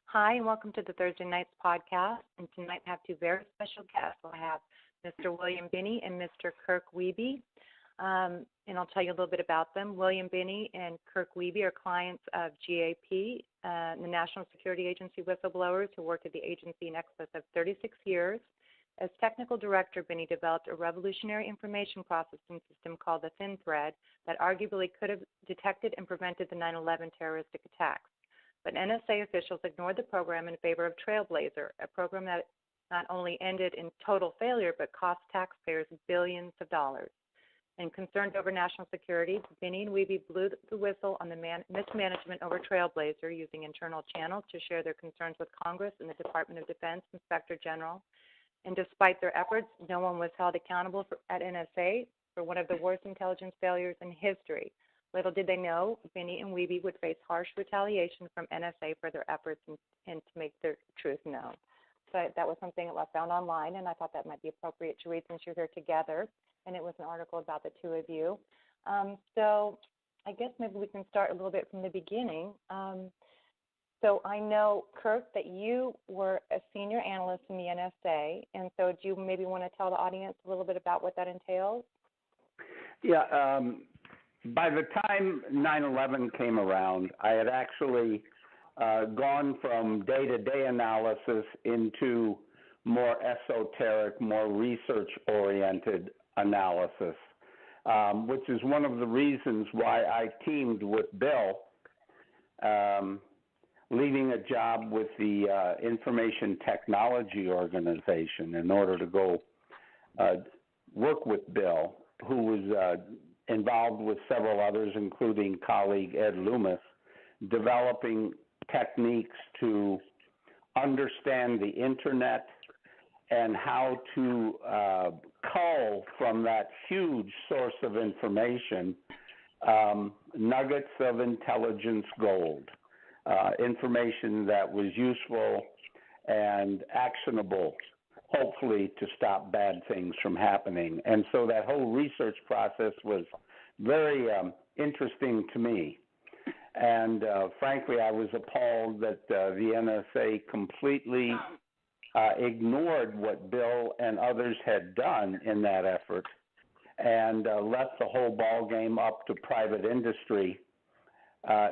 Hi, and welcome to the Thursday Nights podcast. And tonight I have two very special guests. I have Mr. William Binney and Mr. Kirk Wiebe. And I'll tell you a little bit about them. William Binney and Kirk Wiebe are clients of GAP, the National Security Agency whistleblowers who worked at the agency in excess of 36 years. As technical director, Binney developed a revolutionary information processing system called the Thin Thread that arguably could have detected and prevented the 9/11 terroristic attacks. But NSA officials ignored the program in favor of Trailblazer, a program that not only ended in total failure but cost taxpayers billions of dollars. And concerned over national security, Binney and Wiebe blew the whistle on the mismanagement over Trailblazer using internal channels to share their concerns with Congress and the Department of Defense Inspector General. And despite their efforts, no one was held accountable at NSA for one of the worst intelligence failures in history. Little did they know, Binney and Wiebe would face harsh retaliation from NSA for their efforts and to make their truth known. So that was something that I found online, and I thought that might be appropriate to read since you're here together. And it was an article about the two of you. So I guess maybe we can start a little bit from the beginning. So I know, Kirk, that you were a senior analyst in the NSA, and so do you maybe want to tell the audience a little bit about what that entails? Yeah. By the time 9/11 came around, I had actually gone from day-to-day analysis into more esoteric, more research-oriented analysis, which is one of the reasons why I teamed with Bill, leaving a job with the Information Technology Organization in order to go work with Bill, who was involved with several others, including colleague Ed Loomis, developing techniques to understand the Internet and how to cull from that huge source of information nuggets of intelligence gold, information that was useful and actionable, hopefully to stop bad things from happening. And so that whole research process was very interesting to me. And frankly, I was appalled that the NSA completely ignored what Bill and others had done in that effort and left the whole ball game up to private industry,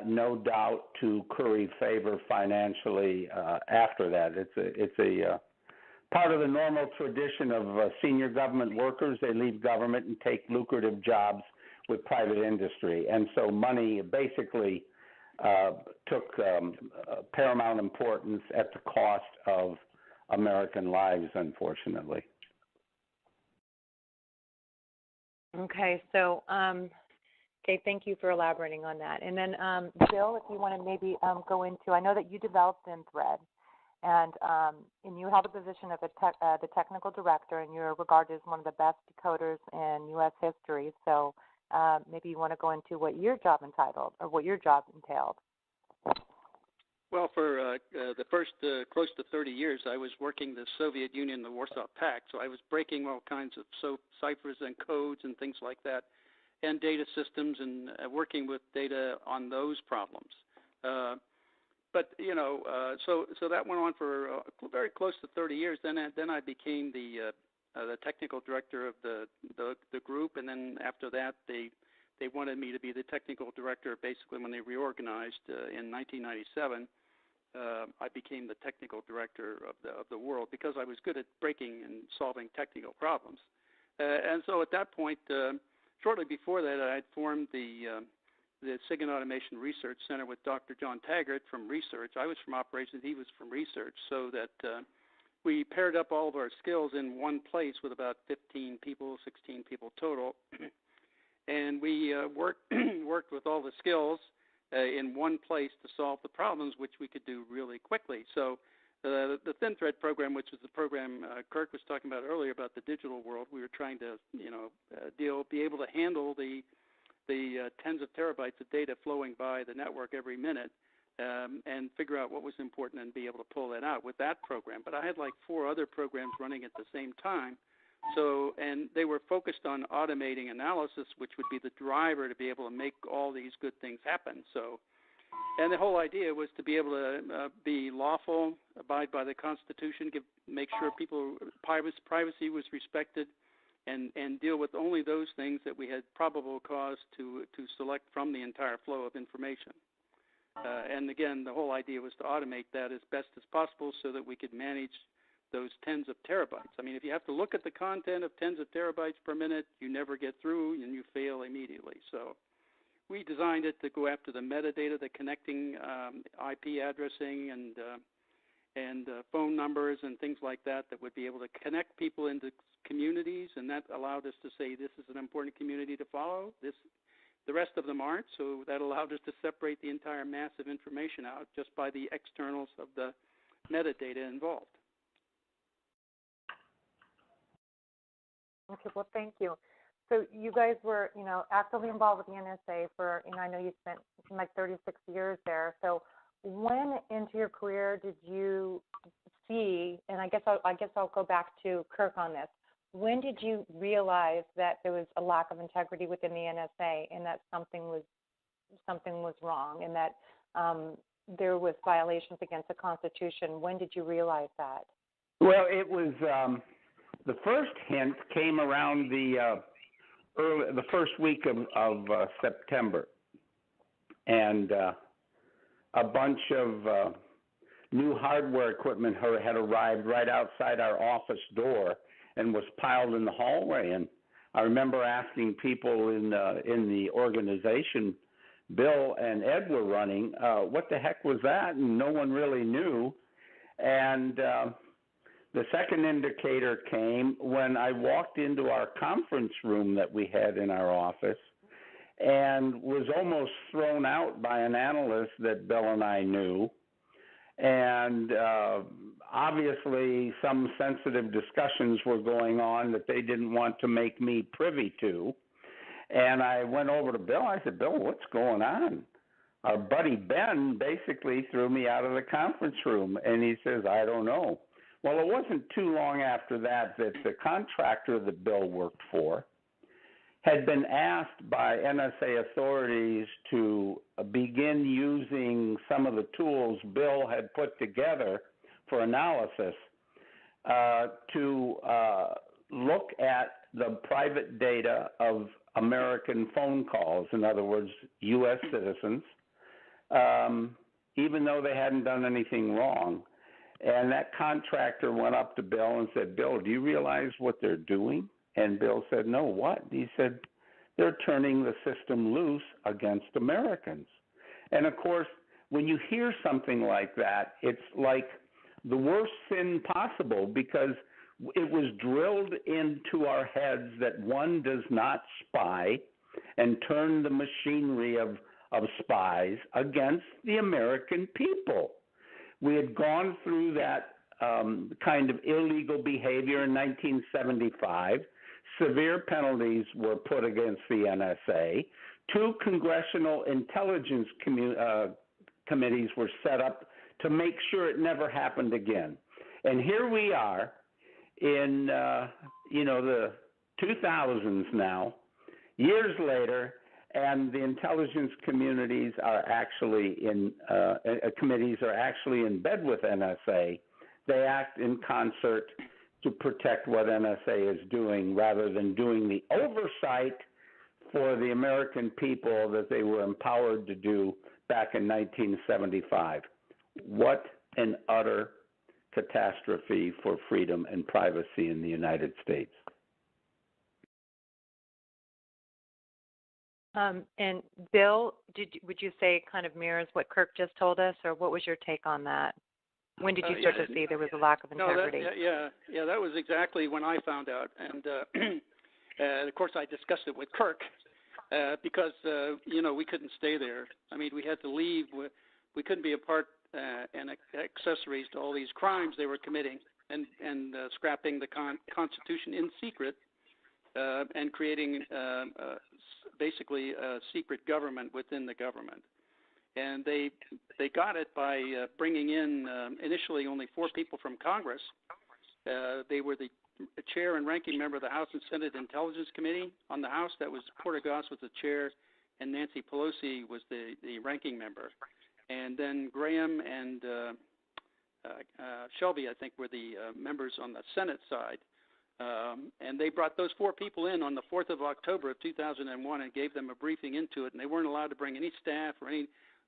no doubt to curry favor financially after that. It's a part of the normal tradition of senior government workers. They leave government and take lucrative jobs with private industry. And so money basically took paramount importance at the cost of American lives, unfortunately. Okay, so thank you for elaborating on that. And then, Bill, if you want to maybe go into, I know that you developed Thin Thread, and you held the position of the technical director, and you're regarded as one of the best decoders in U.S. history. So maybe you want to go into what your job entailed. Well, for the first close to 30 years, I was working the Soviet Union, the Warsaw Pact, so I was breaking all kinds of ciphers and codes and things like that, and data systems, and working with data on those problems. But so that went on for very close to 30 years. Then I became the technical director of the group, and then after that they wanted me to be the technical director. Basically, when they reorganized in 1997, I became the technical director of the world because I was good at breaking and solving technical problems. And so at that point, shortly before that, I had formed the SIGINT Automation Research Center with Dr. John Taggart from research. I was from operations, he was from research, so that we paired up all of our skills in one place with about 15 people, 16 people total. And we worked with all the skills in one place to solve the problems, which we could do really quickly. So the Thin Thread program, which was the program Kirk was talking about earlier about the digital world, we were trying to be able to handle the tens of terabytes of data flowing by the network every minute and figure out what was important and be able to pull that out with that program. But I had like 4 other programs running at the same time. So, and they were focused on automating analysis, which would be the driver to be able to make all these good things happen. So And the whole idea was to be able to be lawful, abide by the Constitution, make sure people privacy was respected, and deal with only those things that we had probable cause to select from the entire flow of information. And again, the whole idea was to automate that as best as possible so that we could manage those tens of terabytes. I mean, if you have to look at the content of tens of terabytes per minute, you never get through and you fail immediately. So we designed it to go after the metadata, the connecting IP addressing and phone numbers and things like that would be able to connect people into communities, and that allowed us to say this is an important community to follow. The rest of them aren't, so that allowed us to separate the entire mass of information out just by the externals of the metadata involved. Okay, well, thank you. So you guys were, actively involved with the NSA for, I know you spent like 36 years there. So when into your career did you see, and I guess I'll go back to Kirk on this. When did you realize that there was a lack of integrity within the NSA and that something was wrong and that there was violations against the Constitution? When did you realize that? Well, it was the first hint came around the first week of September, and a bunch of new hardware equipment had arrived right outside our office door and was piled in the hallway. And I remember asking people in the organization, Bill and Ed were running, what the heck was that? And no one really knew. And the second indicator came when I walked into our conference room that we had in our office and was almost thrown out by an analyst that Bill and I knew. And obviously some sensitive discussions were going on that they didn't want to make me privy to. And I went over to Bill. I said, Bill, what's going on? Our buddy Ben basically threw me out of the conference room. And he says, I don't know. Well, it wasn't too long after that the contractor that Bill worked for had been asked by NSA authorities to begin using some of the tools Bill had put together for analysis to look at the private data of American phone calls, in other words, U.S. citizens, even though they hadn't done anything wrong. And that contractor went up to Bill and said, Bill, do you realize what they're doing? And Bill said, no, what? He said, they're turning the system loose against Americans. And, of course, when you hear something like that, it's like the worst sin possible because it was drilled into our heads that one does not spy and turn the machinery of spies against the American people. We had gone through that kind of illegal behavior in 1975. Severe penalties were put against the NSA. 2 congressional intelligence committees were set up to make sure it never happened again. And here we are in, the 2000s now, years later, and the intelligence communities are actually committees are actually in bed with NSA. They act in concert to protect what NSA is doing rather than doing the oversight for the American people that they were empowered to do back in 1975. What an utter catastrophe for freedom and privacy in the United States. And Bill, would you say it kind of mirrors what Kirk just told us, or what was your take on that? When did you start to see there was a lack of integrity? No, that was exactly when I found out. And, of course, I discussed it with Kirk because, we couldn't stay there. I mean, we had to leave. We couldn't be a part and accessories to all these crimes they were committing and scrapping the Constitution in secret and creating basically a secret government within the government. And they got it by bringing in initially only 4 people from Congress. They were the chair and ranking member of the House and Senate Intelligence Committee. On the House, that was Porter Goss was the chair, and Nancy Pelosi was the ranking member. and then Graham and Shelby, I think, were the members on the Senate side. And they brought those 4 people in on the 4th of October of 2001 and gave them a briefing into it, and they weren't allowed to bring any staff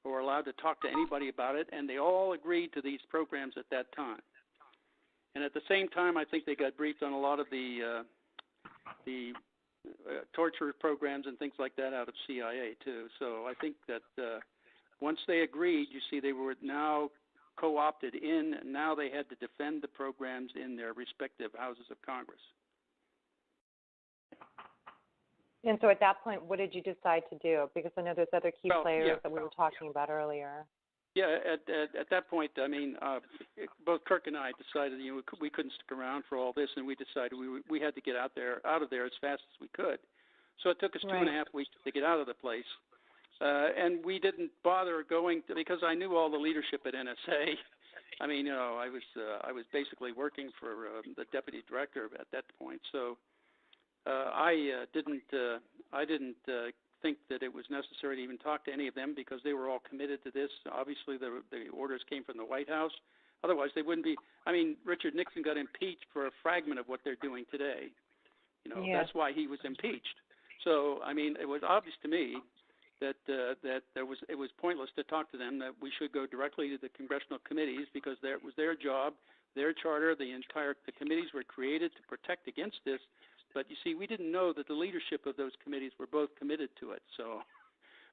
or allowed to talk to anybody about it, and they all agreed to these programs at that time. And at the same time, I think they got briefed on a lot of the torture programs and things like that out of CIA too. So I think that once they agreed, you see, they were now co-opted in, and now they had to defend the programs in their respective houses of Congress. And so at that point, what did you decide to do? Because I know there's other key players that we were talking about earlier. Yeah, at that point, I mean, both Kirk and I decided we couldn't stick around for all this, and we decided we had to get out of there as fast as we could. So it took us 2.5 weeks to get out of the place, and we didn't bother going because I knew all the leadership at NSA. I mean, I was basically working for the deputy director at that point, so I didn't think that it was necessary to even talk to any of them because they were all committed to this. Obviously, the orders came from the White House. Otherwise, they wouldn't be. I mean, Richard Nixon got impeached for a fragment of what they're doing today. That's why he was impeached. So, I mean, it was obvious to me that it was pointless to talk to them, that we should go directly to the congressional committees because it was their job, their charter. The committees were created to protect against this. But you see, we didn't know that the leadership of those committees were both committed to it. So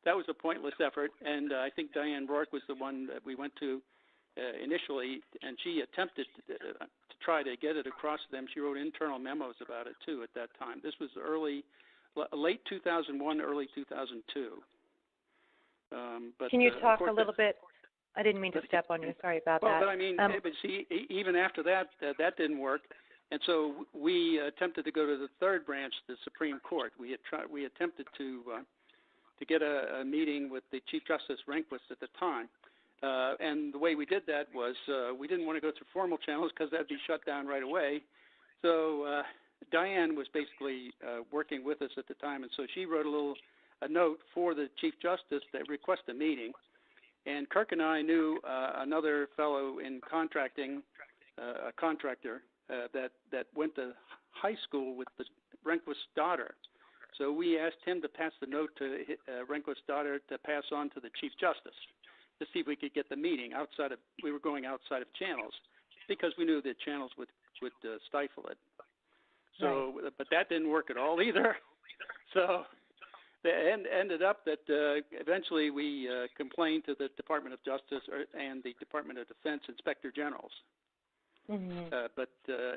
that was a pointless effort. And I think Diane Rourke was the one that we went to initially, and she attempted to try to get it across to them. She wrote internal memos about it, too, at that time. This was late 2001, early 2002. But, can you talk a little bit? I didn't mean to step on you. Sorry about that. Well, but I mean, but see, even after that, that didn't work. And so we attempted to go to the third branch, the Supreme Court. We attempted to get a meeting with the Chief Justice Rehnquist at the time. And the way we did that was we didn't want to go through formal channels because that would be shut down right away. So Diane was basically working with us at the time, and so she wrote a note for the Chief Justice that requested a meeting. And Kirk and I knew another fellow in contracting, a contractor, that went to high school with the Rehnquist's daughter. So we asked him to pass the note to Rehnquist's daughter to pass on to the Chief Justice to see if we could get the meeting we were going outside of channels because we knew that channels would stifle it. So, but that didn't work at all either. So it ended up that eventually we complained to the Department of Justice and the Department of Defense Inspector Generals. Mm-hmm. But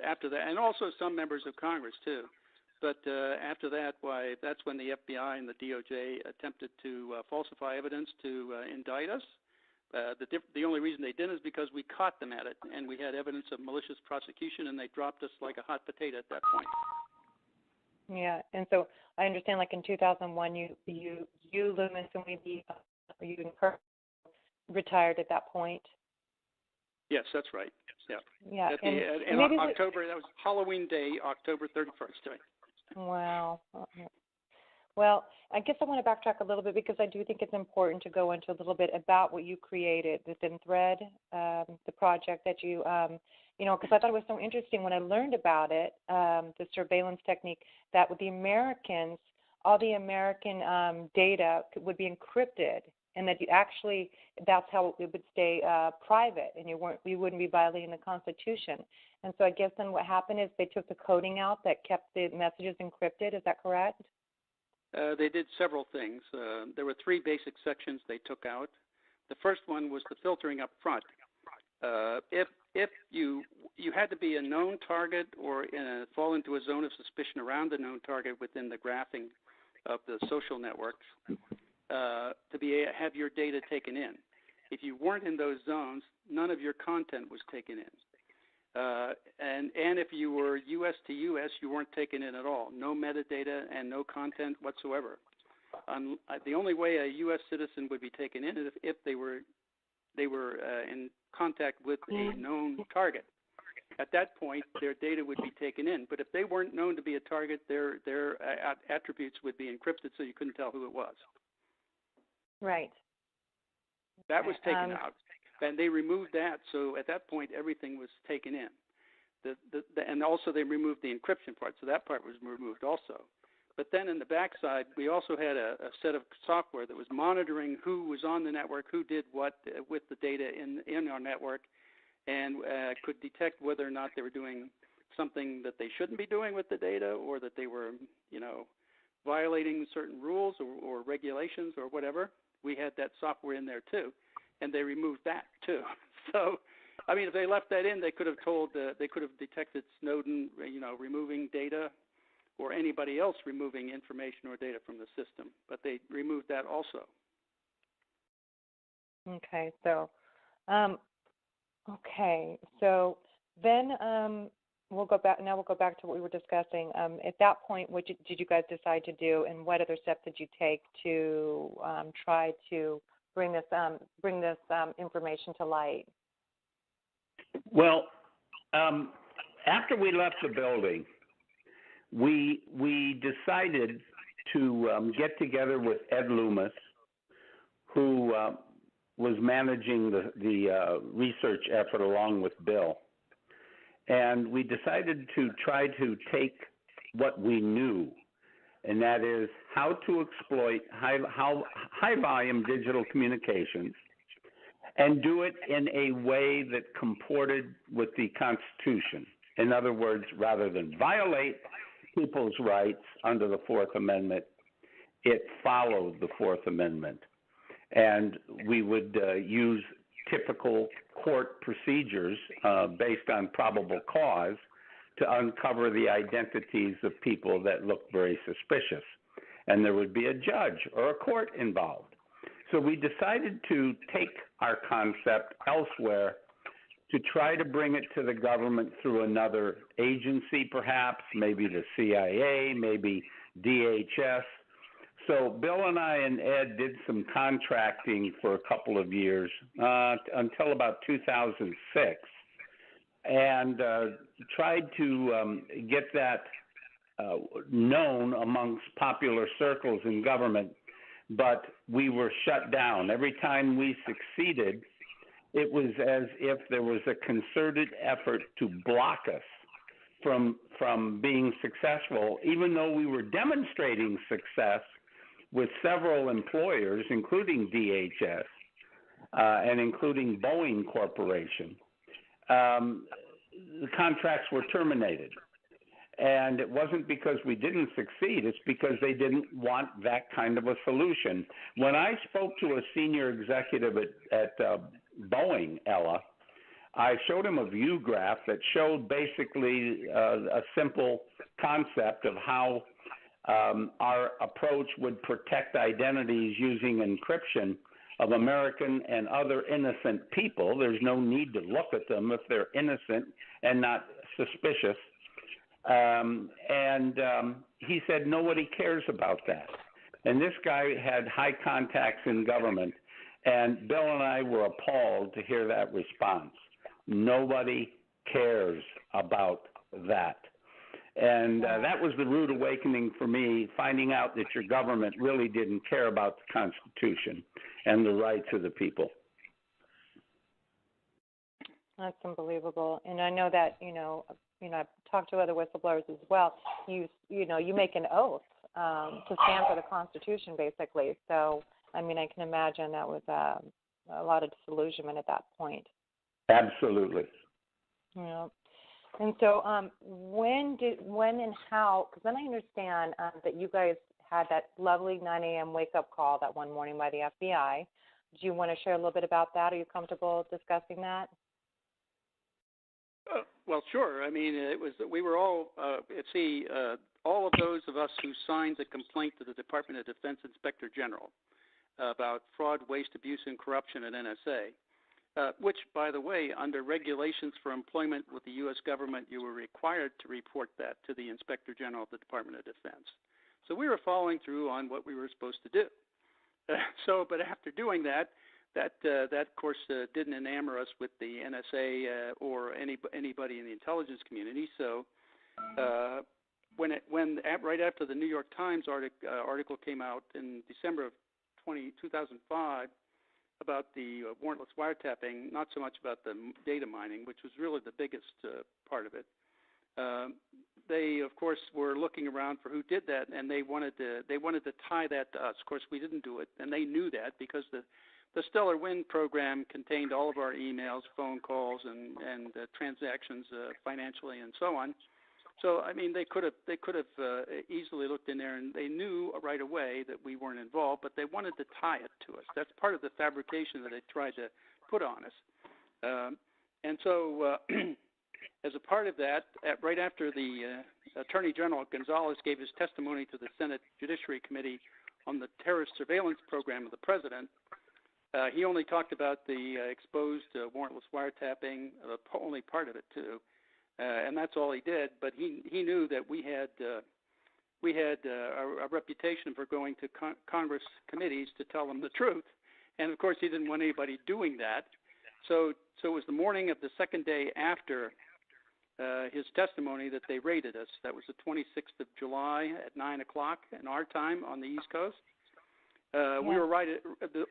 after that, and also some members of Congress too. But after that, that's when the FBI and the DOJ attempted to falsify evidence to indict us. The only reason they didn't is because we caught them at it, and we had evidence of malicious prosecution, and they dropped us like a hot potato at that point. Yeah, and so I understand, like in 2001, you Loomis, and you and Kirk retired at that point. Yes, that's right. Yeah. Yeah. In October, that was Halloween Day, October 31st. Right? Wow. Well, I guess I want to backtrack a little bit because I do think it's important to go into a little bit about what you created, the Thin Thread, the project that you, because I thought it was so interesting when I learned about it, the surveillance technique, that with the Americans, all the American data would be encrypted, and that that's how it would stay private, and you wouldn't be violating the Constitution. And so I guess then what happened is they took the coding out that kept the messages encrypted. Is that correct? They did several things. There were 3 basic sections they took out. The first one was the filtering up front. If you had to be a known target or fall into a zone of suspicion around the known target within the graphing of the social networks, to have your data taken in. If you weren't in those zones, none of your content was taken in. And if you were U.S. to U.S., you weren't taken in at all. No metadata and no content whatsoever. The only way a U.S. citizen would be taken in is if they were in contact with a known target. At that point, their data would be taken in. But if they weren't known to be a target, their attributes would be encrypted, so you couldn't tell who it was. Right. That was taken out, and they removed that. So at that point, everything was taken in. And also they removed the encryption part, so that part was removed also. But then in the backside, we also had a set of software that was monitoring who was on the network, who did what with the data in our network, and could detect whether or not they were doing something that they shouldn't be doing with the data, or that they were, violating certain rules or regulations or whatever. We had that software in there too, and they removed that too. So, I mean, if they left that in, they could have detected Snowden, removing data, or anybody else removing information or data from the system. But they removed that also. Okay, so, then we'll go back. Now we'll go back to what we were discussing. At that point, what did you guys decide to do, and what other steps did you take to try to bring this information to light? Well, after we left the building, we decided to get together with Ed Loomis, who was managing the research effort along with Bill. And we decided to try to take what we knew, and that is how to exploit high-volume digital communications and do it in a way that comported with the Constitution. In other words, rather than violate people's rights under the Fourth Amendment, it followed the Fourth Amendment. And we would use typical court procedures based on probable cause to uncover the identities of people that looked very suspicious. And there would be a judge or a court involved. So we decided to take our concept elsewhere to try to bring it to the government through another agency, perhaps, maybe the CIA, maybe DHS. So Bill and I and Ed did some contracting for a couple of years until about 2006, and tried to get that known amongst popular circles in government, but we were shut down. Every time we succeeded, it was as if there was a concerted effort to block us from being successful, even though we were demonstrating success with several employers, including DHS and including Boeing Corporation. The contracts were terminated. And it wasn't because we didn't succeed, it's because they didn't want that kind of a solution. When I spoke to a senior executive at Boeing, Ella, I showed him a view graph that showed basically a simple concept of how our approach would protect identities using encryption of American and other innocent people. There's no need to look at them if they're innocent and not suspicious. He said nobody cares about that. And this guy had high contacts in government, and Bill and I were appalled to hear that response. Nobody cares about that. And that was the rude awakening for me, finding out that your government really didn't care about the Constitution and the rights of the people. That's unbelievable. And I know that, I've talked to other whistleblowers as well. You make an oath to stand for the Constitution, basically. So, I can imagine that was a lot of disillusionment at that point. Absolutely. Yeah. And so, when and how? Because then I understand that you guys had that lovely 9 a.m. wake-up call that one morning by the FBI. Do you want to share a little bit about that? Are you comfortable discussing that? Well, sure. We were all, all of those of us who signed the complaint to the Department of Defense Inspector General about fraud, waste, abuse, and corruption at NSA, which, by the way, under regulations for employment with the U.S. government, you were required to report that to the Inspector General of the Department of Defense. So we were following through on what we were supposed to do. But after doing that, of course, didn't enamor us with the NSA or anybody in the intelligence community. So right after the New York Times article came out in December of 2005, warrantless wiretapping, not so much about the data mining, which was really the biggest part of it. They, of course, were looking around for who did that, and they wanted to tie that to us. Of course, we didn't do it, and they knew that because the Stellar Wind program contained all of our emails, phone calls, and transactions financially, and so on. So, I mean, they could have easily looked in there, and they knew right away that we weren't involved, but they wanted to tie it to us. That's part of the fabrication that they tried to put on us. And so, as a part of that, right after the Attorney General Gonzalez gave his testimony to the Senate Judiciary Committee on the terrorist surveillance program of the president, he only talked about the exposed warrantless wiretapping, only part of it too. And that's all he did. But he knew that we had a reputation for going to Congress committees to tell them the truth, and of course he didn't want anybody doing that. So it was the morning of the second day after his testimony that they raided us. That was the 26th of July at 9 o'clock in our time on the East Coast. We were right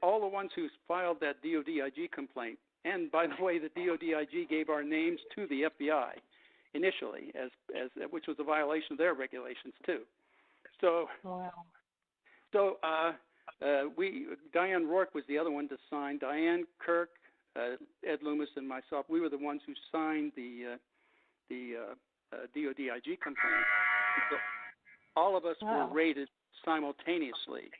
all the ones who filed that DOD-IG complaint. And by the way, the DOD-IG gave our names to the FBI initially, as which was a violation of their regulations too. So, Diane Rourke was the other one to sign. Diane Kirk, Ed Loomis, and myself. We were the ones who signed the DOD-IG complaint. So all of us were raided simultaneously.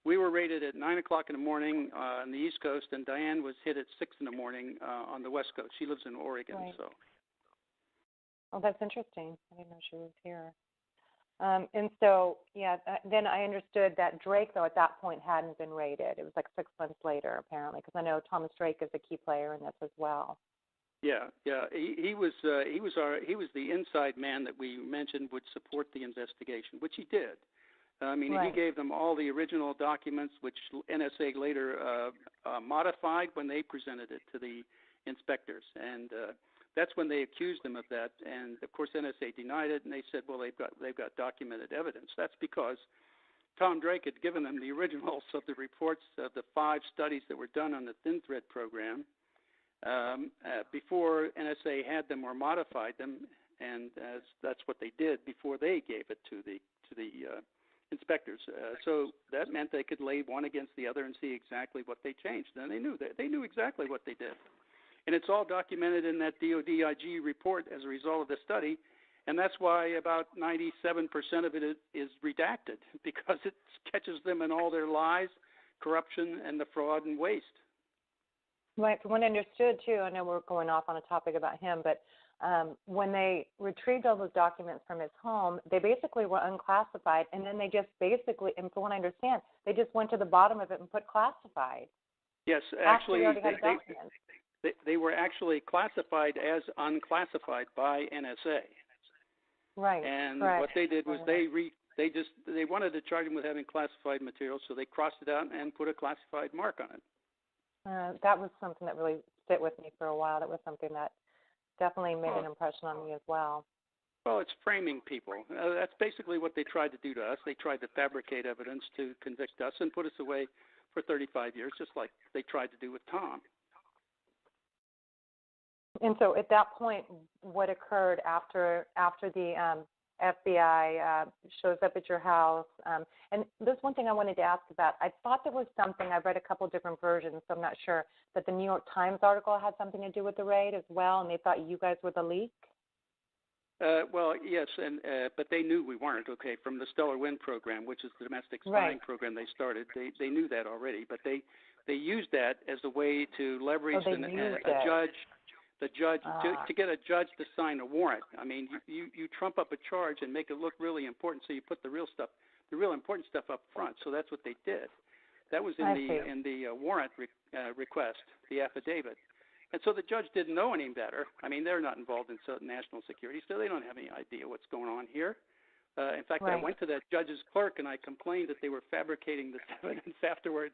We were raided at 9 o'clock in the morning on the East Coast, and Diane was hit at 6 in the morning on the West Coast. She lives in Oregon, so. Oh, that's interesting. I didn't know she was here. And so, then I understood that Drake, though, at that point hadn't been raided. It was like 6 months later, apparently, because I know Thomas Drake is a key player in this as well. Yeah. He was the inside man that we mentioned would support the investigation, which he did. He gave them all the original documents, which NSA later modified when they presented it to the inspectors, and that's when they accused them of that. And of course, NSA denied it, and they said, "Well, they've got documented evidence." That's because Tom Drake had given them the originals of the reports of the 5 studies that were done on the Thin Thread program before NSA had them or modified them, and that's what they did before they gave it to the inspectors. So that meant they could lay one against the other and see exactly what they changed. And they knew exactly what they did. And it's all documented in that DOD-IG report as a result of the study. And that's why about 97% of it is redacted, because it catches them in all their lies, corruption, and the fraud and waste. Right. From what I understood, too, I know we're going off on a topic about him, but when they retrieved all those documents from his home, they basically were unclassified, and then they just basically, and from what I understand, they just went to the bottom of it and put classified. Yes, actually, they were actually classified as unclassified by NSA. Right. And what they did was they wanted to charge him with having classified material, so they crossed it out and put a classified mark on it. That was something that really stayed with me for a while. That was something that definitely made an impression on me as well. Well, it's framing people. That's basically what they tried to do to us. They tried to fabricate evidence to convict us and put us away for 35 years, just like they tried to do with Tom. And so at that point, what occurred after the FBI shows up at your house? And there's one thing I wanted to ask about. I thought there was something, I've read a couple different versions, so I'm not sure, that the New York Times article had something to do with the raid as well, and they thought you guys were the leak? Well, yes, but they knew we weren't, from the Stellar Wind program, which is the domestic spying program they started. They knew that already, but they used that as a way to leverage a judge. The judge to get a judge to sign a warrant. I mean, you trump up a charge and make it look really important, so you put the real important stuff up front. So that's what they did. That was in the warrant request, the affidavit. And so the judge didn't know any better. I mean, they're not involved in national security, so they don't have any idea what's going on here. In fact, I went to that judge's clerk and I complained that they were fabricating this evidence afterward,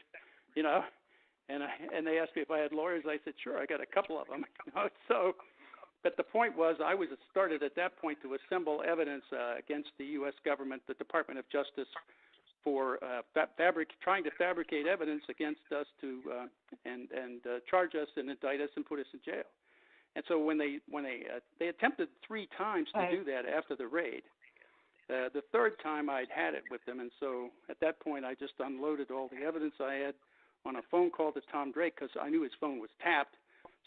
And they asked me if I had lawyers. I said, sure, I got a couple of them. But the point was, I was started at that point to assemble evidence against the U.S. government, the Department of Justice, for trying to fabricate evidence against us and charge us and indict us and put us in jail. And so when they attempted 3 times to do that after the raid, the third time I'd had it with them, and so at that point I just unloaded all the evidence I had on a phone call to Tom Drake because I knew his phone was tapped.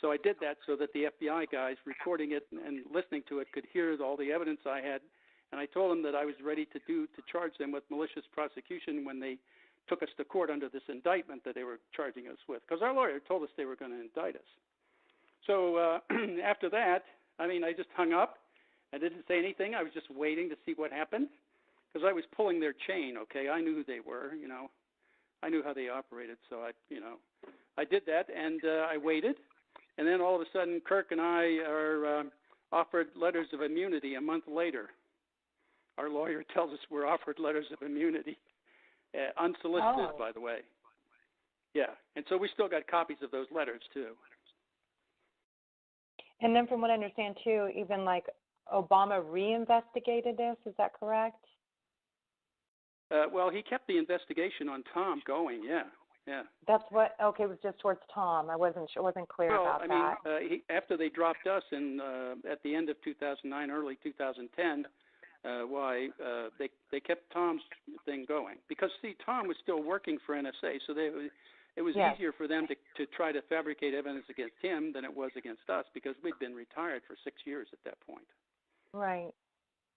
So I did that so that the FBI guys recording it and listening to it could hear all the evidence I had. And I told them that I was ready to charge them with malicious prosecution when they took us to court under this indictment that they were charging us with, because our lawyer told us they were going to indict us. So after that, I just hung up. I didn't say anything. I was just waiting to see what happened, because I was pulling their chain. Okay, I knew who they were. I knew how they operated. So I did that, and I waited. And then all of a sudden, Kirk and I are offered letters of immunity a month later. Our lawyer tells us we're offered letters of immunity, unsolicited, by the way. Yeah, and so we still got copies of those letters, too. And then from what I understand, too, even like Obama reinvestigated this, is that correct? Well, he kept the investigation on Tom going, yeah. That's what, it was just towards Tom. I wasn't clear about that. After they dropped us at the end of 2009, early 2010, they kept Tom's thing going. Because, see, Tom was still working for NSA, so it was easier for them to try to fabricate evidence against him than it was against us, because we'd been retired for 6 years at that point. Right.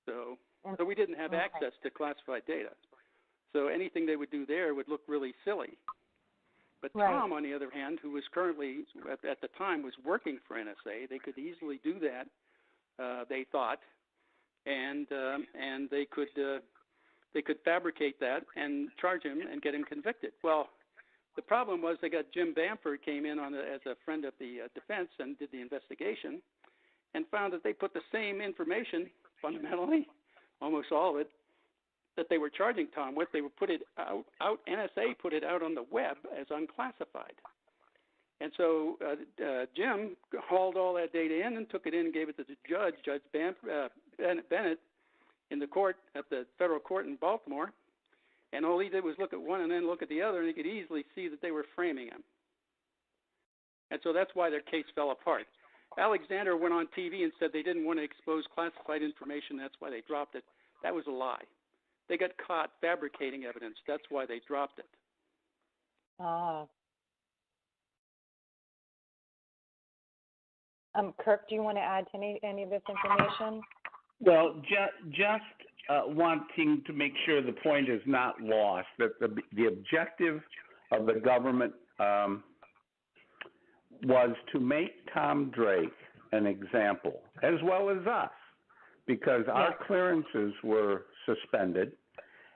So we didn't have access to classified data. So anything they would do there would look really silly. But Tom, on the other hand, who was currently, at the time, was working for NSA, they could easily do that, they thought, and they could fabricate that and charge him and get him convicted. Well, the problem was they got Jim Bamford came in as a friend of the defense and did the investigation, and found that they put the same information, fundamentally, almost all of it, that they were charging Tom with. They would put it out. NSA put it out on the web as unclassified. And so Jim hauled all that data in and took it in and gave it to the judge, Judge Bennett, in the court at the federal court in Baltimore. And all he did was look at one and then look at the other, and he could easily see that they were framing him. And so that's why their case fell apart. Alexander went on TV and said they didn't want to expose classified information. That's why they dropped it. That was a lie. They got caught fabricating evidence. That's why they dropped it. Kirk, do you want to add to any of this information? Well, just wanting to make sure the point is not lost, that the objective of the government was to make Tom Drake an example, as well as us, because our clearances were suspended,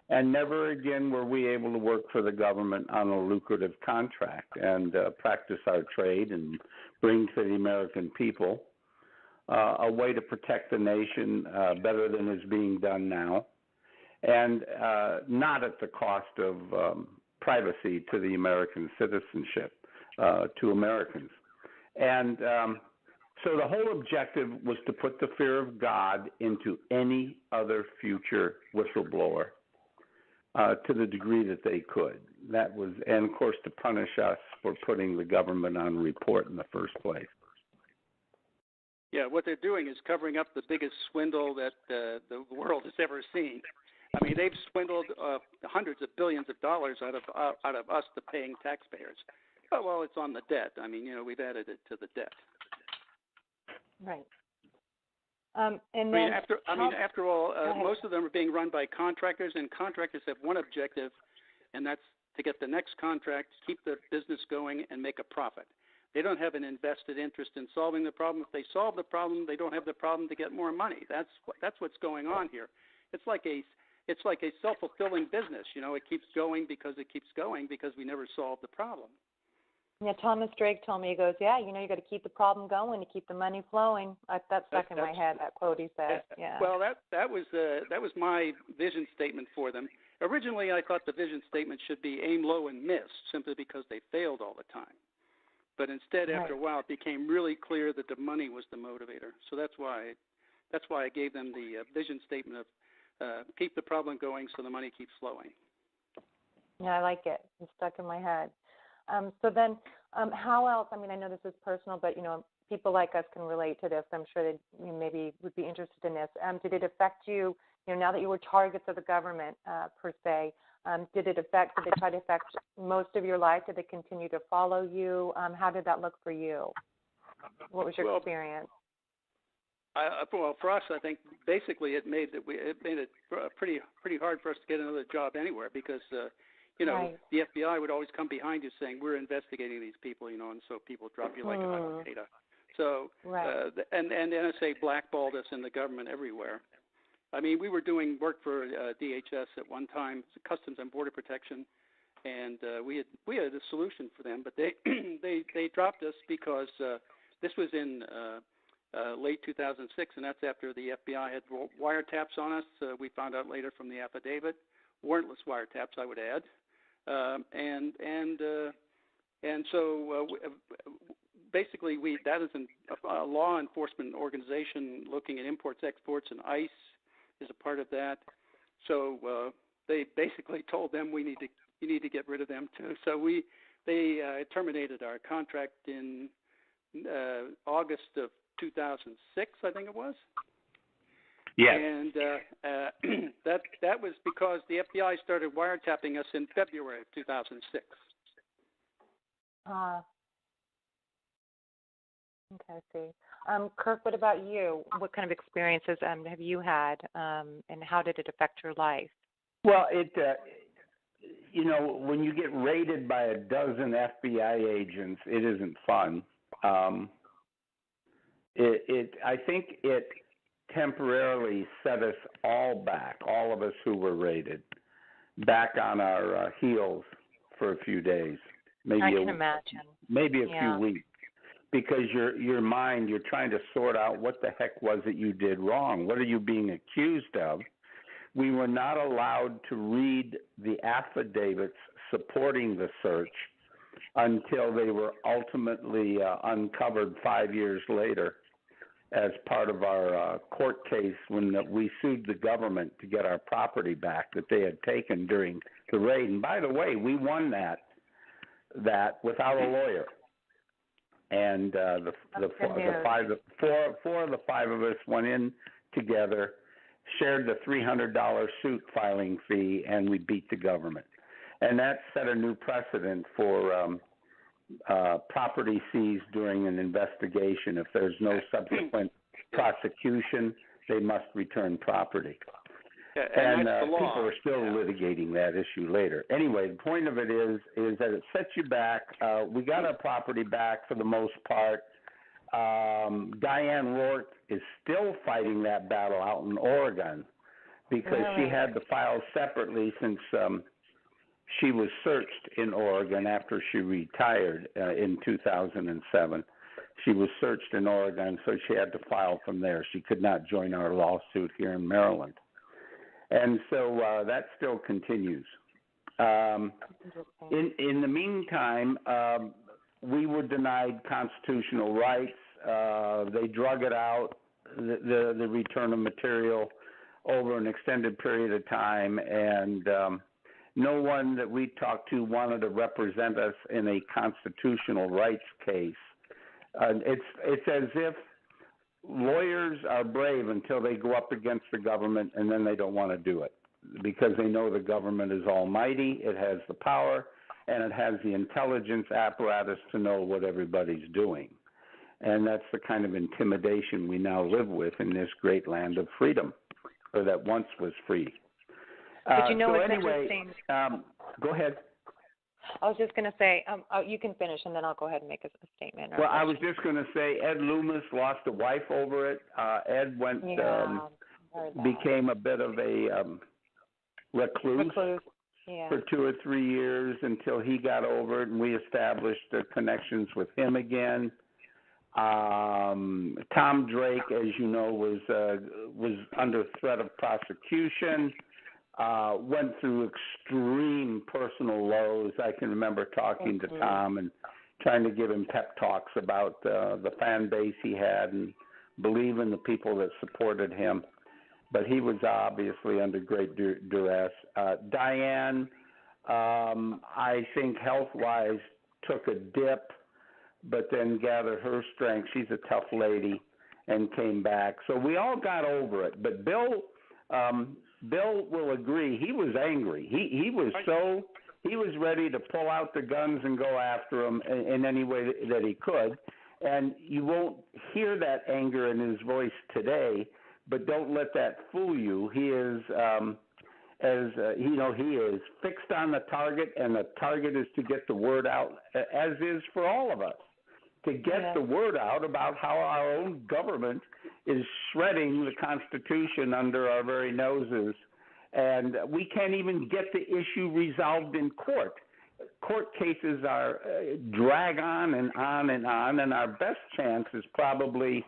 and never again were we able to work for the government on a lucrative contract and practice our trade and bring to the American people a way to protect the nation better than is being done now, and not at the cost of privacy to the American citizenship, to Americans. And so the whole objective was to put the fear of God into any other future whistleblower to the degree that they could. That was, and of course, to punish us for putting the government on report in the first place. Yeah, what they're doing is covering up the biggest swindle that the world has ever seen. I mean, they've swindled hundreds of billions of dollars out of us, the paying taxpayers. Oh, well, it's on the debt. I mean, we've added it to the debt. Right. And then, after all, most of them are being run by contractors, and contractors have one objective, and that's to get the next contract, keep the business going, and make a profit. They don't have an invested interest in solving the problem. If they solve the problem, they don't have the problem to get more money. That's what's going on here. It's like a self-fulfilling business. It keeps going because we never solve the problem. Yeah, Thomas Drake told me, he goes, you got to keep the problem going to keep the money flowing. That's stuck in my head, that quote he said. Yeah. Well, that was my vision statement for them. Originally, I thought the vision statement should be aim low and miss, simply because they failed all the time. But instead, after a while, it became really clear that the money was the motivator. So that's why I gave them the vision statement of keep the problem going so the money keeps flowing. Yeah, I like it. It's stuck in my head. So then, how else? I mean, I know this is personal, but people like us can relate to this. I'm sure that you maybe would be interested in this. Did it affect you? Now that you were targets of the government per se, did they try to affect most of your life? Did they continue to follow you? How did that look for you? What was your experience? Well, for us, I think basically it made it pretty hard for us to get another job anywhere because Right. the FBI would always come behind you saying we're investigating these people, and so people drop you like a hot potato. So right. and NSA blackballed us in the government everywhere. I mean, we were doing work for DHS at one time, Customs and Border Protection, and we had a solution for them, but they they dropped us because this was in late 2006, and that's after the FBI had wiretaps on us. We found out later from the affidavit, warrantless wiretaps, I would add, and so basically that is a law enforcement organization looking at imports, exports, and ICE is a part of that. So they basically told them you need to get rid of them too. So they terminated our contract in August of 2006, I think it was. Yes. And that was because the FBI started wiretapping us in February of 2006. Okay, I see. Kirk, what about you? What kind of experiences have you had, and how did it affect your life? Well, when you get raided by a dozen FBI agents, it isn't fun. I think it temporarily set us all back, all of us who were raided, back on our heels for a few days. Maybe I can imagine. Maybe a few weeks. Because your mind, you're trying to sort out what the heck was it you did wrong? What are you being accused of? We were not allowed to read the affidavits supporting the search until they were ultimately uncovered 5 years later as part of our court case when we sued the government to get our property back that they had taken during the raid. And by the way, we won that without a lawyer. And four of the five of us went in together, shared the $300 suit filing fee, and we beat the government. And that set a new precedent for property seized during an investigation. If there's no subsequent prosecution, they must return property. And people are still litigating that issue later. Anyway, the point of it is that it sets you back. We got our property back for the most part. Diane Rourke is still fighting that battle out in Oregon because she had the files separately since she was searched in Oregon after she retired in 2007. She was searched in Oregon, so she had to file from there. She could not join our lawsuit here in Maryland. And so that still continues. In the meantime, we were denied constitutional rights. They drug it out, the return of material, over an extended period of time, and no one that we talked to wanted to represent us in a constitutional rights case. It's as if lawyers are brave until they go up against the government, and then they don't want to do it because they know the government is almighty, it has the power, and it has the intelligence apparatus to know what everybody's doing. And that's the kind of intimidation we now live with in this great land of freedom, or that once was free. But what's anyway, interesting? Go ahead. I was just going to say, you can finish, and then I'll go ahead and make a statement. Well, I was just going to say Ed Loomis lost a wife over it. Ed went became a bit of a recluse for 2 or 3 years until he got over it, and we established connections with him again. Tom Drake, as you know, was under threat of prosecution. Went through extreme personal lows. I can remember talking to Tom and trying to give him pep talks about the fan base he had and believe in the people that supported him. But he was obviously under great duress. Diane I think health-wise took a dip, but then gathered her strength. She's a tough lady and came back. So we all got over it. But Bill will agree. He was angry. He was ready to pull out the guns and go after him in any way that he could. And you won't hear that anger in his voice today, but don't let that fool you. He is, he is fixed on the target, and the target is to get the word out, as is for all of us, to get the word out about how our own government is shredding the Constitution under our very noses. And we can't even get the issue resolved in court. Court cases drag on and on and on, and our best chance is probably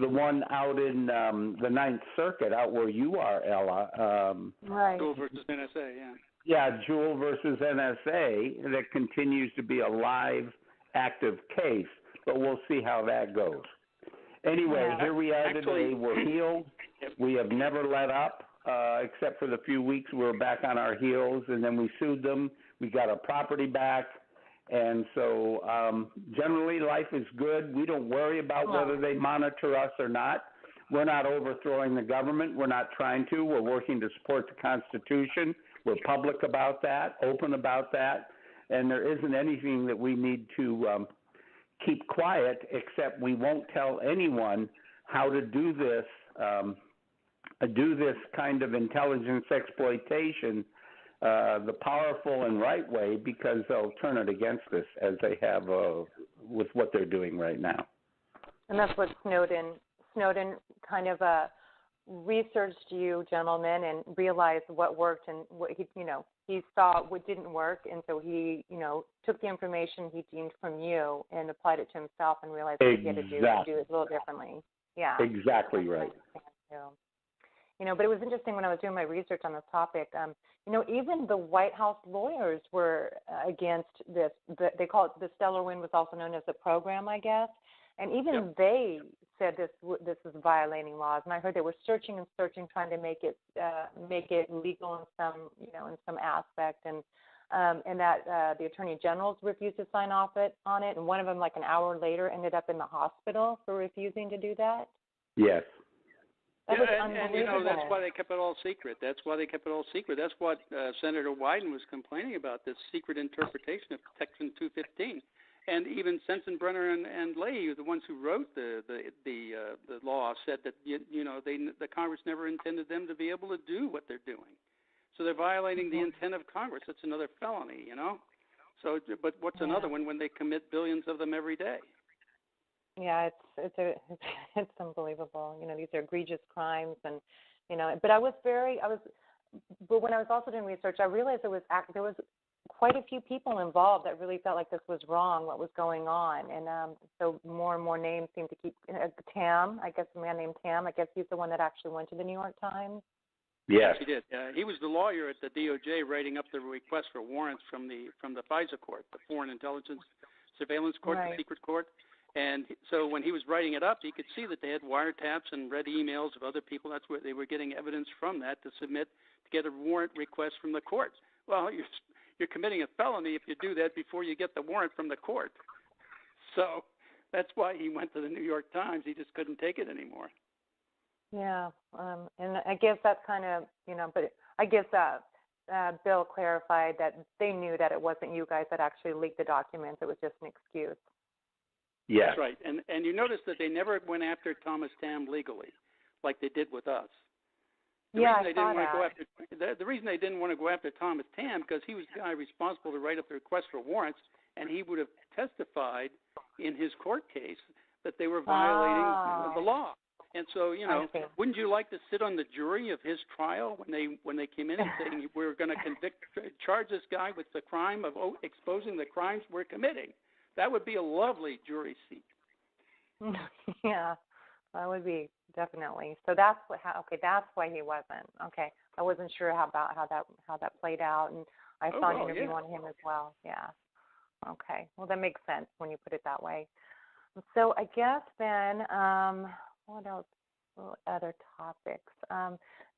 the one out in the Ninth Circuit, out where you are, Ella. Right. Jewel versus NSA, yeah. Yeah, Jewel versus NSA, that continues to be a live, active case, but we'll see how that goes. Anyway, here we are today. We're healed. We have never let up, except for the few weeks we were back on our heels, and then we sued them. We got our property back. And so generally life is good. We don't worry about whether they monitor us or not. We're not overthrowing the government. We're not trying to. We're working to support the Constitution. We're public about that, open about that. And there isn't anything that we need to keep quiet, except we won't tell anyone how to do this kind of intelligence exploitation the powerful and right way, because they'll turn it against us, as they have with what they're doing right now. And that's what Snowden kind of researched you gentlemen and realized what worked and what he saw what didn't work, and so he took the information he deemed from you and applied it to himself and realized what he had to do it a little differently. Yeah. Exactly right. But it was interesting when I was doing my research on this topic. Even the White House lawyers were against this. They call it the Stellar Wind, was also known as the program, I guess. And even they said this is violating laws. And I heard they were searching and searching, trying to make it legal in some aspect. And that the attorney generals refused to sign off on it. And one of them, like an hour later, ended up in the hospital for refusing to do that. Yes. That was unbelievable. And that's why they kept it all secret. That's what Senator Wyden was complaining about, this secret interpretation of Section 215. And even Sensenbrenner and Leahy, the ones who wrote the law, said that the Congress never intended them to be able to do what they're doing. So they're violating the intent of Congress. That's another felony, So, but what's another one when they commit billions of them every day? Yeah, it's unbelievable. These are egregious crimes, and But when I was also doing research, I realized there was quite a few people involved that really felt like this was wrong, what was going on, and so more and more names seem to keep. Tam, I guess a man named Tam. I guess he's the one that actually went to the New York Times. Yes, he did. He was the lawyer at the DOJ writing up the request for warrants from the FISA court, the Foreign Intelligence Surveillance Court, the secret court. And so when he was writing it up, he could see that they had wiretaps and read emails of other people. That's where they were getting evidence from that to submit to get a warrant request from the court. Well, you're committing a felony if you do that before you get the warrant from the court. So that's why he went to the New York Times. He just couldn't take it anymore. Yeah, and I guess that's kind of, but I guess Bill clarified that they knew that it wasn't you guys that actually leaked the documents. It was just an excuse. Yeah. That's right. And you notice that they never went after Thomas Tam legally, like they did with us. The reason they didn't want to go after Thomas Tam, because he was the guy responsible to write up the request for warrants, and he would have testified in his court case that they were violating the law. And so, wouldn't you like to sit on the jury of his trial when they came in and saying we're going to charge this guy with the crime of exposing the crimes we're committing? That would be a lovely jury seat. Yeah, that would be definitely. So that's that's why he wasn't. Okay, I wasn't sure how that played out, and I saw an interview on him as well. Yeah. Okay. Well, that makes sense when you put it that way. So I guess then, what else? Other topics.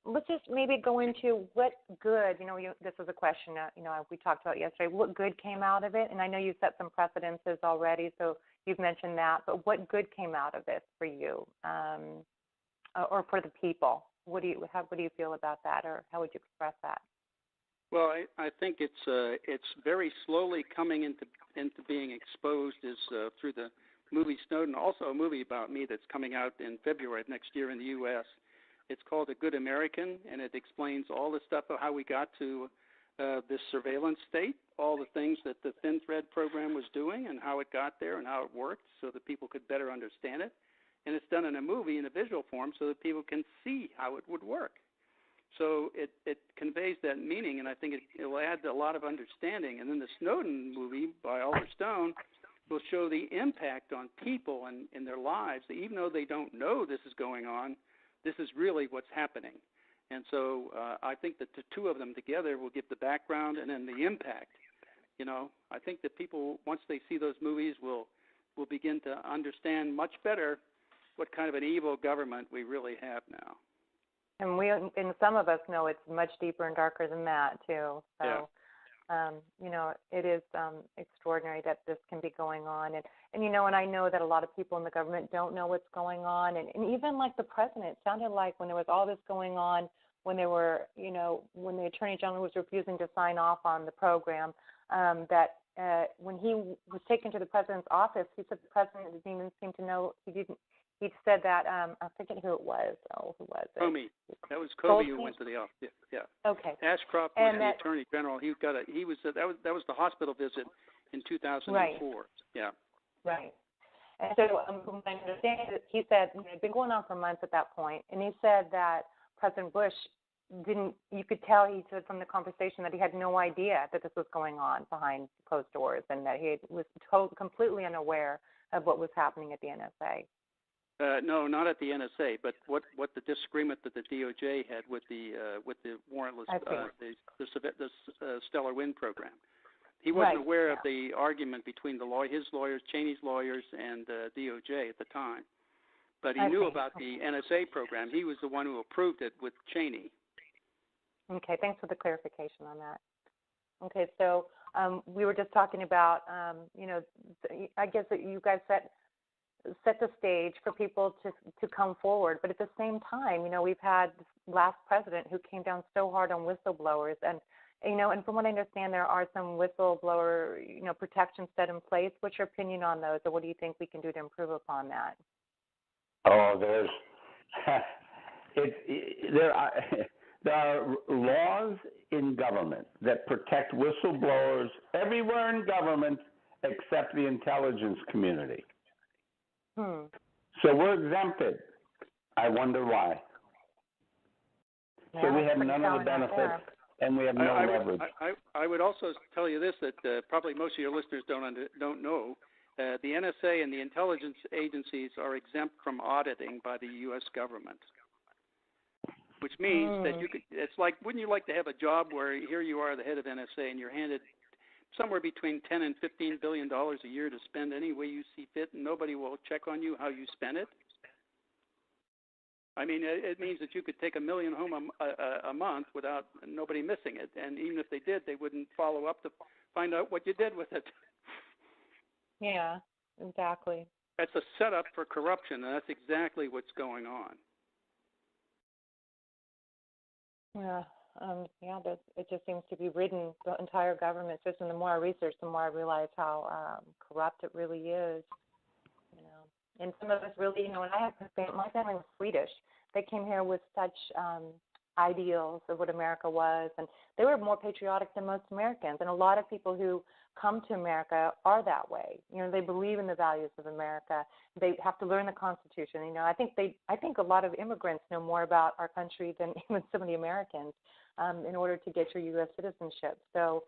let's just maybe go into what good, this is a question that, we talked about yesterday, what good came out of it? And I know you set some precedences already, so you've mentioned that, but what good came out of it for you or for the people? What do you feel about that, or how would you express that? Well, I think it's very slowly coming into being exposed through the movie Snowden, also a movie about me that's coming out in February of next year in the U.S. It's called A Good American, and it explains all the stuff of how we got to this surveillance state, all the things that the Thin Thread program was doing and how it got there and how it worked so that people could better understand it. And it's done in a movie in a visual form so that people can see how it would work. So it conveys that meaning, and I think it will add a lot of understanding. And then the Snowden movie by Oliver Stone will show the impact on people and in their lives, that even though they don't know this is going on, this is really what's happening. And so I think that the two of them together will give the background and then the impact. I think that people, once they see those movies, will begin to understand much better what kind of an evil government we really have now. And some of us know it's much deeper and darker than that too. So, yeah. It is extraordinary that this can be going on, and I know that a lot of people in the government don't know what's going on, and even like the president, it sounded like when there was all this going on, when they were, when the Attorney General was refusing to sign off on the program, that when he was taken to the president's office, he said the president didn't even seem to know. He said that I forget who it was. Oh, who was it? Comey. That was Comey who went to the office. Yeah. Okay. Ashcroft was the Attorney General. That was the hospital visit in 2004. Right. Yeah. Right. And so from what I understand, he said it had been going on for months at that point, and he said that President Bush didn't. You could tell, he said from the conversation, that he had no idea that this was going on behind closed doors, and that he was completely unaware of what was happening at the NSA. No, not at the NSA, but what the disagreement that the DOJ had with the warrantless the Stellar Wind program. He wasn't aware of the argument between his lawyers, Cheney's lawyers, and DOJ at the time, but he knew about the NSA program. He was the one who approved it with Cheney. Okay, thanks for the clarification on that. Okay, so we were just talking about, I guess that you guys set the stage for people to come forward. But at the same time, we've had this last president who came down so hard on whistleblowers, and from what I understand, there are some whistleblower, protections set in place. What's your opinion on those, or what do you think we can do to improve upon that? Oh, there are laws in government that protect whistleblowers everywhere in government except the intelligence community. So we're exempted. I wonder why. So we have none of the benefits, and we have no leverage. I would also tell you this, that probably most of your listeners don't know. The NSA and the intelligence agencies are exempt from auditing by the U.S. government, which means that it's like, wouldn't you like to have a job where here you are, the head of NSA, and you're handed somewhere between $10 and $15 billion a year to spend any way you see fit, and nobody will check on you how you spend it? I mean, it means that you could take $1 million home a month without nobody missing it, and even if they did, they wouldn't follow up to find out what you did with it. Yeah, exactly. That's a setup for corruption, and that's exactly what's going on. Yeah. It just seems to be ridden the entire government system. The more I research, the more I realize how corrupt it really is. And some of us really, and I have my family was Swedish. They came here with such ideals of what America was, and they were more patriotic than most Americans. And a lot of people who come to America are that way. They believe in the values of America. They have to learn the Constitution. I think a lot of immigrants know more about our country than even some of the Americans in order to get your U.S. citizenship. So,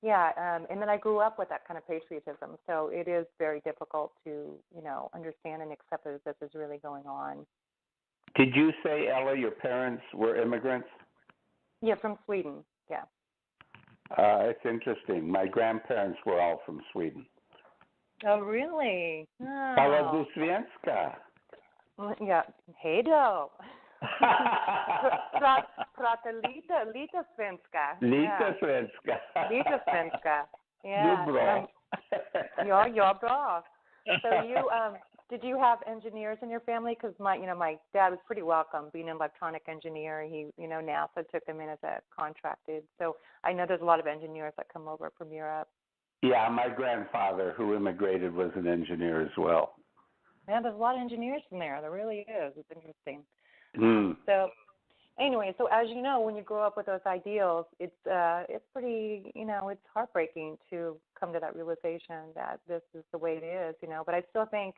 and then I grew up with that kind of patriotism. So it is very difficult to, understand and accept that this is really going on. Did you say, Ella, your parents were immigrants? Yeah, from Sweden, yeah. It's interesting. My grandparents were all from Sweden. Oh, really? Hvala du svenska. Yeah, hej då. Lite svenska. Lite svenska. Lite svenska. Yeah. Du bra. Ja, bra. So did you have engineers in your family? Because my dad was pretty welcome, being an electronic engineer. He, NASA took him in as a contracted. So I know there's a lot of engineers that come over from Europe. Yeah, my grandfather, who immigrated, was an engineer as well. Yeah, there's a lot of engineers from there. There really is. It's interesting. So anyway, so as you know, when you grow up with those ideals, it's pretty, it's heartbreaking to come to that realization that this is the way it is, But I still think,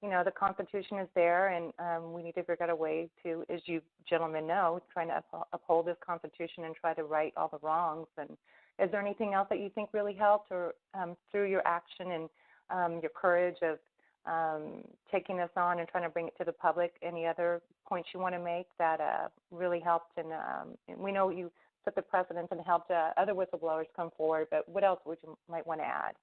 the Constitution is there, and we need to figure out a way to, as you gentlemen know, trying to uphold this Constitution and try to right all the wrongs. And is there anything else that you think really helped, or through your action and your courage of taking this on and trying to bring it to the public, any other points you want to make that really helped? And we know you set the precedent and helped other whistleblowers come forward, but what else would you might want to add?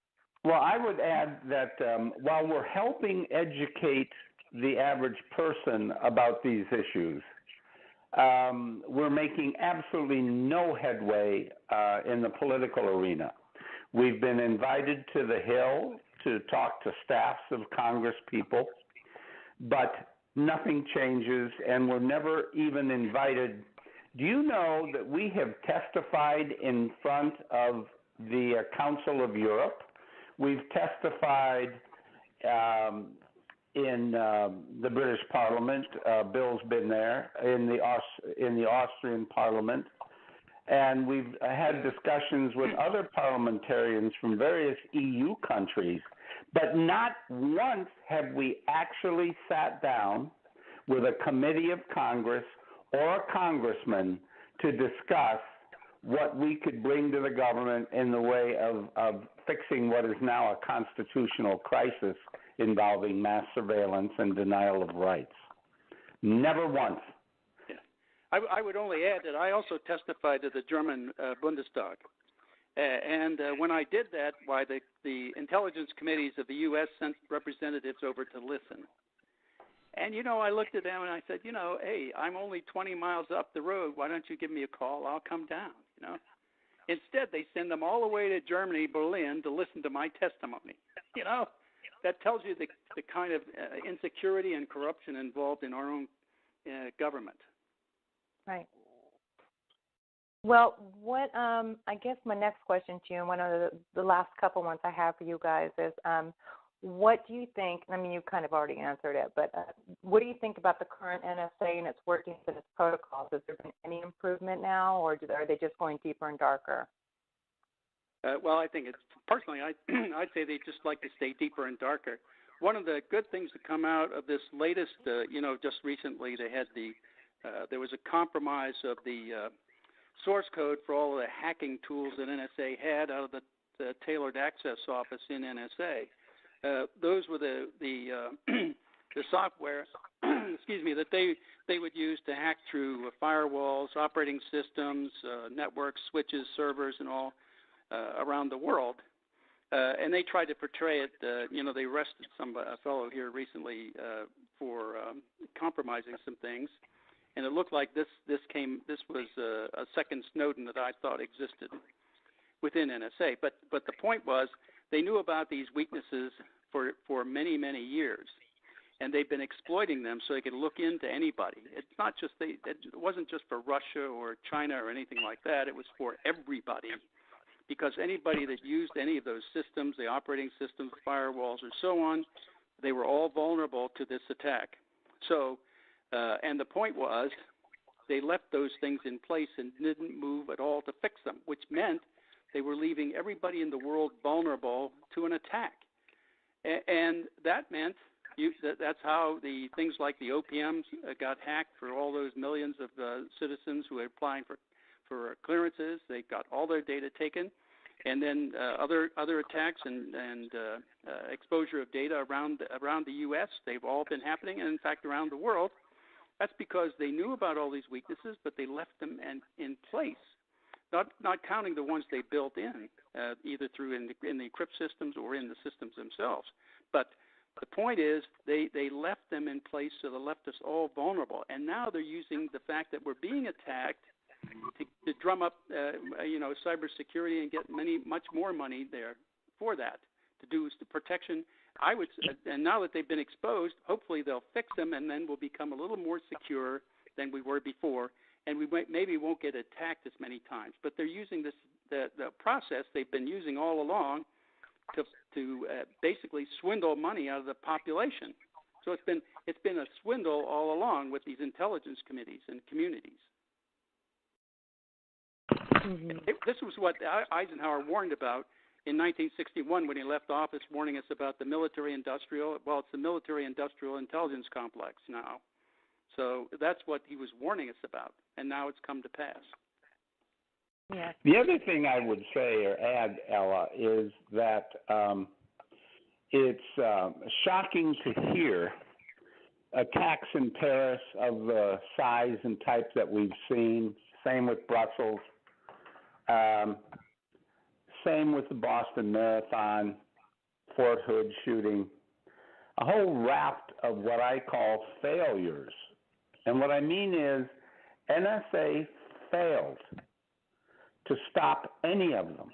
Well, I would add that while we're helping educate the average person about these issues, we're making absolutely no headway in the political arena. We've been invited to the Hill to talk to staffs of Congress people, but nothing changes, and we're never even invited. Do you know that we have testified in front of the Council of Europe? We've testified in the British Parliament. Bill's been there, in the Austrian Parliament. And we've had discussions with other parliamentarians from various EU countries, but not once have we actually sat down with a committee of Congress or a congressman to discuss what we could bring to the government in the way of fixing what is now a constitutional crisis involving mass surveillance and denial of rights. Never once. I would only add that I also testified to the German Bundestag. And when I did that, the intelligence committees of the U.S. sent representatives over to listen. And, I looked at them and I said, hey, I'm only 20 miles up the road. Why don't you give me a call? I'll come down, Instead, they send them all the way to Germany, Berlin, to listen to my testimony. That tells you the kind of insecurity and corruption involved in our own government. Right. Well, what I guess my next question to you, and one of the last couple ones I have for you guys is, what do you think? I mean, you kind of already answered it, but what do you think about the current NSA and its workings and its protocols? Has there been any improvement now, or are they just going deeper and darker? Well, I think personally, I'd say they just like to stay deeper and darker. One of the good things to come out of this latest, just recently they had there was a compromise of the source code for all of the hacking tools that NSA had out of the Tailored Access Office in NSA. Those were the software, that they would use to hack through firewalls, operating systems, networks, switches, servers, and all around the world. And they tried to portray it. They arrested a fellow here recently for compromising some things. And it looked like this was a second Snowden that I thought existed within NSA. But the point was, they knew about these weaknesses for many, many years, and they've been exploiting them so they could look into anybody. It's not just it wasn't just for Russia or China or anything like that. It was for everybody, because anybody that used any of those systems, the operating systems, firewalls, or so on, they were all vulnerable to this attack. So, and the point was, they left those things in place and didn't move at all to fix them, which meant they were leaving everybody in the world vulnerable to an attack. And that meant that's how the things like the OPMs got hacked for all those millions of citizens who were applying for clearances. They got all their data taken. And then other attacks and exposure of data around the U.S., they've all been happening, and in fact around the world. That's because they knew about all these weaknesses, but they left them in place. Not counting the ones they built in, either through in the encrypt systems or in the systems themselves. But the point is they left them in place, so they left us all vulnerable. And now they're using the fact that we're being attacked to drum up, cybersecurity and get much more money there for that, to do the protection. And now that they've been exposed, hopefully they'll fix them, and then we'll become a little more secure than we were before, and we maybe won't get attacked as many times. But they're using the process they've been using all along to basically swindle money out of the population. So it's been a swindle all along with these intelligence committees and communities. Mm-hmm. This was what Eisenhower warned about in 1961 when he left office, warning us about the military-industrial. Well, it's the military-industrial intelligence complex now. So that's what he was warning us about, and now it's come to pass. Yeah. The other thing I would say or add, Ella, is that it's shocking to hear attacks in Paris of the size and type that we've seen. Same with Brussels. Same with the Boston Marathon, Fort Hood shooting. A whole raft of what I call failures. And what I mean is NSA failed to stop any of them.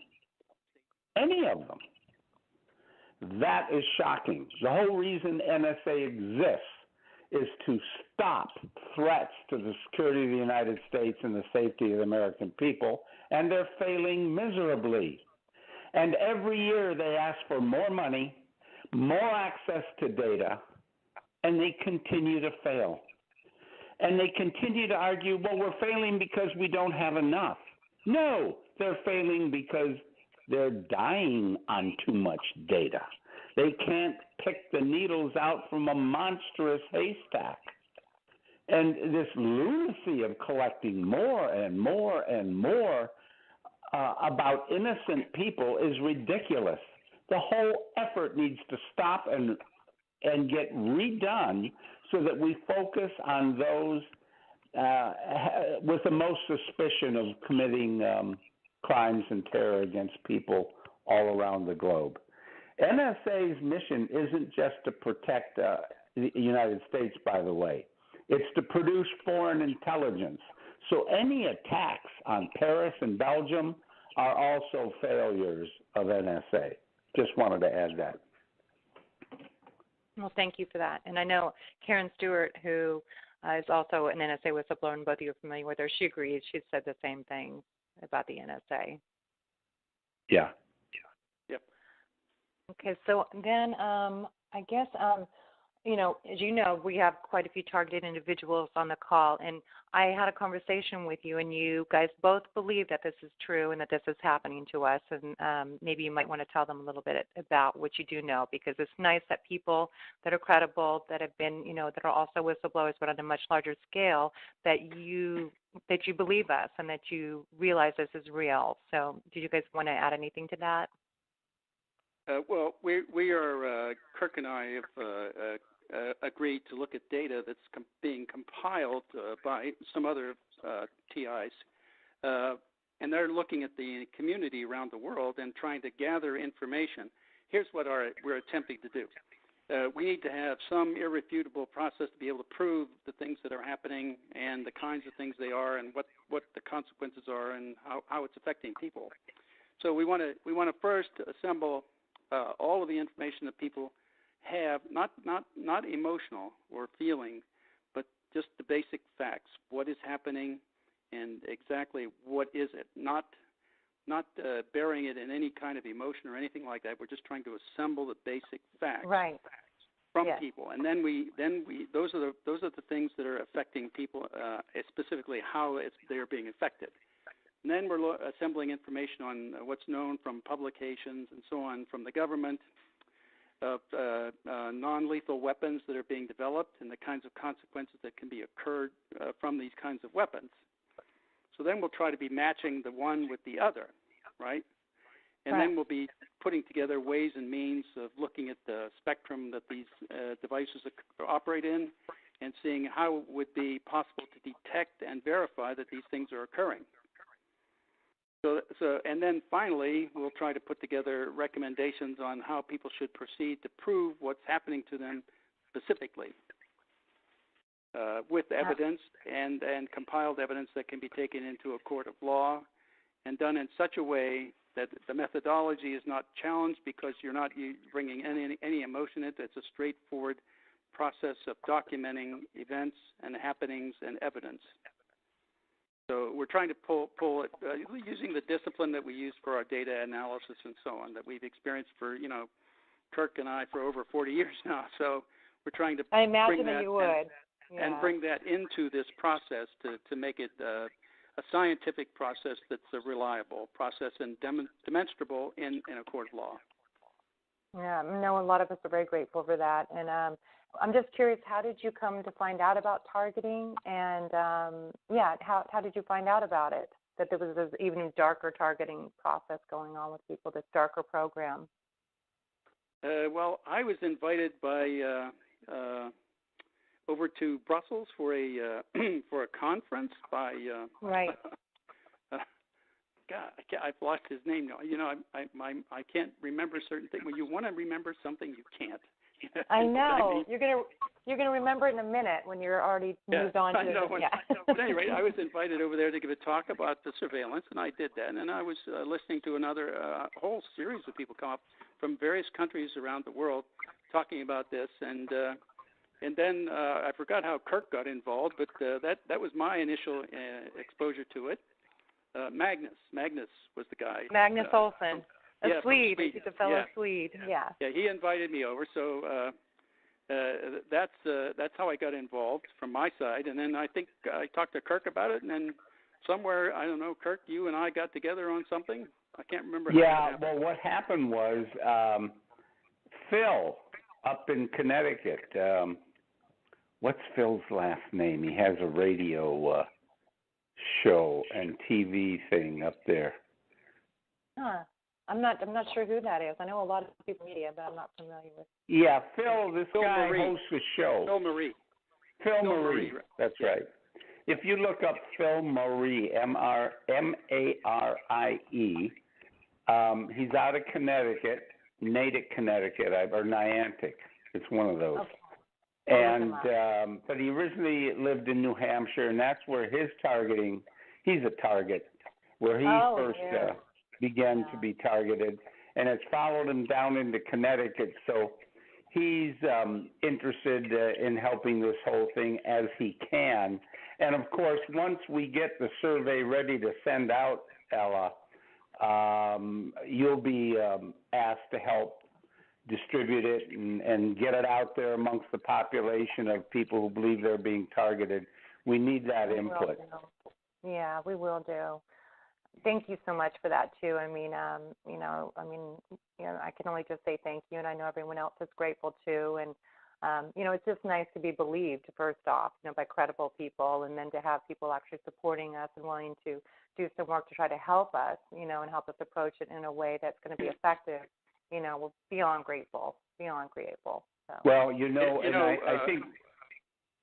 Any of them. That is shocking. The whole reason NSA exists is to stop threats to the security of the United States and the safety of the American people, and they're failing miserably. And every year they ask for more money, more access to data, and they continue to fail. And they continue to argue, well, we're failing because we don't have enough. No, they're failing because they're dying on too much data. They can't pick the needles out from a monstrous haystack. And this lunacy of collecting more and more and more about innocent people is ridiculous. The whole effort needs to stop and get redone so that we focus on those with the most suspicion of committing crimes and terror against people all around the globe. NSA's mission isn't just to protect the United States, by the way. It's to produce foreign intelligence. So any attacks on Paris and Belgium are also failures of NSA. Just wanted to add that. Well, thank you for that. And I know Karen Stewart, who is also an NSA whistleblower, and both of you are familiar with her, she agrees. She said the same thing about the NSA. Yeah. Yep. Okay, so then I guess, as you know, we have quite a few targeted individuals on the call, and I had a conversation with you, and you guys both believe that this is true and that this is happening to us, and maybe you might want to tell them a little bit about what you do know, because it's nice that people that are credible, that have been, that are also whistleblowers, but on a much larger scale, that you believe us and that you realize this is real. So do you guys want to add anything to that? Well, we are, Kirk and I have agreed to look at data that's being compiled by some other TIs, and they're looking at the community around the world and trying to gather information. Here's what we're attempting to do. We need to have some irrefutable process to be able to prove the things that are happening and the kinds of things they are and what the consequences are and how it's affecting people. So we want to first assemble all of the information that people have, not emotional or feeling, but just the basic facts. What is happening and exactly what is it? Not burying it in any kind of emotion or anything like that. We're just trying to assemble the basic facts from people, and then we those are the things that are affecting people, specifically how they're being affected. And then we're assembling information on what's known from publications and so on from the government of non-lethal weapons that are being developed and the kinds of consequences that can be occurred from these kinds of weapons. So then we'll try to be matching the one with the other, right? And then we'll be putting together ways and means of looking at the spectrum that these devices operate in and seeing how it would be possible to detect and verify that these things are occurring. So, and then finally, we'll try to put together recommendations on how people should proceed to prove what's happening to them specifically, with evidence and compiled evidence that can be taken into a court of law, and done in such a way that the methodology is not challenged because you're not bringing any emotion into it. It's a straightforward process of documenting events and happenings and evidence. So we're trying to pull it using the discipline that we use for our data analysis and so on that we've experienced for, Kirk and I for over 40 years now. So we're trying to imagine that you would. And bring that into this process to make it a scientific process that's a reliable process and demonstrable in a court of law. Yeah, no, a lot of us are very grateful for that. And I'm just curious, how did you come to find out about targeting? And, how did you find out about it, that there was this even darker targeting process going on with people, this darker program? Well, I was invited by over to Brussels for a for a conference by right. God, I've lost his name now. I can't remember certain things. When you want to remember something, you can't. I know. You're gonna remember it in a minute when you're already moved on to I know. it. Yeah. But anyway, I was invited over there to give a talk about the surveillance, and I did that. And I was listening to another whole series of people come up from various countries around the world talking about this. And then I forgot how Kirk got involved, but that was my initial exposure to it. Magnus was the guy. Magnus Olsson, a Swede. Sweden. He's a fellow Swede. Yeah. Yeah, he invited me over, so that's how I got involved from my side. And then I think I talked to Kirk about it, and then somewhere, I don't know, Kirk, you and I got together on something. I can't remember. Yeah, well, what happened was Phil up in Connecticut. What's Phil's last name? He has a radio show and TV thing up there. Huh. I'm not sure who that is. I know a lot of people in media, but I'm not familiar with. Yeah, Phil. This Phil guy Marie. hosts a show. Phil Marie. Phil Marie. That's right. If you look up Phil Marie, M-A-R-I-E, he's out of Connecticut, Natick, Connecticut, or Niantic. It's one of those. Okay. And but he originally lived in New Hampshire, and that's where his targeting. He's a target where he first began to be targeted, and it's followed him down into Connecticut. So he's interested in helping this whole thing as he can. And of course, once we get the survey ready to send out, Ella, you'll be asked to help distribute it and get it out there amongst the population of people who believe they're being targeted. We need that input. Yeah, we will do. Thank you so much for that too. I mean, I can only just say thank you, and I know everyone else is grateful too. And it's just nice to be believed first off, by credible people, and then to have people actually supporting us and willing to do some work to try to help us, and help us approach it in a way that's going to be effective. We're beyond grateful. So. Well, I think.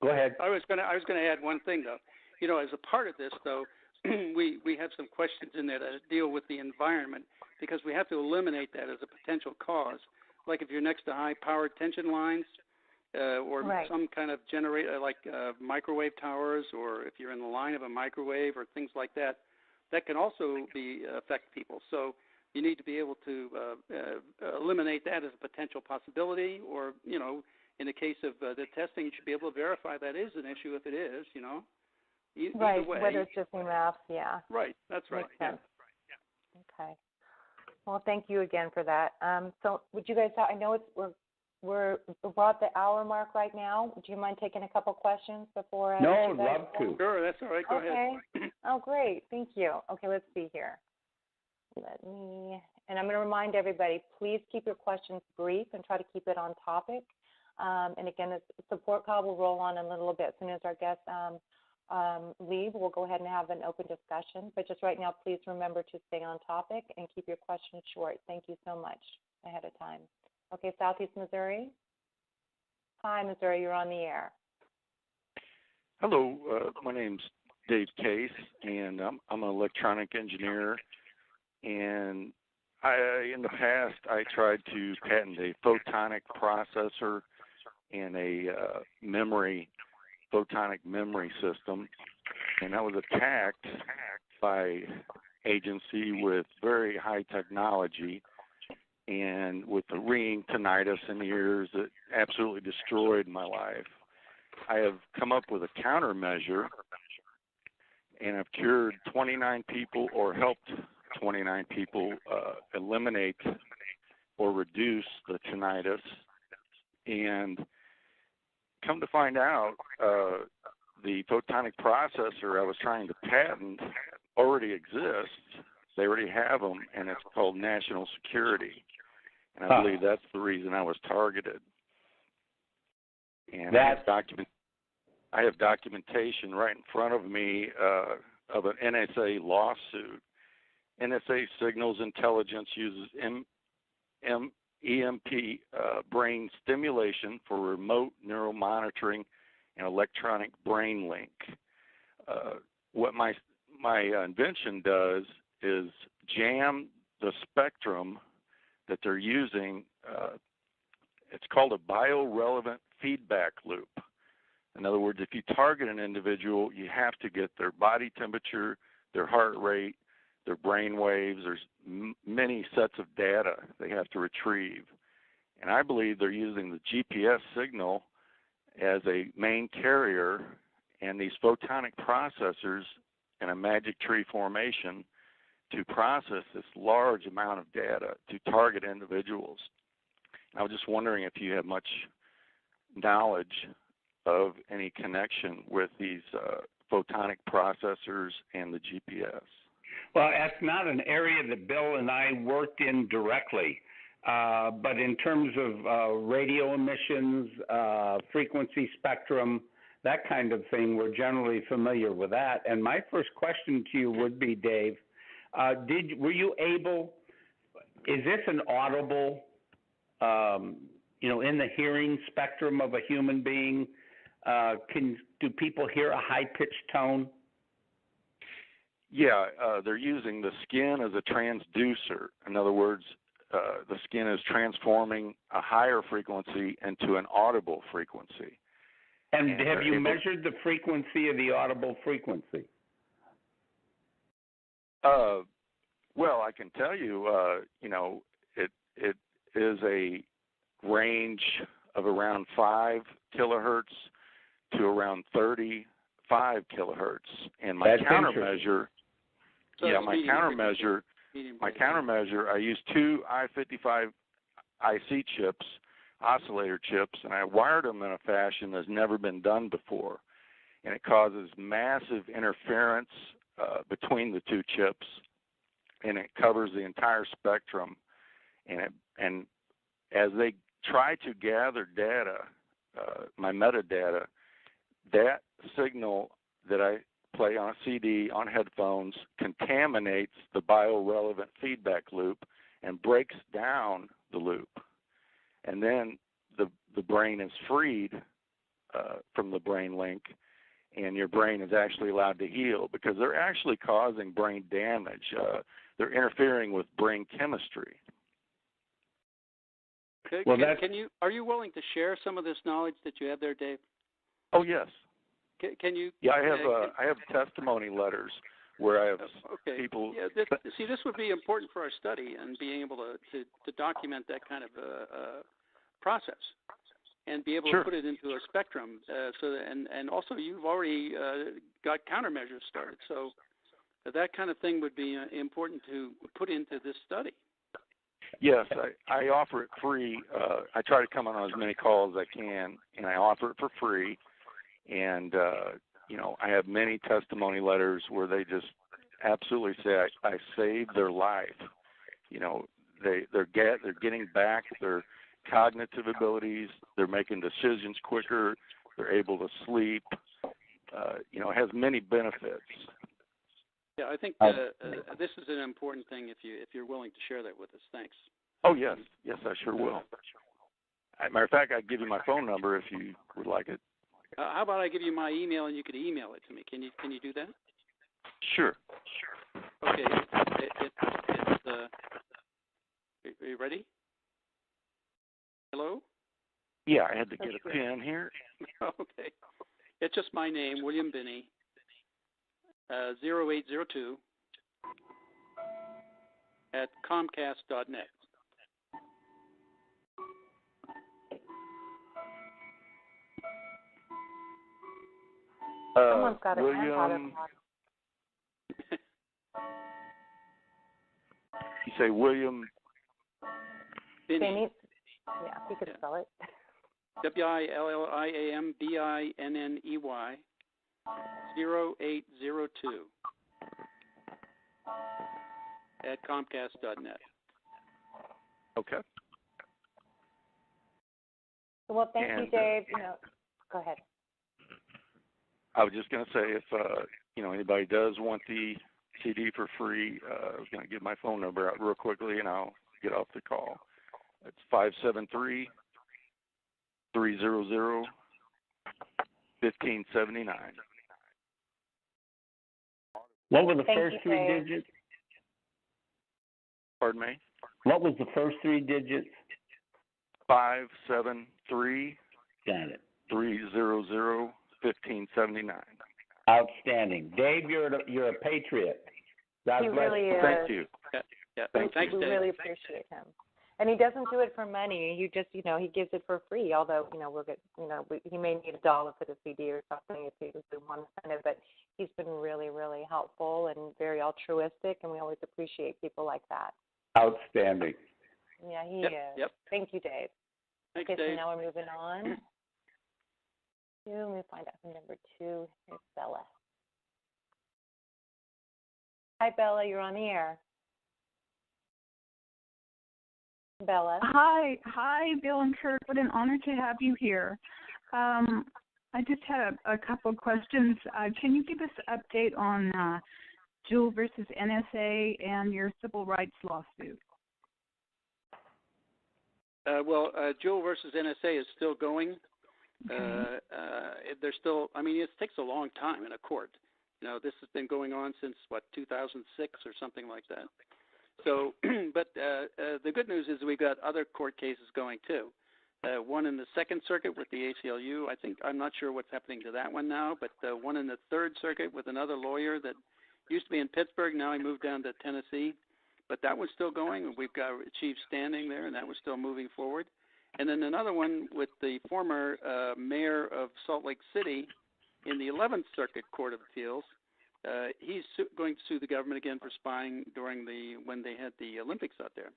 Go ahead. I was going to add one thing though. As a part of this though, we have some questions in there that deal with the environment because we have to eliminate that as a potential cause. Like if you're next to high-powered tension lines or some kind of generator like microwave towers, or if you're in the line of a microwave or things like that, that can also affect people. So you need to be able to eliminate that as a potential possibility, or, in the case of the testing, you should be able to verify that is an issue if it is, Right, either way. whether it's just enough, yeah. Right, that's right. Yeah. Okay. Well, thank you again for that. So would you guys, I know we're at the hour mark right now. Do you mind taking a couple questions before? No, I'd love to. Sure, that's all right. Go ahead. Oh, great. Thank you. Okay, let's see here. And I'm going to remind everybody, please keep your questions brief and try to keep it on topic. And again, the support call will roll on in a little bit. As soon as our guests leave, we'll go ahead and have an open discussion. But just right now, please remember to stay on topic and keep your questions short. Thank you so much ahead of time. Okay, Southeast Missouri. Hi, Missouri, you're on the air. Hello, my name's Dave Case, and I'm an electronic engineer And in the past, I tried to patent a photonic processor and a photonic memory system, and I was attacked by agency with very high technology and with the ringing tinnitus in the ears that absolutely destroyed my life. I have come up with a countermeasure, and I've cured 29 people or helped 29 people eliminate or reduce the tinnitus. And come to find out, the photonic processor I was trying to patent already exists. They already have them, and it's called national security. And I believe that's the reason I was targeted. And I have documentation right in front of me of an NSA lawsuit. NSA Signals Intelligence uses EMP brain stimulation for remote neural monitoring and electronic brain link. What my invention does is jam the spectrum that they're using. It's called a biorelevant feedback loop. In other words, if you target an individual, you have to get their body temperature, their heart rate, their brain waves. There's many sets of data they have to retrieve. And I believe they're using the GPS signal as a main carrier and these photonic processors in a magic tree formation to process this large amount of data to target individuals. I was just wondering if you have much knowledge of any connection with these photonic processors and the GPS. Well, that's not an area that Bill and I worked in directly, but in terms of radio emissions, frequency spectrum, that kind of thing, we're generally familiar with that. And my first question to you would be, Dave, were you able, is this an audible, in the hearing spectrum of a human being? Do people hear a high-pitched tone? Yeah, they're using the skin as a transducer. In other words, the skin is transforming a higher frequency into an audible frequency. And have you measured the frequency of the audible frequency? Well, I can tell you, it is a range of around 5 kilohertz to around 35 kilohertz. And my countermeasure, my countermeasure, I use 2 I-55 IC chips, oscillator chips, and I wired them in a fashion that's never been done before. And it causes massive interference between the 2 chips, and it covers the entire spectrum. And as they try to gather data, my metadata, that signal that I play on a CD, on headphones, contaminates the biorelevant feedback loop and breaks down the loop. And then the brain is freed from the brain link, and your brain is actually allowed to heal because they're actually causing brain damage. They're interfering with brain chemistry. Are you willing to share some of this knowledge that you have there, Dave? Oh, yes. Can you? Yeah, I have testimony letters where I have people. Yeah, this would be important for our study and being able to document that kind of process and be able to put it into a spectrum. And also you've already got countermeasures started, so that kind of thing would be important to put into this study. Yes, I offer it free. I try to come on as many calls as I can, and I offer it for free. And, I have many testimony letters where they just absolutely say I saved their life. They're getting back their cognitive abilities. They're making decisions quicker. They're able to sleep. It has many benefits. Yeah, I think this is an important thing if you're willing to share that with us. Thanks. Oh, yes. Yes, I sure will. Matter of fact, I'd give you my phone number if you would like it. How about I give you my email and you could email it to me? Can you do that? Sure. Okay, are you ready? Hello? Yeah, I had to get a pen here. Okay. It's just my name, William Binney, 0802 at Comcast.net. Someone's got a William. You say William Binney. Yeah, you could spell it. WILLIAMBINNEY 0802 at Comcast.net. Okay. Well, thank you, Dave. Go ahead. I was just going to say, if anybody does want the CD for free, I was going to give my phone number out real quickly, and I'll get off the call. It's 573-300-1579. What were the first three Dave. digits? Pardon me? What was the first three digits? 573. Got it. 300-1579. Outstanding. Dave, you're a patriot. God He bless really you. is. Thank you. Yeah. Thanks, We Dave. really appreciate him. And he doesn't do it for money. He just, he gives it for free. Although, we'll get, he may need $1 for the CD or something if we want to send it. But he's been really, really helpful and very altruistic, and we always appreciate people like that. Outstanding. Yeah, he Yep, is. yep. Thank you, Dave. Thanks, Okay, Dave. so now we're moving on. Let me find out who number 2 is. Bella. Hi, Bella. You're on the air. Bella. Hi, Bill and Kirk. What an honor to have you here. I just had a couple of questions. Can you give us an update on Jewel versus NSA and your civil rights lawsuit? Jewel versus NSA is still going. Okay. They're still. It takes a long time in a court. This has been going on since 2006 or something like that. So, but the good news is we've got other court cases going too. One in the Second Circuit with the ACLU. I'm not sure what's happening to that one now, but one in the Third Circuit with another lawyer that used to be in Pittsburgh. Now he moved down to Tennessee, but that was still going. We've got achieved standing there, and that was still moving forward. And then another one with the former mayor of Salt Lake City in the 11th Circuit Court of Appeals. He's going to sue the government again for spying when they had the Olympics out there.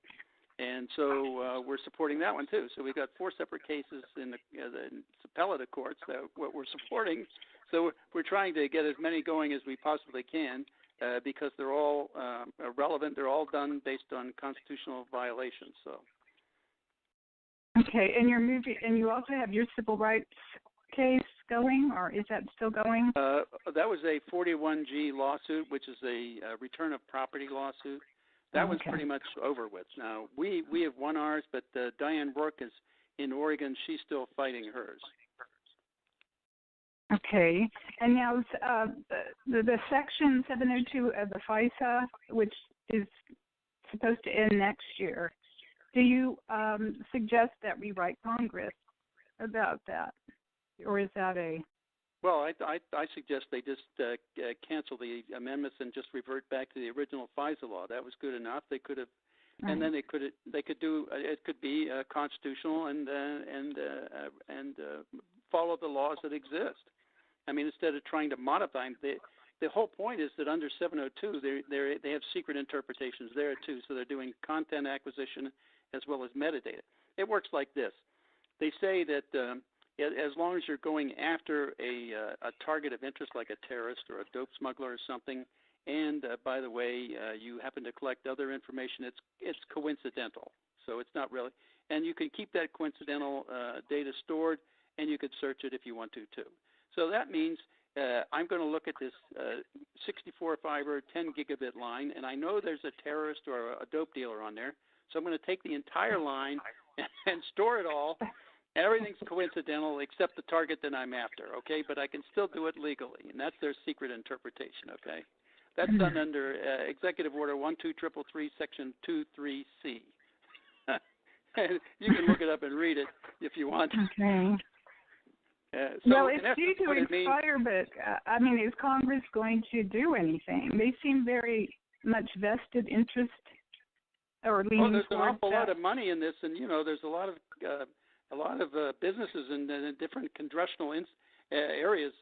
And so we're supporting that one too. So we've got 4 separate cases in the appellate courts that what we're supporting. So we're trying to get as many going as we possibly can because they're all relevant. They're all done based on constitutional violations. So. Okay, and you also have your civil rights case going, or is that still going? That was a 41G lawsuit, which is a return of property lawsuit. That was pretty much over with. Now, we have won ours, but Diane Rourke is in Oregon. She's still fighting hers. Okay. And now the Section 702 of the FISA, which is supposed to end next year, do you suggest that we write Congress about that? Or is that a... Well, I suggest they just cancel the amendments and just revert back to the original FISA law. That was good enough. They could have, and then they could do. It could be constitutional and follow the laws that exist. Instead of trying to modify them, the whole point is that under 702, they have secret interpretations there too. So they're doing content acquisition as well as metadata. It works like this. They say that. As long as you're going after a target of interest like a terrorist or a dope smuggler or something, and by the way, you happen to collect other information, it's coincidental. So it's not really, and you can keep that coincidental data stored, and you could search it if you want to too. So that means I'm going to look at this 64 fiber 10 gigabit line, and I know there's a terrorist or a dope dealer on there. So I'm going to take the entire line and store it all. Everything's coincidental except the target that I'm after, okay? But I can still do it legally, and that's their secret interpretation, okay? That's done under Executive Order 12333, Section 23C. You can look it up and read it if you want. Okay. So it's due to expire, but I mean, is Congress going to do anything? They seem very much vested interest or leaning there's an towards awful that. lot of money in this, and there's a lot of businesses in different congressional areas,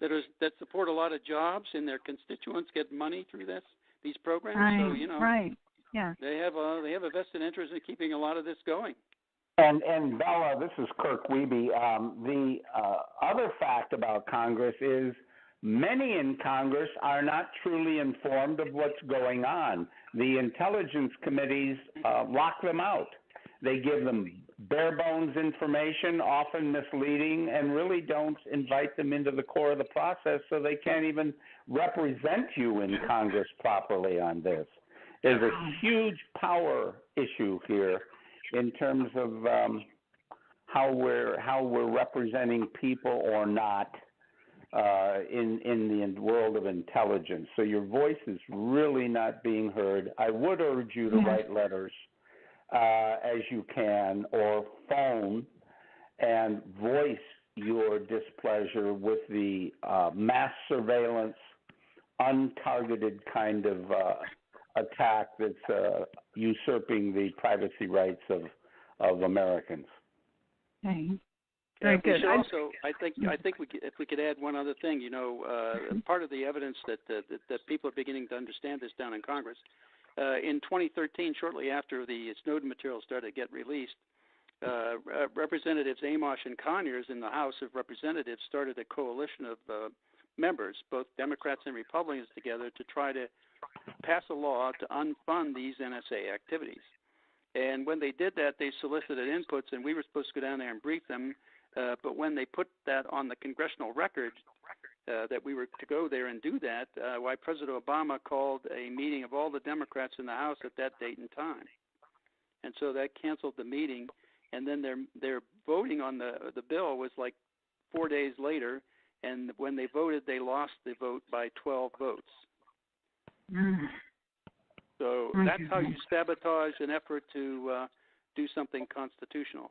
that support a lot of jobs, and their constituents get money through these programs. Right, So right, yeah. they have a vested interest in keeping a lot of this going. And Bella, this is Kirk Wiebe. The other fact about Congress is many in Congress are not truly informed of what's going on. The intelligence committees lock them out. They give them bare bones information, often misleading, and really don't invite them into the core of the process, so they can't even represent you in Congress properly on this. There's a huge power issue here in terms of how we're representing people or not in the world of intelligence. So your voice is really not being heard. I would urge you to write letters as you can, or phone and voice your displeasure with the mass surveillance, untargeted kind of attack that's usurping the privacy rights of Americans. Okay. Very good. Also, I think if we could add one other thing, part of the evidence that people are beginning to understand this down in Congress. In 2013, shortly after the Snowden material started to get released, Representatives Amos and Conyers in the House of Representatives started a coalition of members, both Democrats and Republicans together, to try to pass a law to unfund these NSA activities. And when they did that, they solicited inputs, and we were supposed to go down there and brief them. But when they put that on the congressional record, that we were to go there and do that, why President Obama called a meeting of all the Democrats in the House at that date and time. And so that canceled the meeting. And then their voting on the bill was like 4 days later. And when they voted, they lost the vote by 12 votes. So that's how you sabotage an effort to do something constitutional.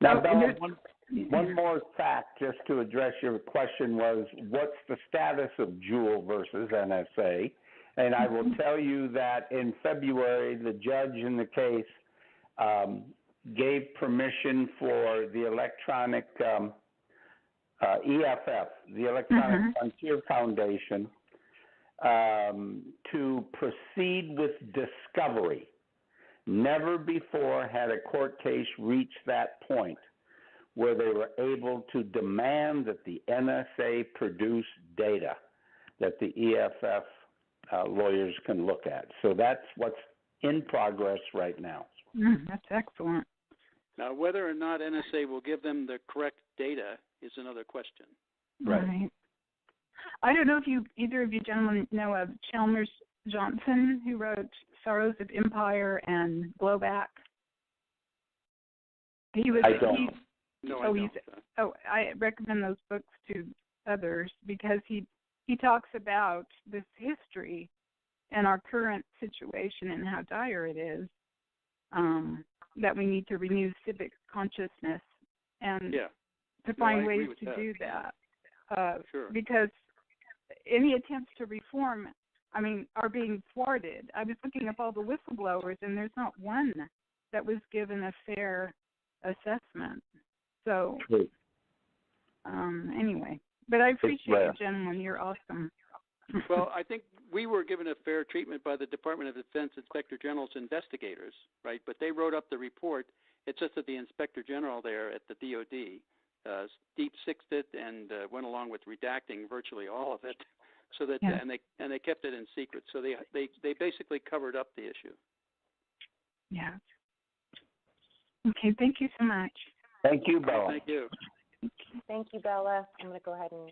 Now, Bella, one more fact just to address your question was, what's the status of Juul versus NSA? And I will tell you that in February, the judge in the case gave permission for the electronic EFF, the Electronic Frontier Foundation, to proceed with discovery. Never before had a court case reached that point where they were able to demand that the NSA produce data that the EFF lawyers can look at. So that's what's in progress right now. That's excellent. Now, whether or not NSA will give them the correct data is another question. Right. I don't know if either of you gentlemen know of Chalmers Johnson, who wrote Sorrows of Empire and Blowback. I don't. I recommend those books to others because he talks about this history and our current situation and how dire it is, that we need to renew civic consciousness and to find ways to do that. Because any attempts to reform, are being thwarted. I was looking up all the whistleblowers, and there's not one that was given a fair assessment. So, anyway. But I appreciate you, gentlemen. You're awesome. Well, I think we were given a fair treatment by the Department of Defense Inspector General's investigators, right? But they wrote up the report. It's just that the Inspector General there at the DOD deep-sixed it and went along with redacting virtually all of it. So that and they kept it in secret. So they basically covered up the issue. Yeah. Okay. Thank you so much. Thank you, Bella. Thank you. Thank you, Bella. I'm going to go ahead and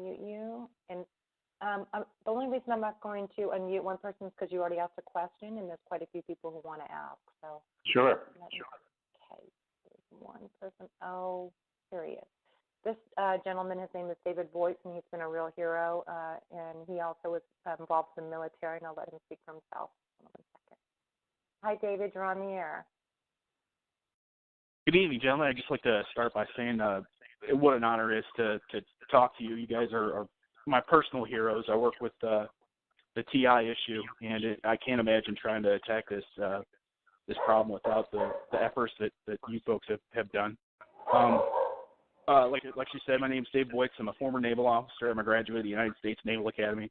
mute you. And the only reason I'm not going to unmute one person is because you already asked a question, and there's quite a few people who want to ask. So sure. Okay. There's one person. Oh, here he is. This gentleman, his name is David Voigt, and he's been a real hero, and he also was involved in the military, and I'll let him speak for himself. Hold on 1 second. Hi, David. You're on the air. Good evening, gentlemen. I'd just like to start by saying what an honor it is to talk to you. You guys are my personal heroes. I work with the TI issue, and I can't imagine trying to attack this problem without the efforts that you folks have done. Like you said, my name's Dave Boyce. I'm a former naval officer. I'm a graduate of the United States Naval Academy.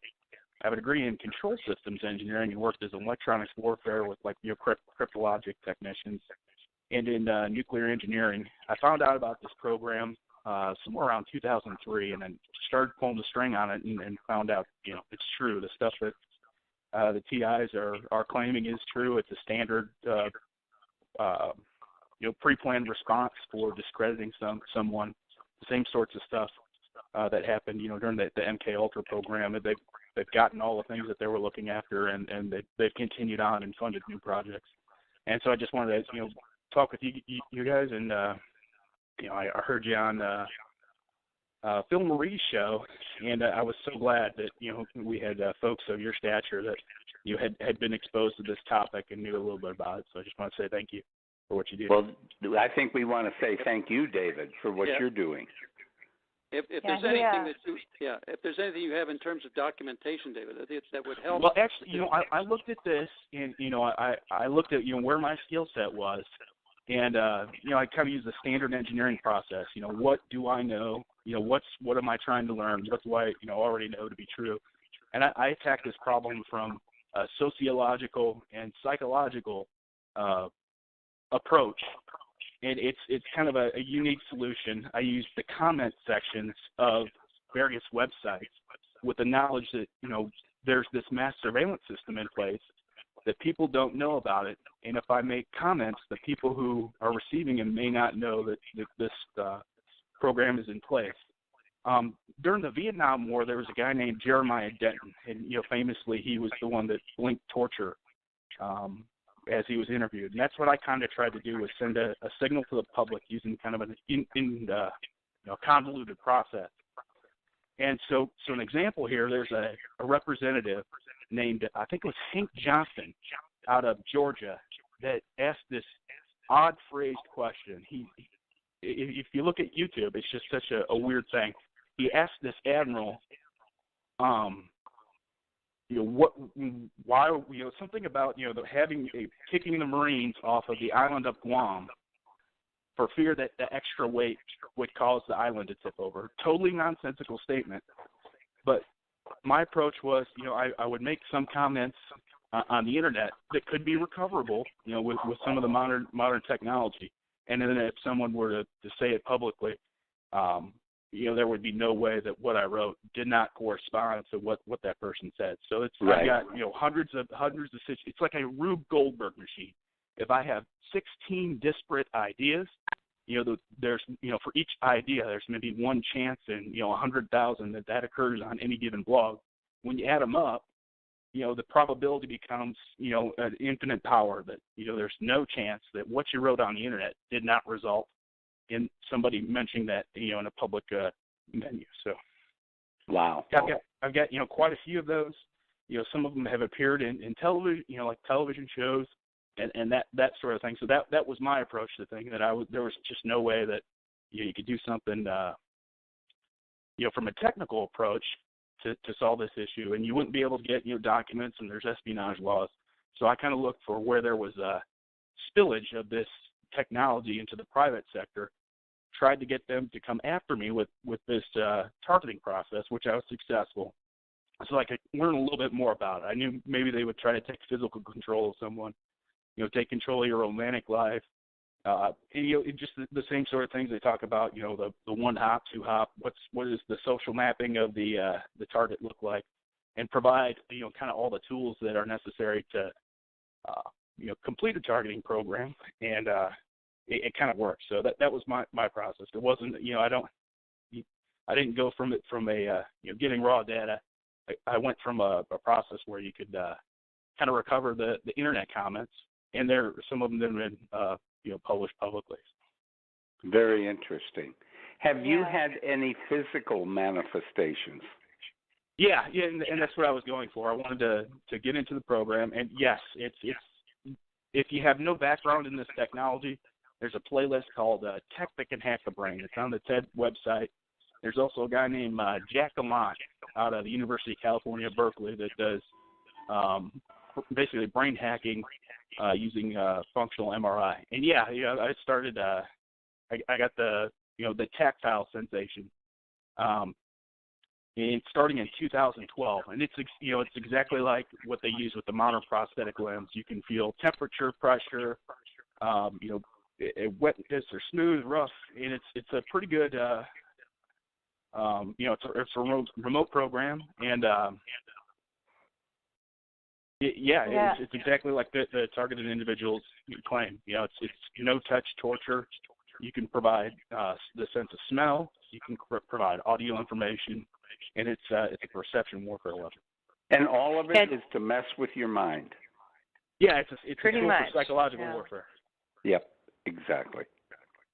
I have a degree in control systems engineering and worked as an electronics warfare with cryptologic technicians and in nuclear engineering. I found out about this program somewhere around 2003, and then started pulling the string on it and found out, it's true. The stuff that the TIs are claiming is true. It's a standard, pre-planned response for discrediting someone. The same sorts of stuff that happened, during the MK Ultra program. They've gotten all the things that they were looking after, and they've continued on and funded new projects. And so I just wanted to, talk with you guys, and I heard you on Phil Marie's show, and I was so glad that we had folks of your stature that you had been exposed to this topic and knew a little bit about it. So I just want to say thank you for what you do. Well, I think we want to say thank you, David, for what you're doing. If there's anything if there's anything you have in terms of documentation, David, that would help. Well, actually, I looked at this, and I looked at where my skill set was, and I kind of used the standard engineering process. What do I know? What am I trying to learn? What do I already know to be true? And I attacked this problem from a sociological and psychological approach. And it's kind of a unique solution. I use the comment sections of various websites with the knowledge that, there's this mass surveillance system in place, that people don't know about it. And if I make comments, the people who are receiving them may not know that this program is in place. During the Vietnam War, there was a guy named Jeremiah Denton, and famously he was the one that blinked torture as he was interviewed. And that's what I kind of tried to do, was send a signal to the public using kind of a convoluted process. And so an example here, there's a representative named, I think it was Hank Johnson out of Georgia, that asked this odd phrased question. If you look at YouTube, it's just such a weird thing. He asked this admiral, something about, kicking the Marines off of the island of Guam for fear that the extra weight would cause the island to tip over. Totally nonsensical statement. But my approach was, I would make some comments on the internet that could be recoverable, with some of the modern technology. And then if someone were to say it publicly, there would be no way that what I wrote did not correspond to what that person said. So it's right. I got hundreds of situations. It's like a Rube Goldberg machine. If I have 16 disparate ideas, there's for each idea there's maybe one chance in 100,000 that occurs on any given blog. When you add them up, the probability becomes an infinite power, that there's no chance that what you wrote on the internet did not result in somebody mentioning that in a public menu. So, wow, I've got quite a few of those. Some of them have appeared in television, like television shows, and that sort of thing. So that was my approach to the thing. That there was just no way that you could do something from a technical approach to solve this issue, and you wouldn't be able to get documents, and there's espionage laws. So I kind of looked for where there was a spillage of this technology into the private sector, tried to get them to come after me with this targeting process, which I was successful. So I could learn a little bit more about it. I knew maybe they would try to take physical control of someone, take control of your romantic life, and, just the same sort of things they talk about, the one hop, two hop, what is the social mapping of the target look like, and provide, kind of all the tools that are necessary to, complete a targeting program, and it kind of works. So that was my process. It wasn't, I didn't go from a getting raw data. I went from a process where you could kind of recover the internet comments, and some of them have been published publicly. Very interesting. Have you had any physical manifestations? Yeah, and that's what I was going for. I wanted to get into the program, and yes, it's if you have no background in this technology, there's a playlist called Tech That Can Hack the Brain. It's on the TED website. There's also a guy named Jack Lamont out of the University of California, Berkeley, that does basically brain hacking using functional MRI. And I started. I got the tactile sensation. And starting in 2012, and it's exactly like what they use with the modern prosthetic limbs. You can feel temperature, pressure, wetness or smooth, rough, and it's a pretty good, it's a remote program, and it's exactly like the targeted individuals claim. It's no touch torture. You can provide the sense of smell. You can provide audio information. And it's a perception warfare weapon. And all of it is to mess with your mind. Yeah, it's a tool much for psychological warfare. Yep, exactly.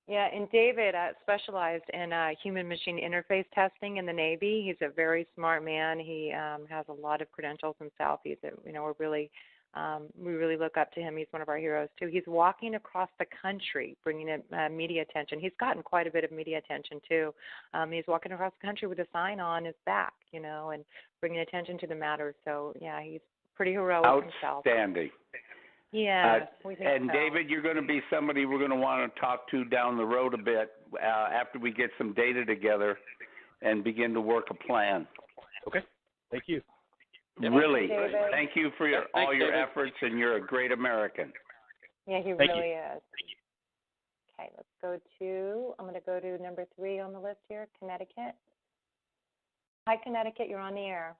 Yeah, and David specialized in human-machine interface testing in the Navy. He's a very smart man. He has a lot of credentials himself. He's we really look up to him. He's one of our heroes too. He's walking across the country, bringing media attention. He's gotten quite a bit of media attention too. He's walking across the country with a sign on his back, and bringing attention to the matter. So yeah, he's pretty heroic himself. Outstanding. Yeah. And David, you're going to be somebody we're going to want to talk to down the road a bit after we get some data together and begin to work a plan. Okay. Thank you. Really, thank you for all your efforts, and you're a great American. Yeah, he really is. Okay, I'm going to go to number 3 on the list here, Connecticut. Hi, Connecticut, you're on the air.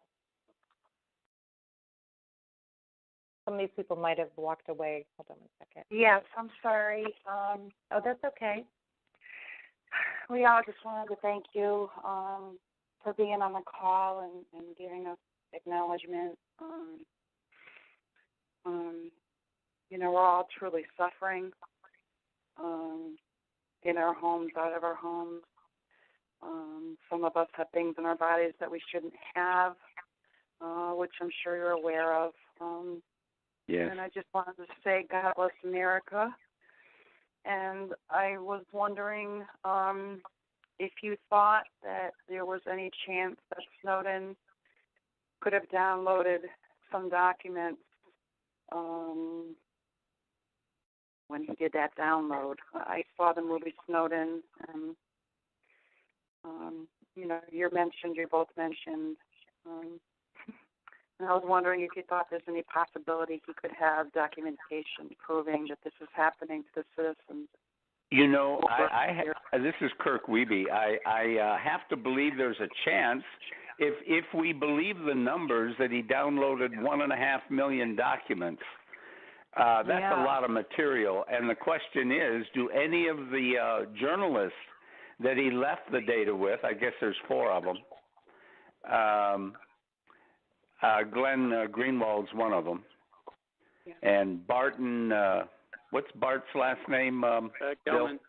Some of these people might have walked away. Hold on a second. Yes, I'm sorry. Oh, that's okay. We all just wanted to thank you for being on the call and giving us acknowledgement. We're all truly suffering in our homes, out of our homes. Some of us have things in our bodies that we shouldn't have, which I'm sure you're aware of. Yes. And I just wanted to say God bless America. And I was wondering if you thought that there was any chance that Snowden could have downloaded some documents when he did that download. I saw the movie Snowden, and you both mentioned, and I was wondering if you thought there's any possibility he could have documentation proving that this is happening to the citizens. This is Kirk Wiebe. I have to believe there's a chance. If we believe the numbers that he downloaded 1.5 million documents, that's a lot of material. And the question is, do any of the journalists that he left the data with, I guess there's 4 of them, Glenn Greenwald's one of them, and Barton, what's Bart's last name? Gelman.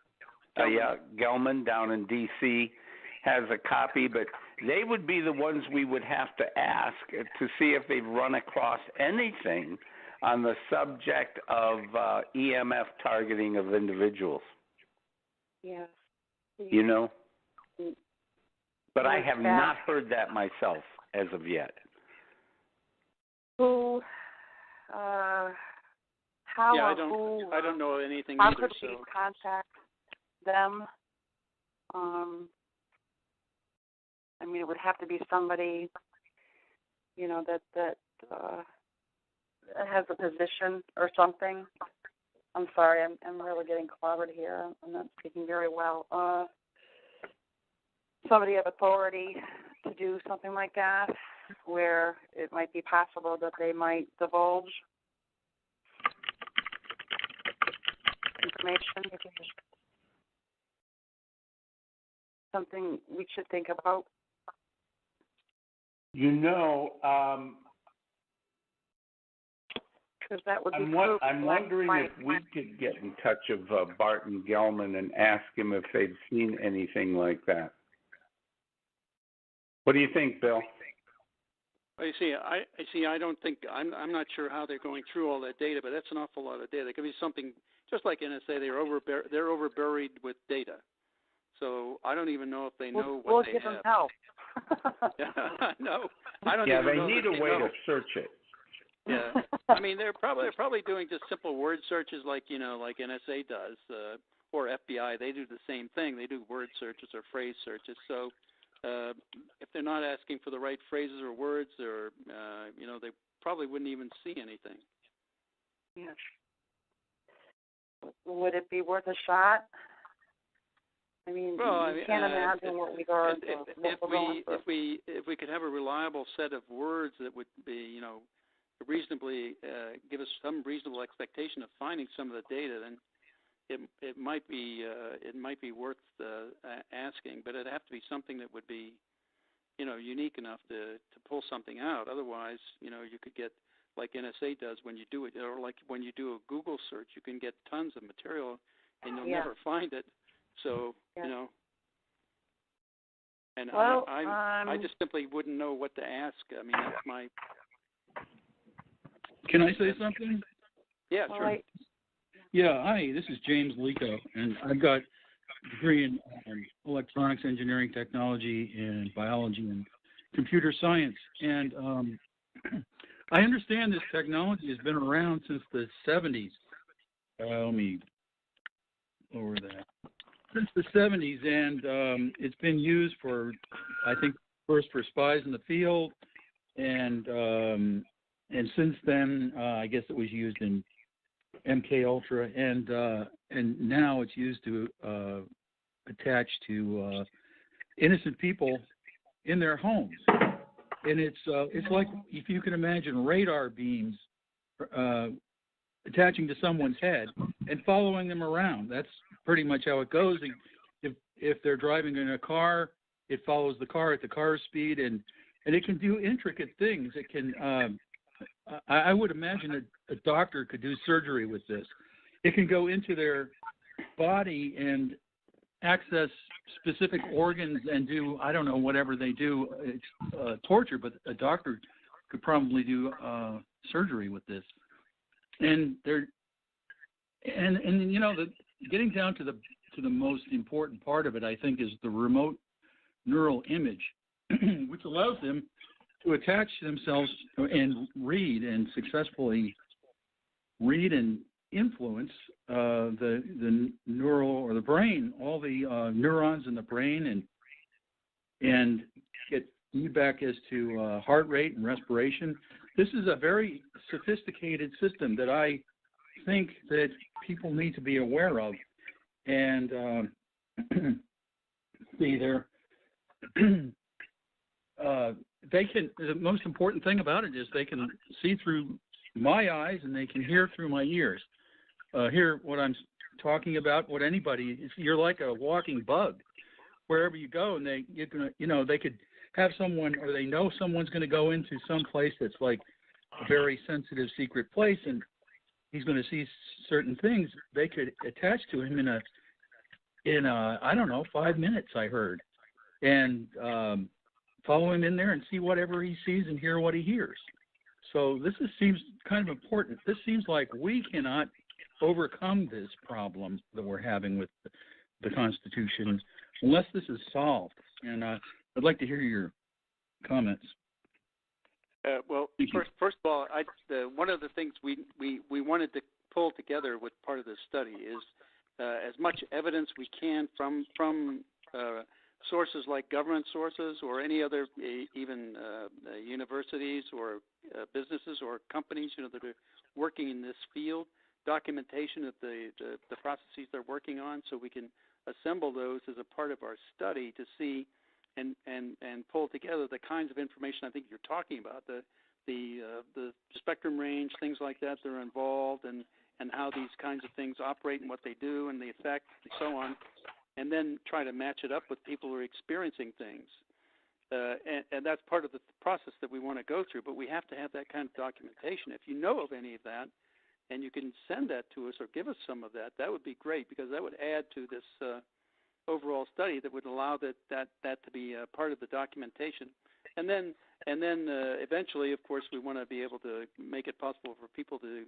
Gelman down in D.C. has a copy, but they would be the ones we would have to ask to see if they've run across anything on the subject of EMF targeting of individuals. Yes. But I have not heard that myself as of yet. Who? How? Yeah, who? I don't know anything how either. Could we contact them? It would have to be somebody, that has a position or something. I'm sorry, I'm really getting clobbered here. I'm not speaking very well. Somebody of authority to do something like that, where it might be possible that they might divulge information. Something we should think about. Because that would be I'm wondering if we could get in touch of Bart and Gelman and ask him if they've seen anything like that. What do you think, Bill? I see. I don't think I'm not sure how they're going through all that data, but that's an awful lot of data. It could be something just like NSA. They're overburied with data. So I don't even know if they know what they have. We'll give them help. No, I don't. Yeah, even they know need a way to search it. Yeah, I mean they're probably doing just simple word searches like NSA does, or FBI. They do the same thing. They do word searches or phrase searches. So if they're not asking for the right phrases or words, or they probably wouldn't even see anything. Yes. Would it be worth a shot? I mean, you can't imagine what we are. If we could have a reliable set of words that would be, reasonably give us some reasonable expectation of finding some of the data, then it might be worth asking. But it'd have to be something that would be, unique enough to pull something out. Otherwise, you could get like NSA does when you do it, or like when you do a Google search, you can get tons of material and you'll never find it. So, and I just simply wouldn't know what to ask. I mean, that's my... Can I say something? Yeah, sure. Right. Yeah, hi, this is James Lico, and I've got a degree in electronics engineering technology and biology and computer science. And I understand this technology has been around since the 70s. Let me lower that. Since the 70s, and it's been used for, I think, first for spies in the field, and since then, I guess it was used in MK Ultra, and now it's used to attach to innocent people in their homes, and it's like, if you can imagine, radar beams attaching to someone's head and following them around. That's pretty much how it goes. If they're driving in a car, it follows the car at the car's speed, and it can do intricate things. It can, I would imagine a doctor could do surgery with this. It can go into their body and access specific organs and do, I don't know, whatever they do. It's torture, but a doctor could probably do surgery with this. And getting down to the most important part of it, I think, is the remote neural image, which allows them to attach themselves and read and successfully read and influence the neural or the brain, all the neurons in the brain, and get feedback as to heart rate and respiration. This is a very sophisticated system that I think that people need to be aware of. And they can. The most important thing about it is they can see through my eyes and they can hear through my ears. Hear what I'm talking about. What anybody, you're like a walking bug. Wherever you go, and they could have someone, or they know someone's going to go into some place that's like a very sensitive, secret place, and he's going to see certain things. They could attach to him in a I don't know, 5 minutes, I heard, and follow him in there and see whatever he sees and hear what he hears. So seems kind of important. This seems like we cannot overcome this problem that we're having with the Constitution unless this is solved. And I'd like to hear your comments. Well, first of all, one of the things we wanted to pull together with part of this study is as much evidence we can from sources like government sources or any other, even universities or businesses or companies, that are working in this field, documentation of the processes they're working on, so we can assemble those as a part of our study to see and pull together the kinds of information I think you're talking about, the spectrum range, things like that are involved, and how these kinds of things operate and what they do and the effect and so on, and then try to match it up with people who are experiencing things. and that's part of the process that we want to go through. But we have to have that kind of documentation. If you know of any of that, and you can send that to us or give us some of that, that would be great, because that would add to this overall study that would allow that to be part of the documentation. And then eventually, of course, we want to be able to make it possible for people to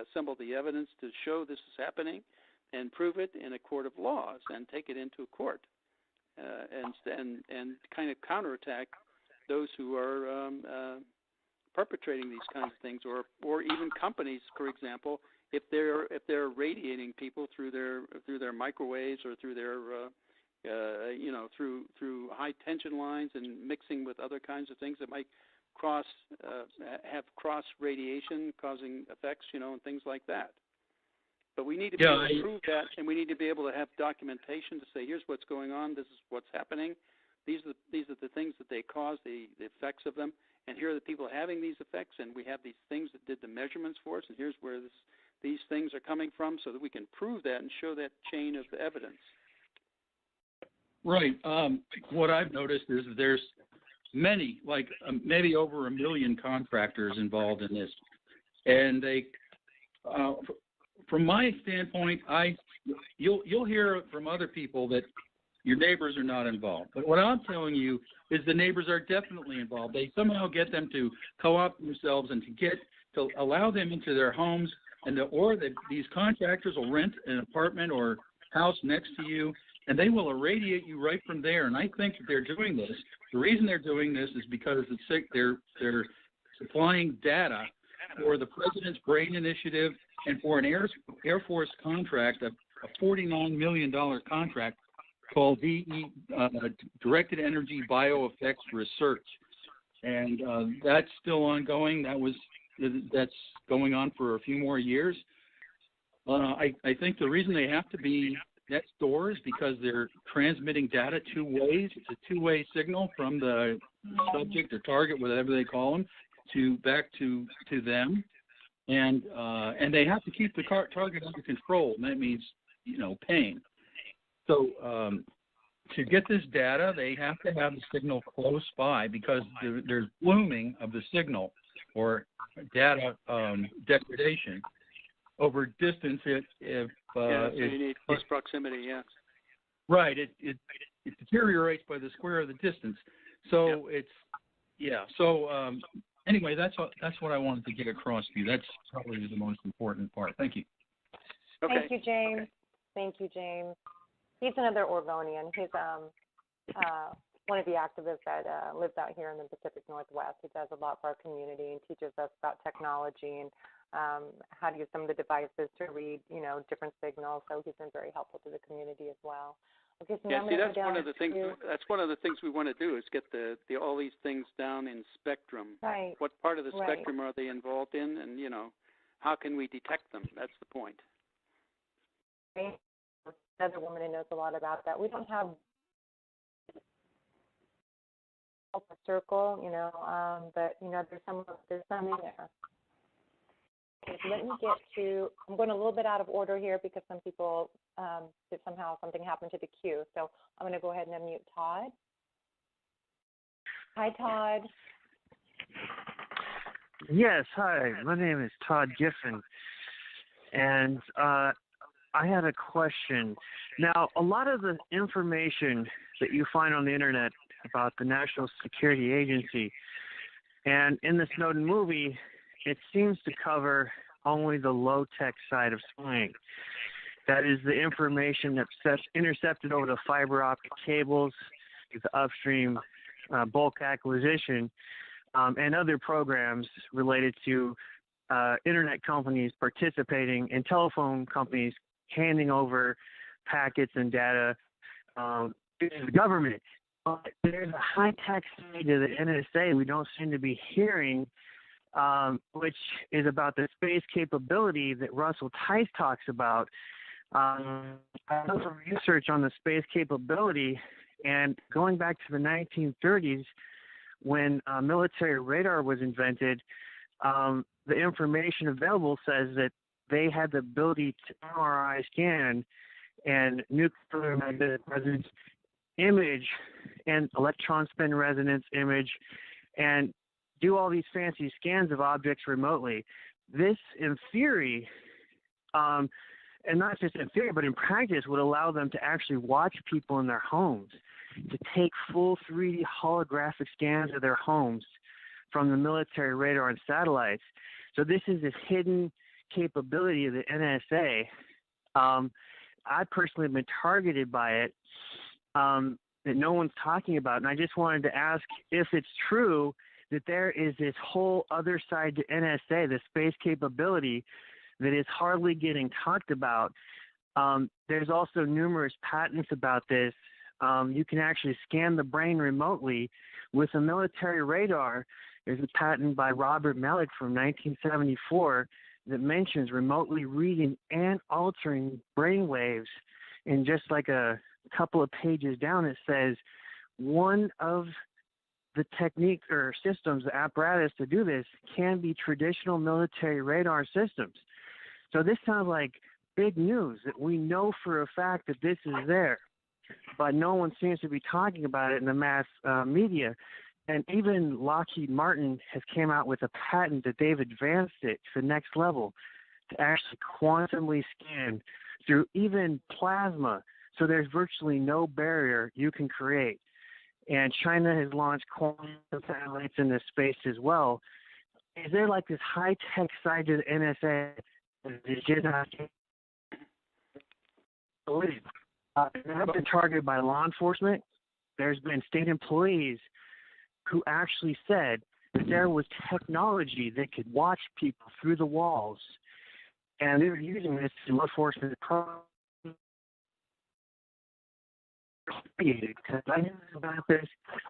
assemble the evidence to show this is happening and prove it in a court of laws and take it into a court and kind of counterattack those who are perpetrating these kinds of things, or even companies, for example, if they're radiating people through their microwaves or through their through high tension lines and mixing with other kinds of things that might have cross radiation causing effects, and things like that. But we need to be able to prove that, and we need to be able to have documentation to say, here's what's going on, this is what's happening, these are the things that they cause, the effects of them, and here are the people having these effects, and we have these things that did the measurements for us, and here's where these things are coming from, so that we can prove that and show that chain of evidence. Right. What I've noticed is there's many, like maybe over 1 million contractors involved in this, and they, from my standpoint, you'll hear from other people that your neighbors are not involved. But what I'm telling you is the neighbors are definitely involved. They somehow get them to co-opt themselves and to allow them into their homes, and these contractors will rent an apartment or house next to you, and they will irradiate you right from there. And I think that they're doing this. The reason they're doing this is because they're supplying data for the President's Brain Initiative and for an Air Force contract, a $49 million contract called Directed Energy Bioeffects Research. And that's still ongoing. That's going on for a few more years. I think the reason they have to be next door is because they're transmitting data two ways. It's a two-way signal from the subject or target, whatever they call them, back to them, and they have to keep the target under control, and that means pain. So to get this data, they have to have the signal close by, because there's blooming of the signal or data degradation over distance. So you need close proximity, yeah. Right. It deteriorates by the square of the distance. So So anyway, that's what I wanted to get across to you. That's probably the most important part. Thank you. Okay. Thank you, James. Thank you, James. He's another Oregonian. He's one of the activists that lives out here in the Pacific Northwest. He does a lot for our community and teaches us about technology and how to use some of the devices to read, different signals. So he's been very helpful to the community as well. Okay, so that's one of the things. That's one of the things we want to do is get all these things down in spectrum. Right. What part of the spectrum are they involved in, and how can we detect them? That's the point. Another woman who knows a lot about that. We don't have a circle, but there's some in there. Okay, so let me get to. I'm going a little bit out of order here because some people somehow something happened to the queue. So I'm going to go ahead and unmute Todd. Hi, Todd. Yes, hi. My name is Todd Giffen, and I had a question. Now, a lot of the information that you find on the internet about the National Security Agency and in the Snowden movie, it seems to cover only the low-tech side of spying. That is the information that's intercepted over the fiber optic cables, the upstream bulk acquisition, and other programs related to internet companies participating and telephone companies handing over packets and data to the government. But there's a high-tech side to the NSA we don't seem to be hearing, which is about the space capability that Russell Tice talks about. I did some research on the space capability, and going back to the 1930s, when military radar was invented, the information available says that they had the ability to MRI scan and nuclear magnetic resonance image and electron spin resonance image and do all these fancy scans of objects remotely. This, in theory, and not just in theory, but in practice, would allow them to actually watch people in their homes, to take full 3D holographic scans of their homes from the military radar and satellites. So this is this hidden capability of the NSA. I personally have been targeted by it that no one's talking about, and I just wanted to ask if it's true that there is this whole other side to NSA, the space capability that is hardly getting talked about. There's also numerous patents about this. You can actually scan the brain remotely with a military radar. There's a patent by Robert Melick from 1974 that mentions remotely reading and altering brain waves. And just like a couple of pages down, it says one of the techniques or systems, the apparatus to do this can be traditional military radar systems. So this sounds like big news that we know for a fact that this is there, but no one seems to be talking about it in the mass media. And even Lockheed Martin has came out with a patent that they've advanced it to the next level to actually quantumly scan through even plasma. So there's virtually no barrier you can create. And China has launched quantum satellites into space as well. Is there like this high-tech side to the NSA that is just not I've been targeted by law enforcement. There's been state employees who actually said that there was technology that could watch people through the walls, and they were using this in law enforcement programs. Because I knew about this,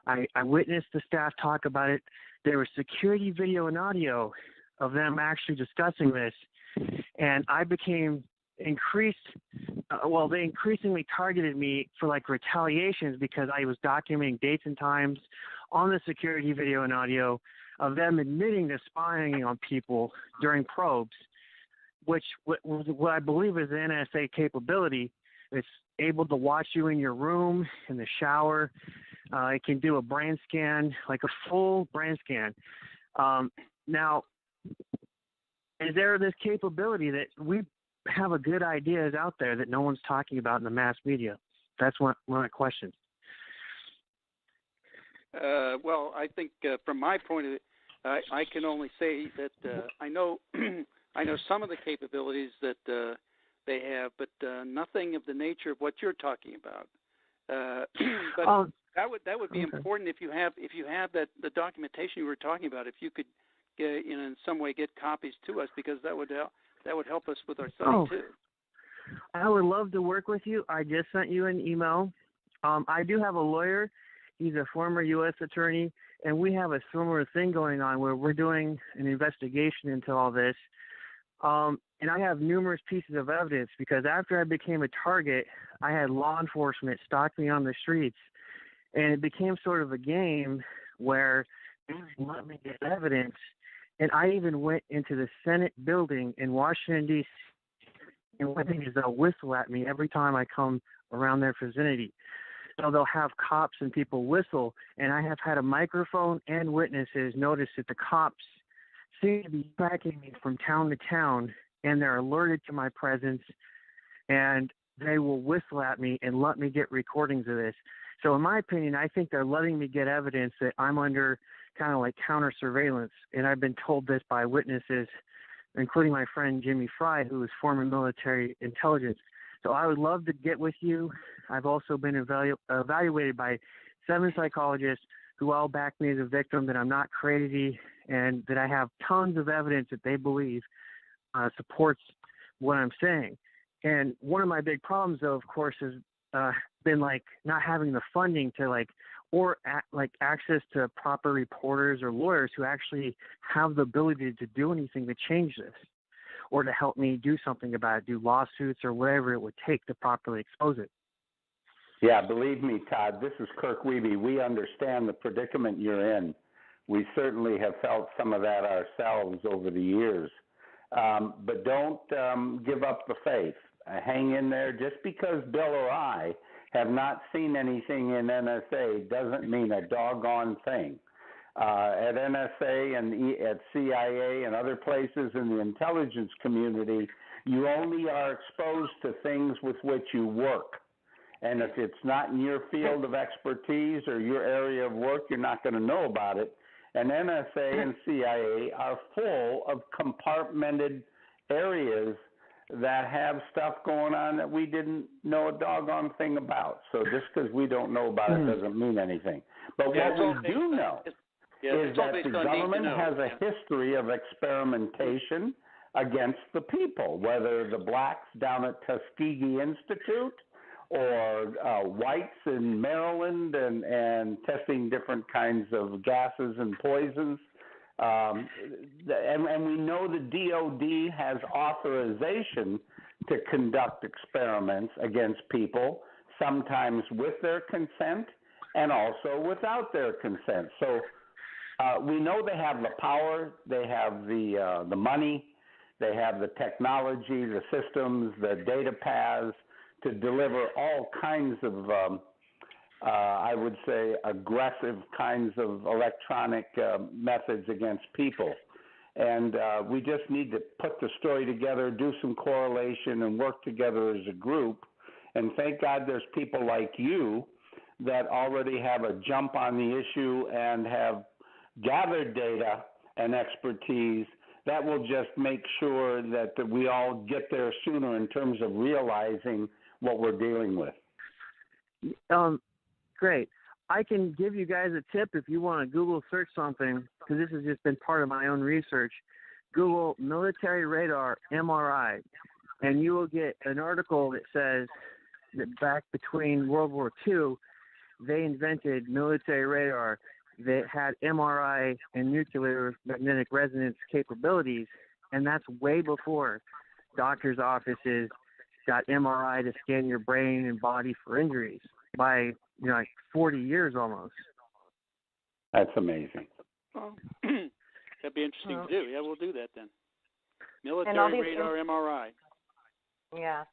I witnessed the staff talk about it. There was security video and audio of them actually discussing this, and I became they increasingly targeted me for like retaliations because I was documenting dates and times on the security video and audio of them admitting to spying on people during probes, which what I believe is the NSA capability. It's able to watch you in your room, in the shower. It can do a brain scan, like a full brain scan. Now, is there this capability that we have a good ideas out there that no one's talking about in the mass media? That's one of my questions. Well, I think from my point of view, I can only say that I know I know some of the capabilities that they have, but nothing of the nature of what you're talking about. But that would be important if you have that the documentation you were talking about. If you could, in some way, get copies to us, because that would help us with our study too. I would love to work with you. I just sent you an email. I do have a lawyer. He's a former U.S. attorney, and we have a similar thing going on where we're doing an investigation into all this. And I have numerous pieces of evidence because after I became a target, I had law enforcement stalk me on the streets, and it became sort of a game where they let me get evidence. And I even went into the Senate building in Washington, D.C., and one thing is they'll whistle at me every time I come around their vicinity. So they'll have cops and people whistle, and I have had a microphone and witnesses notice that the cops seem to be tracking me from town to town, and they're alerted to my presence, and they will whistle at me and let me get recordings of this. So in my opinion, I think they're letting me get evidence that I'm under kind of like counter surveillance, and I've been told this by witnesses, including my friend Jimmy Fry, who is former military intelligence. So I would love to get with you. I've also been evaluated by 7 psychologists who all back me as a victim, that I'm not crazy, and that I have tons of evidence that they believe supports what I'm saying. And one of my big problems, though, of course, has been like not having the funding to access to proper reporters or lawyers who actually have the ability to do anything to change this, or to help me do something about it, do lawsuits or whatever it would take to properly expose it. Yeah, believe me, Todd, this is Kirk Wiebe. We understand the predicament you're in. We certainly have felt some of that ourselves over the years. But don't give up the faith. Hang in there. Just because Bill or I have not seen anything in NSA doesn't mean a doggone thing. At NSA and at CIA and other places in the intelligence community, you only are exposed to things with which you work. And if it's not in your field of expertise or your area of work, you're not going to know about it. And NSA and CIA are full of compartmented areas that have stuff going on that we didn't know a doggone thing about. So just because we don't know about it doesn't mean anything. But what we do know is that the government has a history of experimentation against the people, whether the blacks down at Tuskegee Institute or whites in Maryland and testing different kinds of gases and poisons. And we know the DOD has authorization to conduct experiments against people, sometimes with their consent and also without their consent. So we know they have the power, they have the money, they have the technology, the systems, the data paths to deliver all kinds of, I would say, aggressive kinds of electronic methods against people. And we just need to put the story together, do some correlation, and work together as a group. And thank God there's people like you that already have a jump on the issue and have gathered data and expertise that will just make sure that we all get there sooner in terms of realizing what we're dealing with. Great. I can give you guys a tip if you want to Google search something, because this has just been part of my own research. Google military radar MRI, and you will get an article that says that back between World War II, they invented military radar that had MRI and nuclear magnetic resonance capabilities, and that's way before doctors' offices got MRI to scan your brain and body for injuries by, like 40 years almost. That's amazing. Well, that'd be interesting to do. Yeah, we'll do that then. Military radar MRI. Yeah.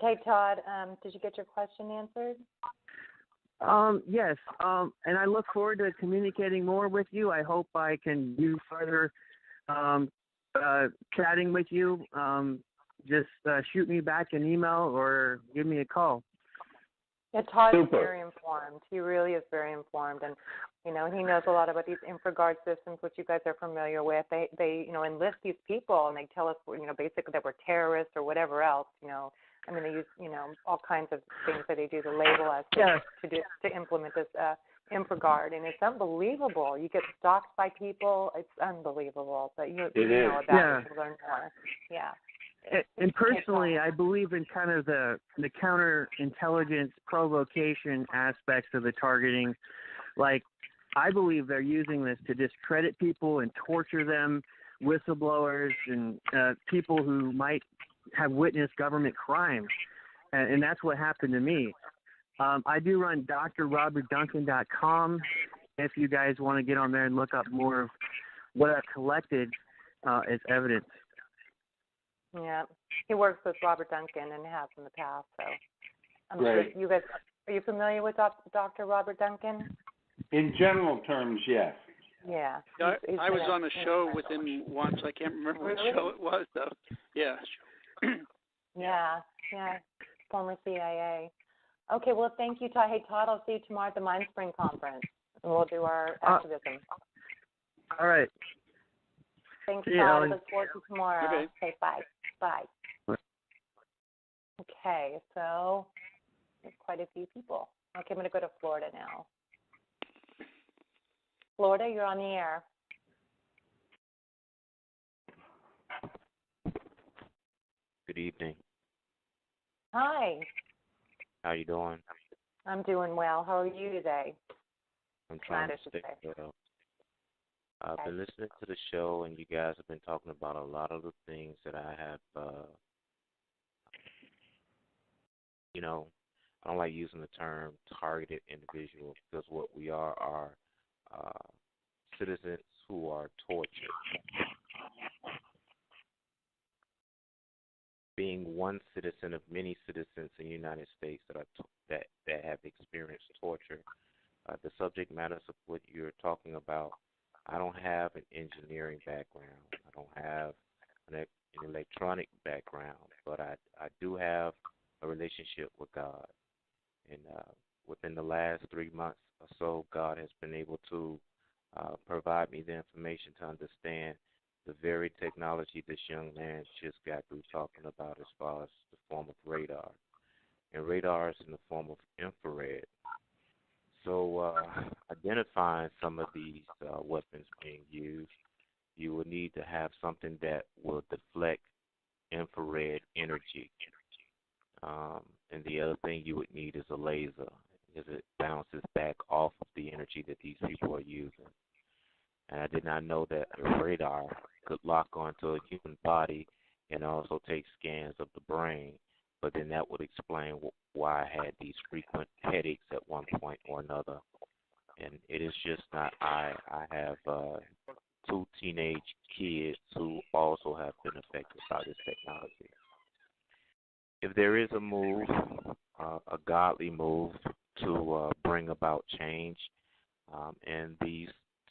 Okay, Todd, did you get your question answered? Yes, and I look forward to communicating more with you. I hope I can do further chatting with you. Just shoot me back an email or give me a call. Yeah, Todd is very informed. He really is very informed, and he knows a lot about these infraguard systems, which you guys are familiar with. They enlist these people, and they tell us, basically that we're terrorists or whatever else. I mean, they use all kinds of things that they do to label us to implement this infraguard, and it's unbelievable. You get stalked by people. It's unbelievable. But you know about it, you learn more. Yeah. And personally, I believe in kind of the counterintelligence provocation aspects of the targeting. Like, I believe they're using this to discredit people and torture them, whistleblowers and people who might have witnessed government crimes. And that's what happened to me. I do run drrobertduncan.com if you guys want to get on there and look up more of what I've collected as evidence. Yeah, he works with Robert Duncan and has in the past. So, Great. You guys, are you familiar with Dr. Robert Duncan? In general terms, yes. Yeah. I was on a show with him once. I can't remember what show it was, though. Yeah. Yeah. Former CIA. Okay, well, thank you, Todd. Hey, Todd, I'll see you tomorrow at the Mind Spring Conference, and we'll do our activism. All right. Thanks, Todd. I look forward to tomorrow. Okay, bye. Bye. Okay, so there's quite a few people. Okay, I'm going to go to Florida now. Florida, you're on the air. Good evening. Hi. How you doing? I'm doing well. How are you today? I'm trying to stay well. I've been listening to the show, and you guys have been talking about a lot of the things that I have, I don't like using the term targeted individuals, because what we are citizens who are tortured. being one citizen of many citizens in the United States that have experienced torture, the subject matters of what you're talking about, I don't have an engineering background. I don't have an electronic background, but I do have a relationship with God. And within the last 3 months or so, God has been able to provide me the information to understand the very technology this young man just got through talking about as far as the form of radar. And radar is in the form of infrared. So identifying some of these weapons being used, you will need to have something that will deflect infrared energy. And the other thing you would need is a laser, because it bounces back off of the energy that these people are using. And I did not know that a radar could lock onto a human body and also take scans of the brain, but then that would explain why I had these frequent headaches at one point or another. And it is just not I have 2 teenage kids who also have been affected by this technology. If there is a move, a godly move to bring about change, and these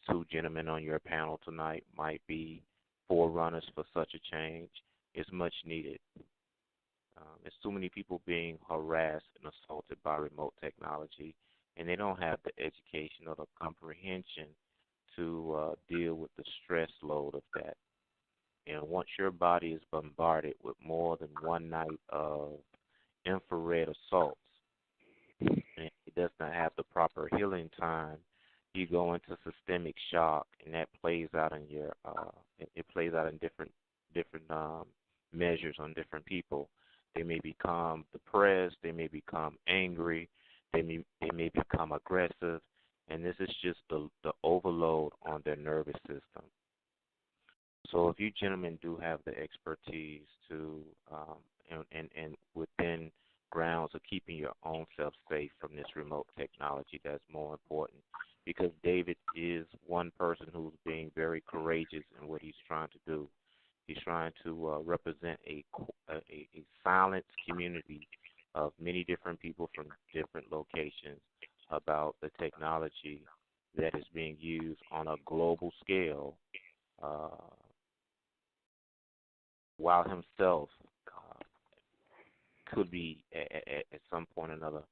2 gentlemen on your panel tonight might be forerunners for such a change, it's much needed. There's too many people being harassed and assaulted by remote technology, and they don't have the education or the comprehension to deal with the stress load of that. And once your body is bombarded with more than one night of infrared assaults, and it does not have the proper healing time, you go into systemic shock, and that plays out in your it plays out in different measures on different people. They may become depressed, they may become angry, they may become aggressive, and this is just the overload on their nervous system. So if you gentlemen do have the expertise to and within grounds of keeping your own self safe from this remote technology, that's more important, because David is one person who's being very courageous in what he's trying to do. He's trying to represent a silenced community of many different people from different locations about the technology that is being used on a global scale, while himself could be at some point or another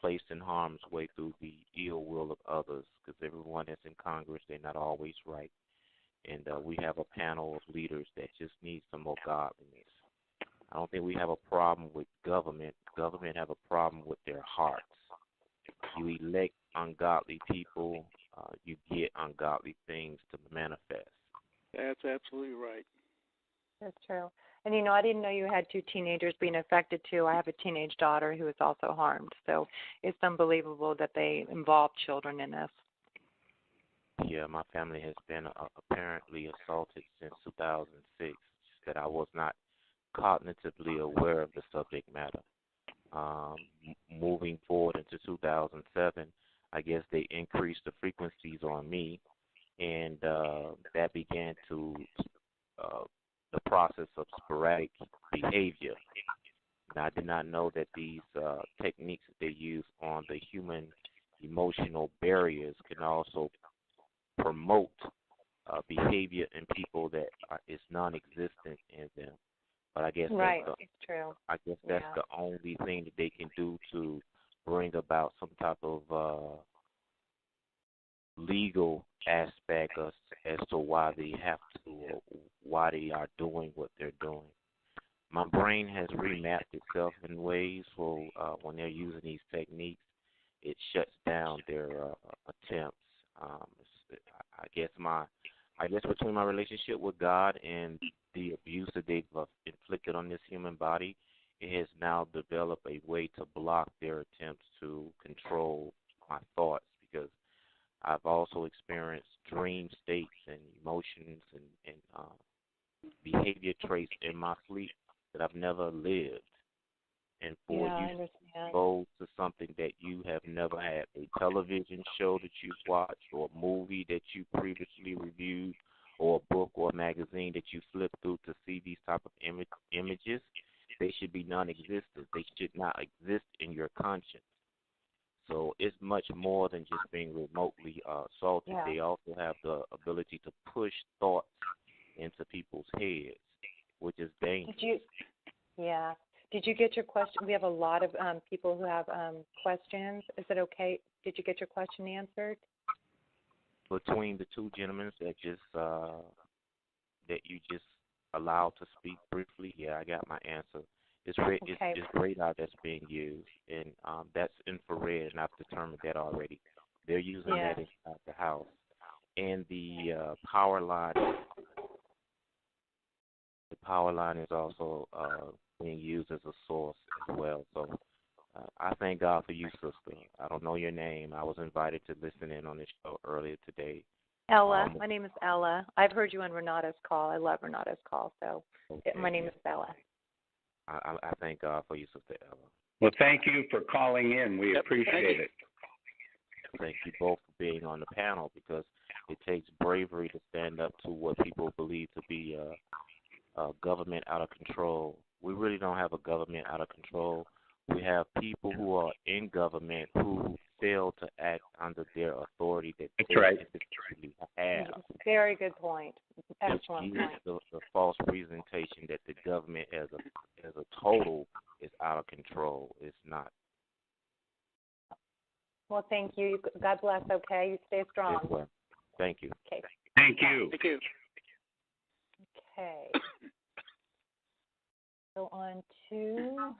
placed in harm's way through the ill will of others, because everyone that's in Congress, they're not always right. And we have a panel of leaders that just need some more godliness. I don't think we have a problem with government. Government have a problem with their hearts. You elect ungodly people, you get ungodly things to manifest. That's absolutely right. That's true. And, I didn't know you had 2 teenagers being affected, too. I have a teenage daughter who is also harmed. So it's unbelievable that they involve children in this. Yeah, my family has been apparently assaulted since 2006, that I was not cognitively aware of the subject matter. Moving forward into 2007, I guess they increased the frequencies on me, and that began to the process of sporadic behavior. And I did not know that these techniques that they use on the human emotional barriers can also promote behavior in people that is non-existent in them. But I guess it's true. I guess that's the only thing that they can do to bring about some type of legal aspect as to why they have to, or why they are doing what they're doing. My brain has remapped itself in ways where when they're using these techniques, it shuts down their attempts. I guess between my relationship with God and the abuse that they've inflicted on this human body, it has now developed a way to block their attempts to control my thoughts, because I've also experienced dream states and emotions and behavior traits in my sleep that I've never lived. And for you to go to something that you have never had, a television show that you've watched, or a movie that you previously reviewed, or a book or a magazine that you flip through to see these type of images, they should be non-existent. They should not exist in your conscience. So it's much more than just being remotely assaulted. Yeah. They also have the ability to push thoughts into people's heads, which is dangerous. Did you get your question? We have a lot of people who have questions. Is it okay? Did you get your question answered? Between the two gentlemen that you just allowed to speak briefly, yeah, I got my answer. It's radar that's being used, and that's infrared, and I've determined that already. They're using that inside the house. And the power line is also being used as a source as well. So I thank God for you, sister. I don't know your name. I was invited to listen in on this show earlier today. Ella. My name is Ella. I've heard you on Renata's call. I love Renata's call. So my name is Ella. I thank God for you, Sister Ella. Well, thank you for calling in. We appreciate it. Thank you both for being on the panel, because it takes bravery to stand up to what people believe to be a government out of control. We really don't have a government out of control. We have people who are in government who fail to act under their authority that they typically have. Very good point. Excellent point. The false presentation that the government as a total is out of control. It's not. Well, thank you. God bless, okay? You stay strong. Yes, well. Thank you. Okay. Thank you. Thank you. Okay. Go on to, let's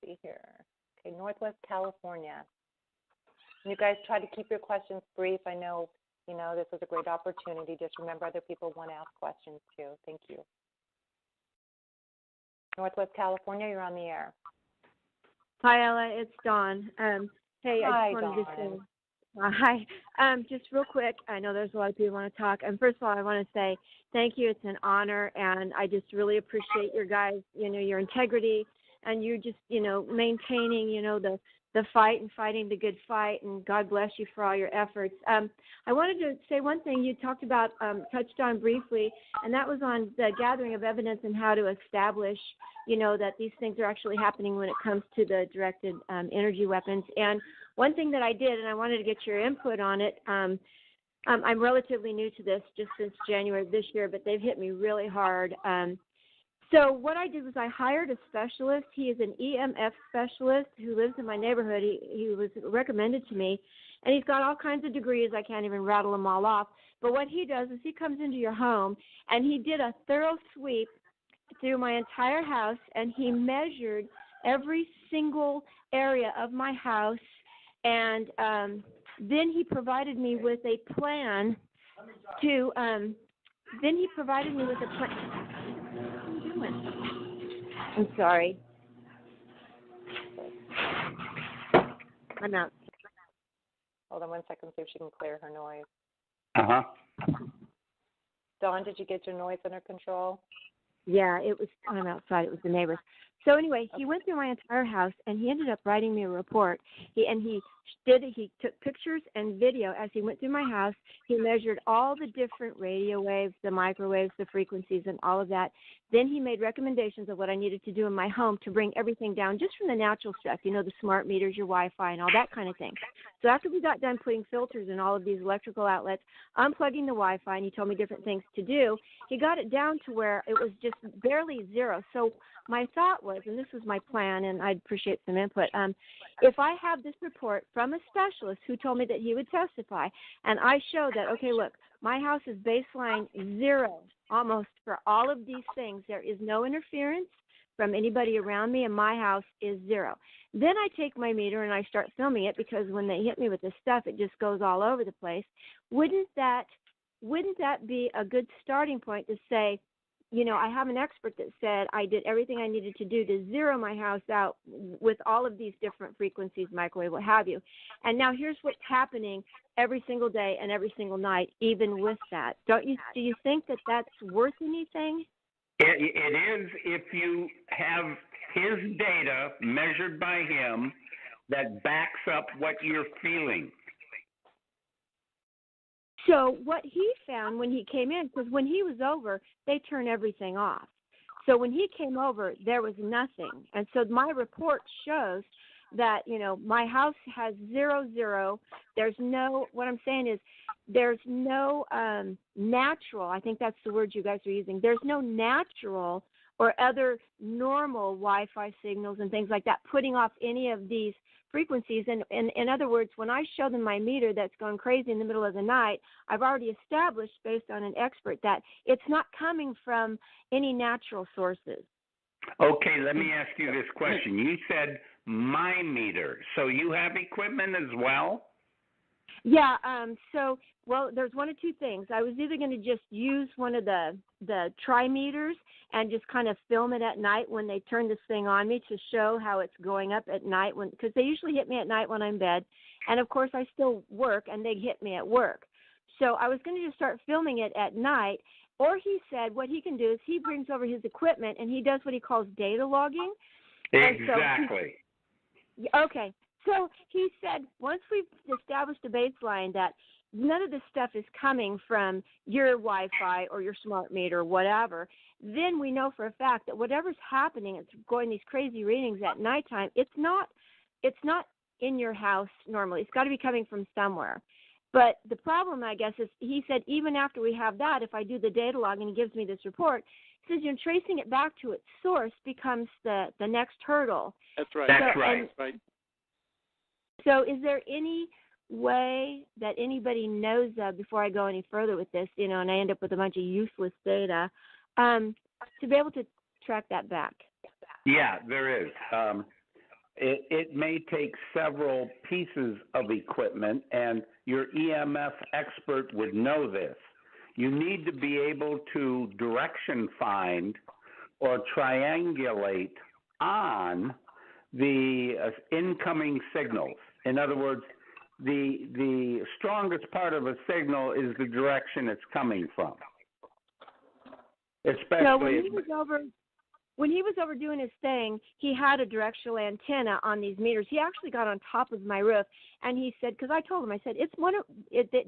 see here. Okay, Northwest California. You guys try to keep your questions brief. I know, this is a great opportunity. Just remember, other people want to ask questions too. Thank you. Northwest California, you're on the air. Hi, Ella. It's Dawn. Hey, Hi, I just wanted Dawn. to say hi. Just real quick, I know there's a lot of people who want to talk. And first of all, I want to say thank you. It's an honor, and I just really appreciate your guys, your integrity, and you just, maintaining, the fight and fighting the good fight, and God bless you for all your efforts. I wanted to say one thing you talked about, touched on briefly, and that was on the gathering of evidence and how to establish, that these things are actually happening when it comes to the directed energy weapons. And one thing that I did, and I wanted to get your input on it, I'm relatively new to this, just since January of this year, but they've hit me really hard. So what I did was I hired a specialist. He is an EMF specialist who lives in my neighborhood. He was recommended to me, and he's got all kinds of degrees. I can't even rattle them all off. But what he does is he comes into your home, and he did a thorough sweep through my entire house, and he measured every single area of my house, and then he provided me with a plan to, I'm sorry. I'm out. Hold on one second, see if she can clear her noise. Uh-huh. Dawn, did you get your noise under control? Yeah, I'm outside. It was the neighbors. So anyway, he went through my entire house, and he ended up writing me a report. He took pictures and video as he went through my house. He measured all the different radio waves, the microwaves, the frequencies, and all of that. Then he made recommendations of what I needed to do in my home to bring everything down just from the natural stuff, the smart meters, your Wi-Fi, and all that kind of thing. So after we got done putting filters in all of these electrical outlets, unplugging the Wi-Fi, and he told me different things to do, he got it down to where it was just barely zero. So my thought was, and this was my plan, and I'd appreciate some input, if I have this report from a specialist who told me that he would testify, and I show that, okay, look, my house is baseline zero almost for all of these things. There is no interference from anybody around me, and my house is zero. Then I take my meter and I start filming it, because when they hit me with this stuff, it just goes all over the place. Wouldn't that be a good starting point to say, I have an expert that said I did everything I needed to do to zero my house out with all of these different frequencies, microwave, what have you. And now here's what's happening every single day and every single night, even with that. Do you think that that's worth anything? It is, if you have his data measured by him that backs up what you're feeling. So what he found when he came in, because when he was over, they turn everything off. So when he came over, there was nothing. And so my report shows that, my house has 0. There's no, what I'm saying is there's no natural, I think that's the word you guys are using, there's no natural or other normal Wi-Fi signals and things like that putting off any of these frequencies. And in other words, when I show them my meter that's going crazy in the middle of the night, I've already established based on an expert that it's not coming from any natural sources. Okay, let me ask you this question. You said my meter, so you have equipment as well? Yeah, well, there's one of two things. I was either going to just use one of the tri-meters and just kind of film it at night when they turn this thing on me to show how it's going up at night, because they usually hit me at night when I'm in bed. And, of course, I still work, and they hit me at work. So I was going to just start filming it at night. Or he said what he can do is he brings over his equipment, and he does what he calls data logging. Exactly. Okay. So he said once we've established a baseline that none of this stuff is coming from your Wi-Fi or your smart meter or whatever, then we know for a fact that whatever's happening, it's going these crazy readings at nighttime, it's not in your house normally. It's got to be coming from somewhere. But the problem, I guess, is he said even after we have that, if I do the data log and he gives me this report, he says tracing it back to its source becomes the next hurdle. That's right. That's right. So is there any way that anybody knows of, before I go any further with this, and I end up with a bunch of useless data, to be able to track that back? Yeah, there is. It may take several pieces of equipment, and your EMF expert would know this. You need to be able to direction find or triangulate on the incoming signals. In other words, the strongest part of a signal is the direction it's coming from. Especially so when he was over doing his thing, he had a directional antenna on these meters. He actually got on top of my roof, and he said, because I told him, I said,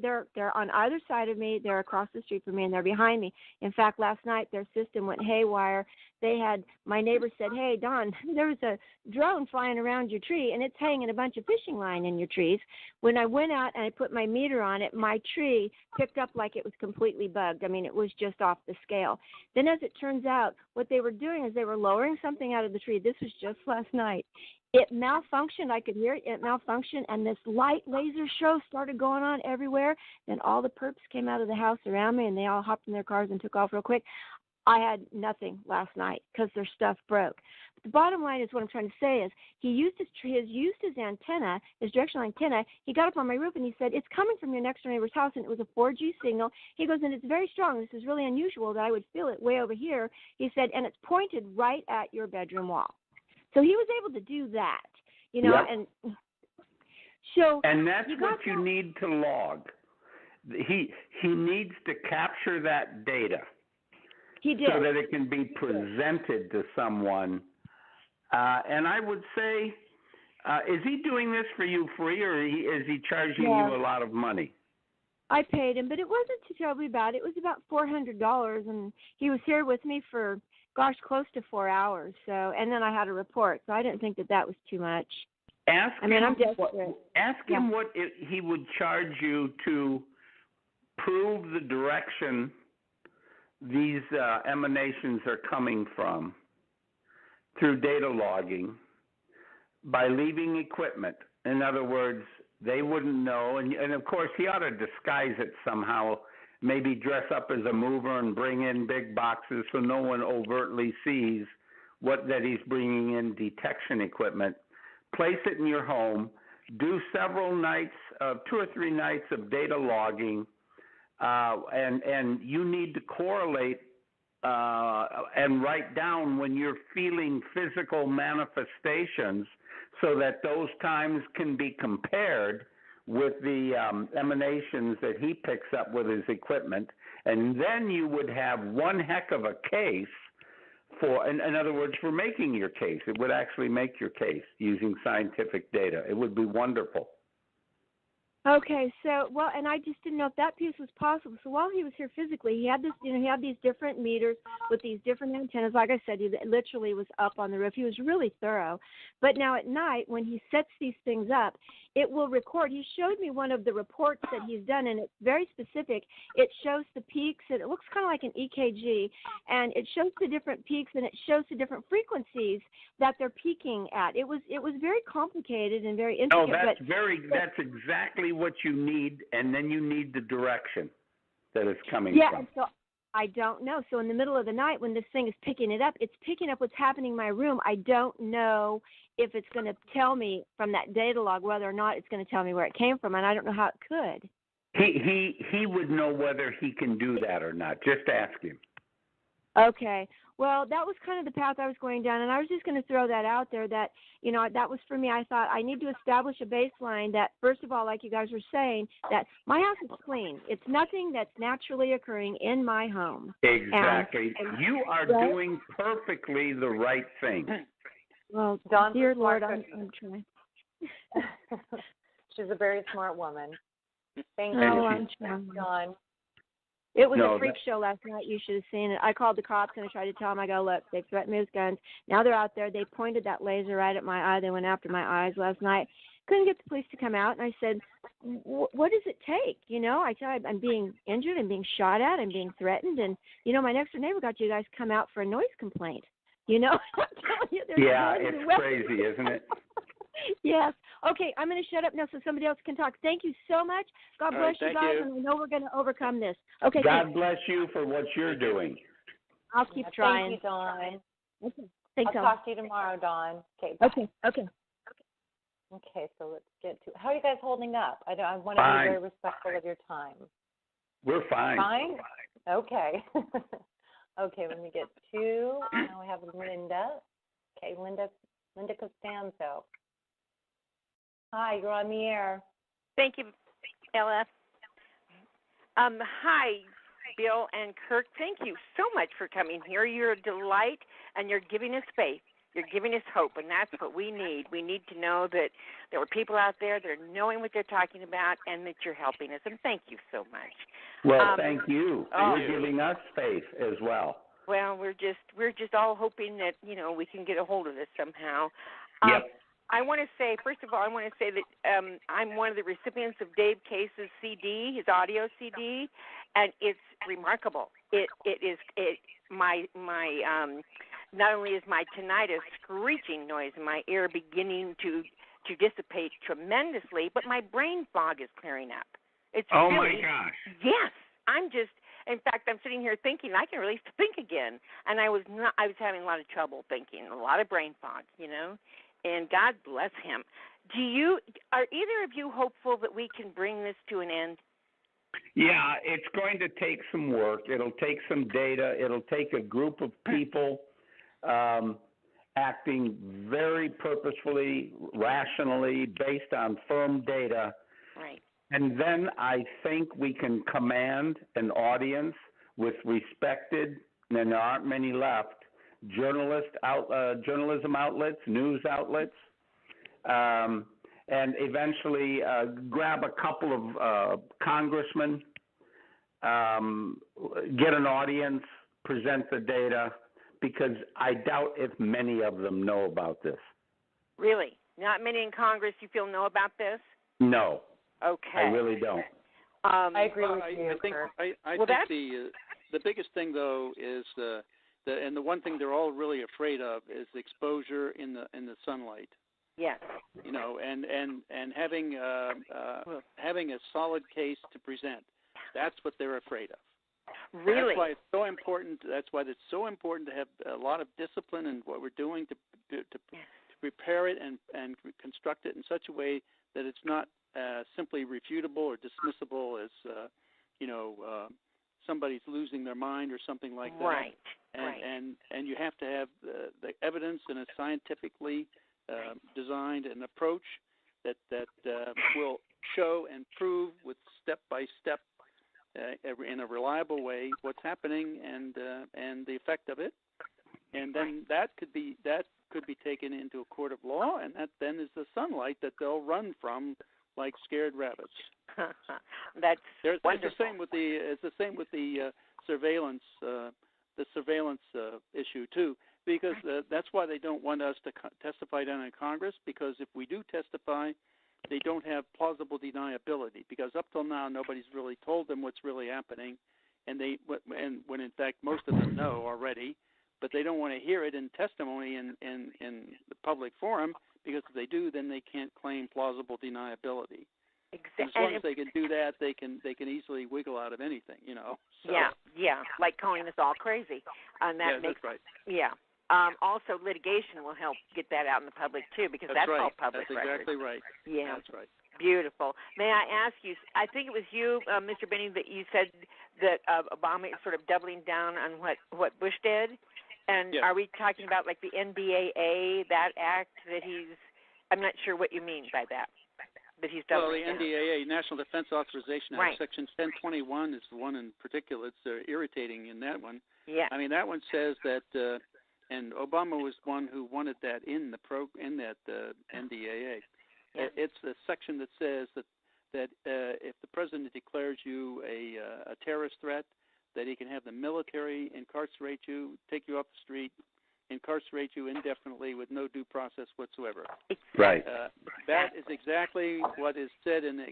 they're on either side of me, they're across the street from me, and they're behind me. In fact, last night their system went haywire. My neighbor said, hey, Don, there's a drone flying around your tree, and it's hanging a bunch of fishing line in your trees. When I went out and I put my meter on it, my tree picked up like it was completely bugged. I mean, it was just off the scale. Then as it turns out, what they were doing is they were lowering something out of the tree. This was just last night. It malfunctioned. I could hear it. It malfunctioned, and this light laser show started going on everywhere. Then all the perps came out of the house around me, and they all hopped in their cars and took off real quick. I had nothing last night because their stuff broke. But the bottom line is what I'm trying to say is he used his antenna, his directional antenna. He got up on my roof and he said, it's coming from your next door neighbor's house, and it was a 4G signal. He goes, and it's very strong. This is really unusual that I would feel it way over here. He said, and it's pointed right at your bedroom wall. So he was able to do that, Yep. and so. And that's what you need to log. He needs to capture that data. He did. So that it can be presented to someone. And I would say, is he doing this for you free, or is he charging you a lot of money? I paid him, but it wasn't too terribly bad. It was about $400, and he was here with me for, close to 4 hours. So, and then I had a report, so I didn't think that was too much. I'm desperate. Ask him what he would charge you to prove the direction these emanations are coming from through data logging by leaving equipment. In other words, they wouldn't know, and of course he ought to disguise it somehow, maybe dress up as a mover and bring in big boxes so no one overtly sees that he's bringing in detection equipment. Place it in your home, do several nights, 2 or 3 nights of data logging, and you need to correlate and write down when you're feeling physical manifestations so that those times can be compared with the emanations that he picks up with his equipment. And then you would have one heck of a case in other words, for making your case. It would actually make your case using scientific data. It would be wonderful. Okay, so and I just didn't know if that piece was possible. So while he was here physically, he had he had these different meters with these different antennas. Like I said, he literally was up on the roof. He was really thorough. But now at night, when he sets these things up, it will record. He showed me one of the reports that he's done, and it's very specific. It shows the peaks, and it looks kind of like an EKG, and it shows the different peaks, and it shows the different frequencies that they're peaking at. It was very complicated and very intricate. No, that's exactly what you need, and then you need the direction that it's coming from. Yeah, so I don't know. So in the middle of the night when this thing is picking it up, it's picking up what's happening in my room. I don't know if it's going to tell me from that data log whether or not it's going to tell me where it came from, and I don't know how it could. He would know whether he can do that or not. Just ask him. Okay. Well, that was kind of the path I was going down, and I was just going to throw that out there that, that was for me. I thought I need to establish a baseline that, first of all, like you guys were saying, that my house is clean. It's nothing that's naturally occurring in my home. Exactly. And you are doing perfectly the right thing. Well, dear Lord, I'm trying. She's a very smart woman. Thank you. I'm trying. Dawn. It was a freak show last night. You should have seen it. I called the cops and I tried to tell them, I go, look, they've threatened me with guns. Now they're out there. They pointed that laser right at my eye. They went after my eyes last night. Couldn't get the police to come out. And I said, what does it take? I said, I'm being injured. I'm being shot at. I'm being threatened. And, my next door neighbor got you guys come out for a noise complaint. I'm telling you, it's crazy, isn't it? Yes. Okay, I'm going to shut up now so somebody else can talk. Thank you so much. God bless you guys, and I know we're going to overcome this. Okay. God bless you for what you're doing. I'll keep trying. Thank you, Dawn. Okay. Thanks, I'll talk to you tomorrow, Dawn. Okay. Bye. Okay. Okay, so let's get to how are you guys holding up? I want to be very respectful of your time. We're fine. Fine? Okay. Okay, let me get to now we have Linda. Okay, Linda Costanzo. Hi, you're on the air. Thank you, Ella. Hi, Bill and Kirk. Thank you so much for coming here. You're a delight, and you're giving us faith. You're giving us hope, and that's what we need. We need to know that there are people out there that are knowing what they're talking about and that you're helping us, and thank you so much. Well, thank you. You're giving us faith as well. Well, we're just all hoping that, we can get a hold of this somehow. Yep. I want to say, first of all, that I'm one of the recipients of Dave Case's CD, his audio CD, and it's remarkable. My not only is my tinnitus screeching noise in my ear beginning to dissipate tremendously, but my brain fog is clearing up. It's my gosh. Yes, in fact, I'm sitting here thinking I can really think again, and I was having a lot of trouble thinking, a lot of brain fog, and God bless him. Are either of you hopeful that we can bring this to an end? Yeah, it's going to take some work. It'll take some data. It'll take a group of people acting very purposefully, rationally, based on firm data. Right. And then I think we can command an audience with respected, and there aren't many left, journalism outlets, news outlets, and eventually grab a couple of congressmen, get an audience, present the data, because I doubt if many of them know about this. Really? Not many in Congress you feel know about this? No. Okay. I really don't. I agree with you. I think the biggest thing though is and the one thing they're all really afraid of is exposure in the sunlight. Yes. And having a solid case to present. That's what they're afraid of. Really? That's why it's so important. That's why it's so important to have a lot of discipline in what we're doing to prepare it and construct it in such a way that it's not simply refutable or dismissible as somebody's losing their mind or something like that. Right. And you have to have the evidence in a scientifically designed an approach that will show and prove with step by step in a reliable way what's happening and the effect of it, and then that could be taken into a court of law, and that then is the sunlight that they'll run from like scared rabbits. That's wonderful. It's the same with the surveillance issue too, because that's why they don't want us to testify down in Congress, because if we do testify, they don't have plausible deniability, because up till now nobody's really told them what's really happening, and when in fact most of them know already, but they don't want to hear it in testimony in the public forum, because if they do, then they can't claim plausible deniability. Exactly. As long as they can do that, they can easily wiggle out of anything, So. Yeah, like calling us all crazy, and that makes that's right. Yeah. Also, litigation will help get that out in the public too, because that's right. all public That's record. exactly right. Yeah, that's right. Beautiful. May I ask you? I think it was you, Mr. Binney, that you said that Obama is sort of doubling down on what Bush did, and yes. Are we talking about like the NDAA, that act that he's? I'm not sure what you mean by that. But he's doubling down. Well, the NDAA, National Defense Authorization Act, right. Section 1021 is the one in particular. It's irritating in that one. Yeah. I mean, that one says that, and Obama was one who wanted that in that NDAA. Yeah. It's the section that says that if the president declares you a terrorist threat, that he can have the military incarcerate you, take you off the street, incarcerate you indefinitely with no due process whatsoever. Right. That is exactly what is said in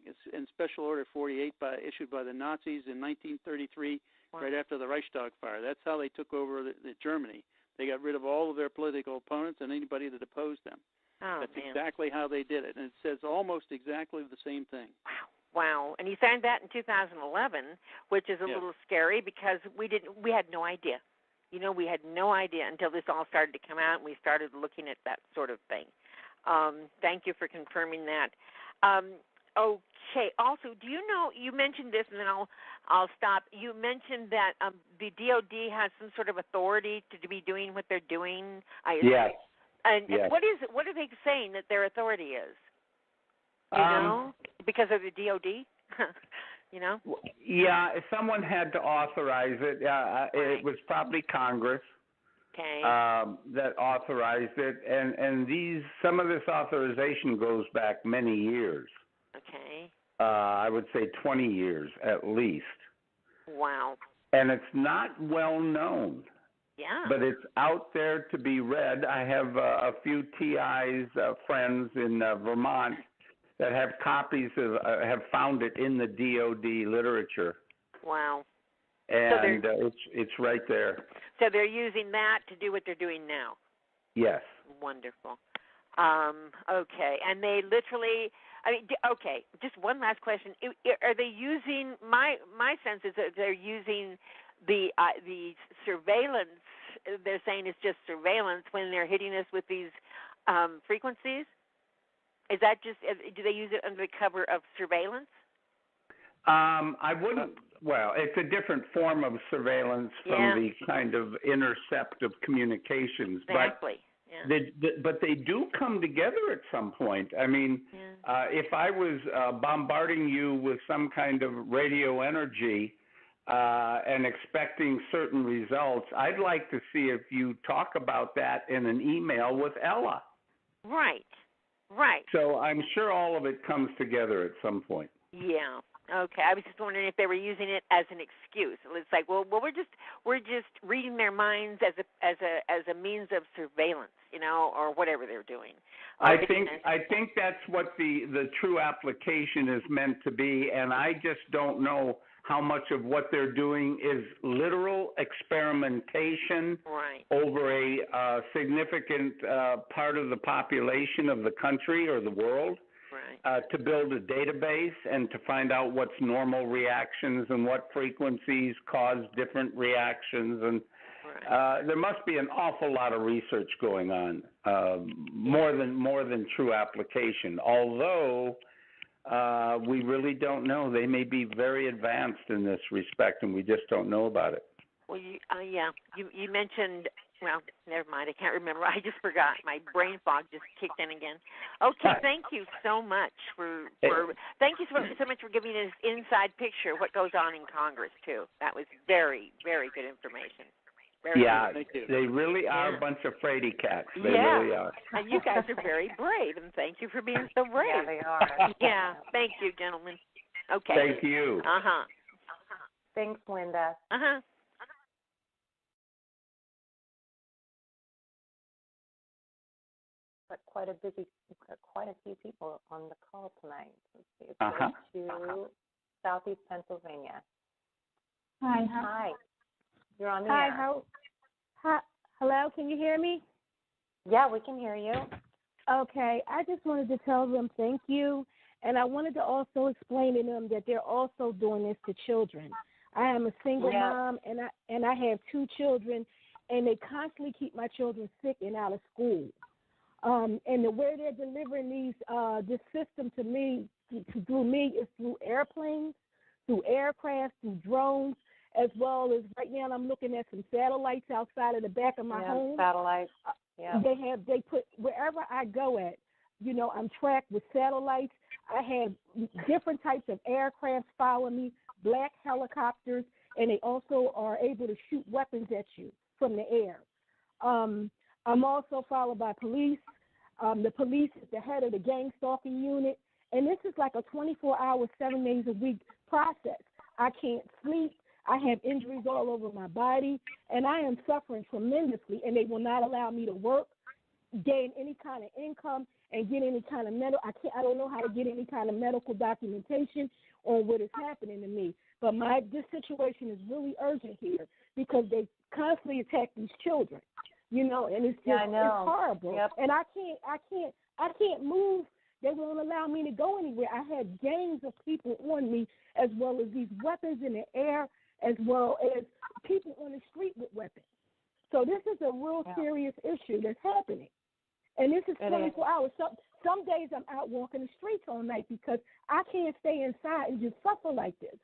Special Order 48 issued by the Nazis in 1933, right after the Reichstag fire. That's how they took over Germany. They got rid of all of their political opponents and anybody that opposed them. Oh, That's man. exactly how they did it, and it says almost exactly the same thing. Wow. And he signed that in 2011, which is a little scary because we had no idea. We had no idea until this all started to come out, and we started looking at that sort of thing. Thank you for confirming that. Okay. Also, do you know? You mentioned this, and then I'll stop. You mentioned that the DoD has some sort of authority to be doing what they're doing. Yes. And yes. what is it? What are they saying that their authority is? You know, because of the DoD. Yeah, if someone had to authorize it, it was probably Congress that authorized it, and some of this authorization goes back many years. Okay. I would say 20 years at least. Wow. And it's not well known. Yeah. But it's out there to be read. I have a few TI's friends in Vermont that have copies of have found it in the DoD literature. Wow. And it's right there. So they're using that to do what they're doing now. Yes. Wonderful. Okay. And they literally, okay, just one last question. Are they using, my sense is that they're using the surveillance, they're saying it's just surveillance when they're hitting us with these frequencies? Is that just, do they use it under the cover of surveillance? I wouldn't, well, it's a different form of surveillance from the kind of intercept of communications. Exactly. But they do come together at some point. I mean, if I was bombarding you with some kind of radio energy and expecting certain results, I'd like to see if you talk about that in an email with Ella. Right. Right. So I'm sure all of it comes together at some point. Yeah. Okay. I was just wondering if they were using it as an excuse. It's like, well, we're just reading their minds as a means of surveillance, or whatever they're doing. I think that's what the true application is meant to be, and I just don't know how much of what they're doing is literal experimentation over a significant part of the population of the country or the world, to build a database and to find out what's normal reactions and what frequencies cause different reactions. And there must be an awful lot of research going on, more than true application, although we really don't know. They may be very advanced in this respect, and we just don't know about it. Well, you mentioned, well, never mind. I can't remember. I just forgot. My brain fog just kicked in again. Okay, thank you so much thank you so much for giving us inside picture of what goes on in Congress too. That was very, very good information. Very yeah, Thank you. they really are Yeah. a bunch of fraidy cats. They Yeah. really are. And you guys are very brave, and thank you for being so brave. Yeah, they are. Yeah, thank you, gentlemen. Okay. Thank you. Uh-huh. Thanks, Linda. Uh-huh. But quite a few people on the call tonight. Let's see. It's Uh-huh. to Southeast Pennsylvania. Hi. Hi. You're on the Hi. air. Hello. Can you hear me? Yeah, we can hear you. Okay. I just wanted to tell them thank you, and I wanted to also explain to them that they're also doing this to children. I am a single mom, and I have 2 children, and they constantly keep my children sick and out of school. And the way they're delivering this system to me, through me, is through airplanes, through aircraft, through drones, as well as right now I'm looking at some satellites outside of the back of my home. Satellites. Yeah. They put wherever I go at, I'm tracked with satellites. I have different types of aircraft following me, black helicopters, and they also are able to shoot weapons at you from the air. I'm also followed by police. The police is the head of the gang stalking unit, and this is like a 24-hour, 7 days a week process. I can't sleep. I have injuries all over my body, and I am suffering tremendously, and they will not allow me to work, gain any kind of income, and get any kind of I don't know how to get any kind of medical documentation on what is happening to me. But this situation is really urgent here because they constantly attack these children, and it's just it's horrible. Yep. And I can't move. They won't allow me to go anywhere. I had gangs of people on me, as well as these weapons in the air, as well as people on the street with weapons. So this is a real serious issue that's happening. And this is 24 hours. Some days I'm out walking the streets all night because I can't stay inside and just suffer like this.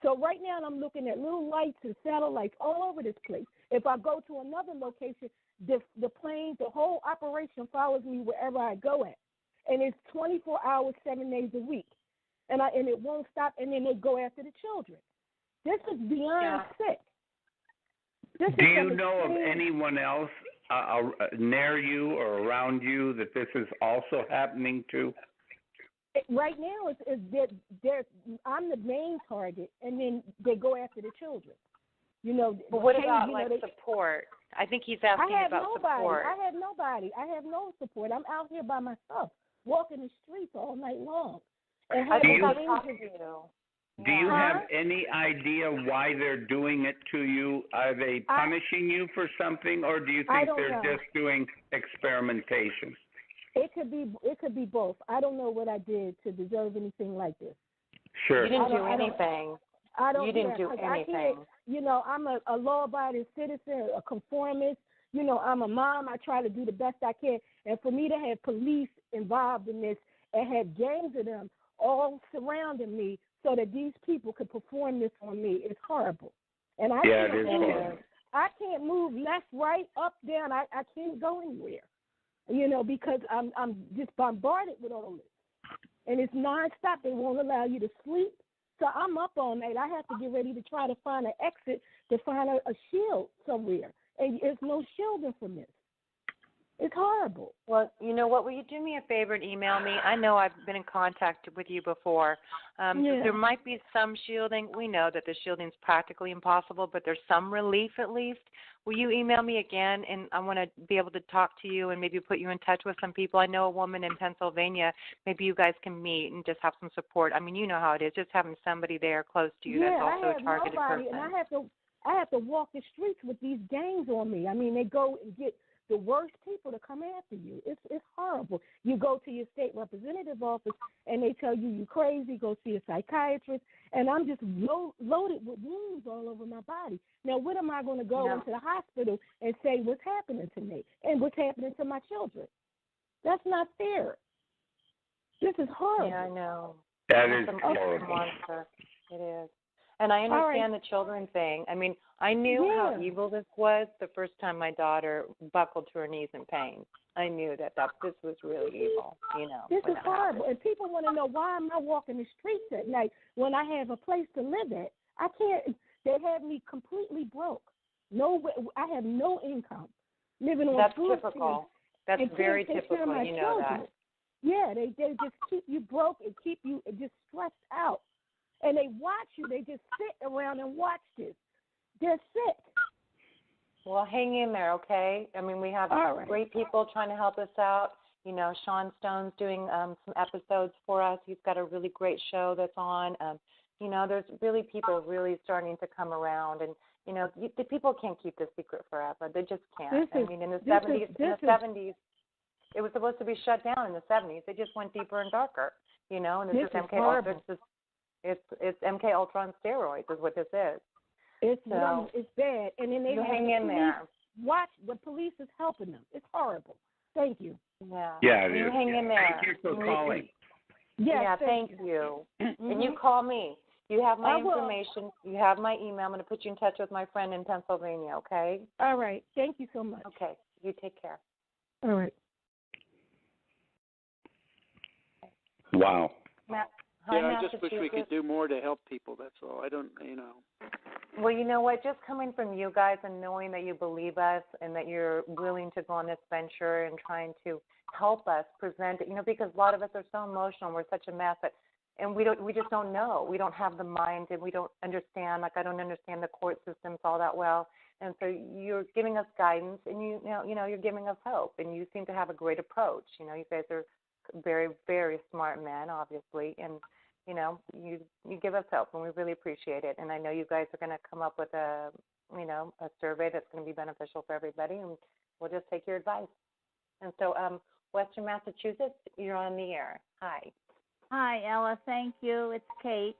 So right now I'm looking at little lights and satellites all over this place. If I go to another location, the plane, the whole operation follows me wherever I go at. And it's 24 hours, 7 days a week. And it won't stop, and then they go after the children. This is beyond sick. Do you know of anyone else near you or around you that this is also happening to? Right now, I'm the main target, and then they go after the children. But what about support? I think he's asking about support. I have nobody. I have no support. I'm out here by myself, walking the streets all night long. And I think I've talked to you. Do you have any idea why they're doing it to you? Are they punishing you for something, or do you think they're just doing experimentation? It could be both. I don't know what I did to deserve anything like this. Sure. You didn't do anything. You didn't do anything. I'm a law-abiding citizen, a conformist. I'm a mom. I try to do the best I can. And for me to have police involved in this and have gangs of them all surrounding me so that these people could perform this on me is horrible. And I can't move left, right, up, down. I can't go anywhere, because I'm just bombarded with all this. And it's nonstop. They won't allow you to sleep. So I'm up all night. I have to get ready to try to find an exit, to find a shield somewhere. And there's no shielding from this. It's horrible. Well, you know what? Will you do me a favor and email me? I know I've been in contact with you before. There might be some shielding. We know that the shielding is practically impossible, but there's some relief at least. Will you email me again? And I want to be able to talk to you and maybe put you in touch with some people. I know a woman in Pennsylvania. Maybe you guys can meet and just have some support. I mean, you know how it is, just having somebody there close to you that's also a targeted person. And I have to walk the streets with these gangs on me. I mean, they go and get the worst people to come after you. It's horrible. You go to your state representative office and they tell you you're crazy, go see a psychiatrist, and I'm just loaded with wounds all over my body. Now, what am I going to go into the hospital and say what's happening to me and what's happening to my children? That's not fair. This is horrible. Yeah, I know. That is horrible. It is. And I understand the children thing. I mean, I knew how evil this was the first time my daughter buckled to her knees in pain. I knew that this was really evil, This is horrible. And people want to know, why am I walking the streets at night when I have a place to live at? I can't. They have me completely broke. I have no income, living on That's food typical. stamps. That's very typical. You know that. Yeah, they just keep you broke and keep you just stressed out. And they watch you. They just sit around and watch this. They're sick. Well, hang in there, okay? I mean, we have great people trying to help us out. You know, Sean Stone's doing some episodes for us. He's got a really great show that's on. You know, there's really people really starting to come around. And, you know, the people can't keep this secret forever. They just can't. I mean, in the 70s, it was supposed to be shut down in the 70s. They just went deeper and darker, you know, and this is MK Ultra. It's MK Ultra on steroids is what this is. It's bad. And then they hang in there. Watch, the police is helping them. It's horrible. Thank you. Yeah, you hang in there. Thank you for calling. Yeah, thank you. And you call me. You have my information. You have my email. I'm going to put you in touch with my friend in Pennsylvania, okay? All right. Thank you so much. Okay. You take care. All right. Wow. Matt, I just wish we could do more to help people. That's all. I don't, you know. Well, you know what? Just coming from you guys and knowing that you believe us and that you're willing to go on this venture and trying to help us present it, you know, because a lot of us are so emotional and we're such a mess and we just don't know. We don't have the mind and we don't understand. Like I don't understand the court systems all that well. And so you're giving us guidance and you know you're giving us hope and you seem to have a great approach. You know, you guys are very, very smart men, obviously, and you know, you give us hope, and we really appreciate it. And I know you guys are going to come up with a survey that's going to be beneficial for everybody, and we'll just take your advice. And so, Western Massachusetts, you're on the air. Hi. Hi, Ella. Thank you. It's Kate.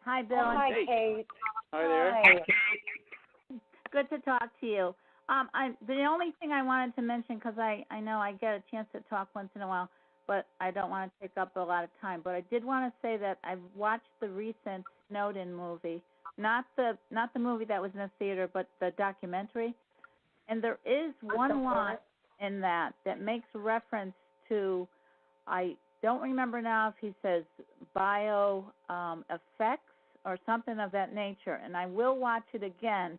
Hi, Bill. Hi, Kate. Hi there. Hi. Good to talk to you. The only thing I wanted to mention, because I know I get a chance to talk once in a while, but I don't want to take up a lot of time. But I did want to say that I've watched the recent Snowden movie, not the movie that was in the theater, but the documentary. And there is one line in that makes reference to, I don't remember now if he says bio effects or something of that nature. And I will watch it again.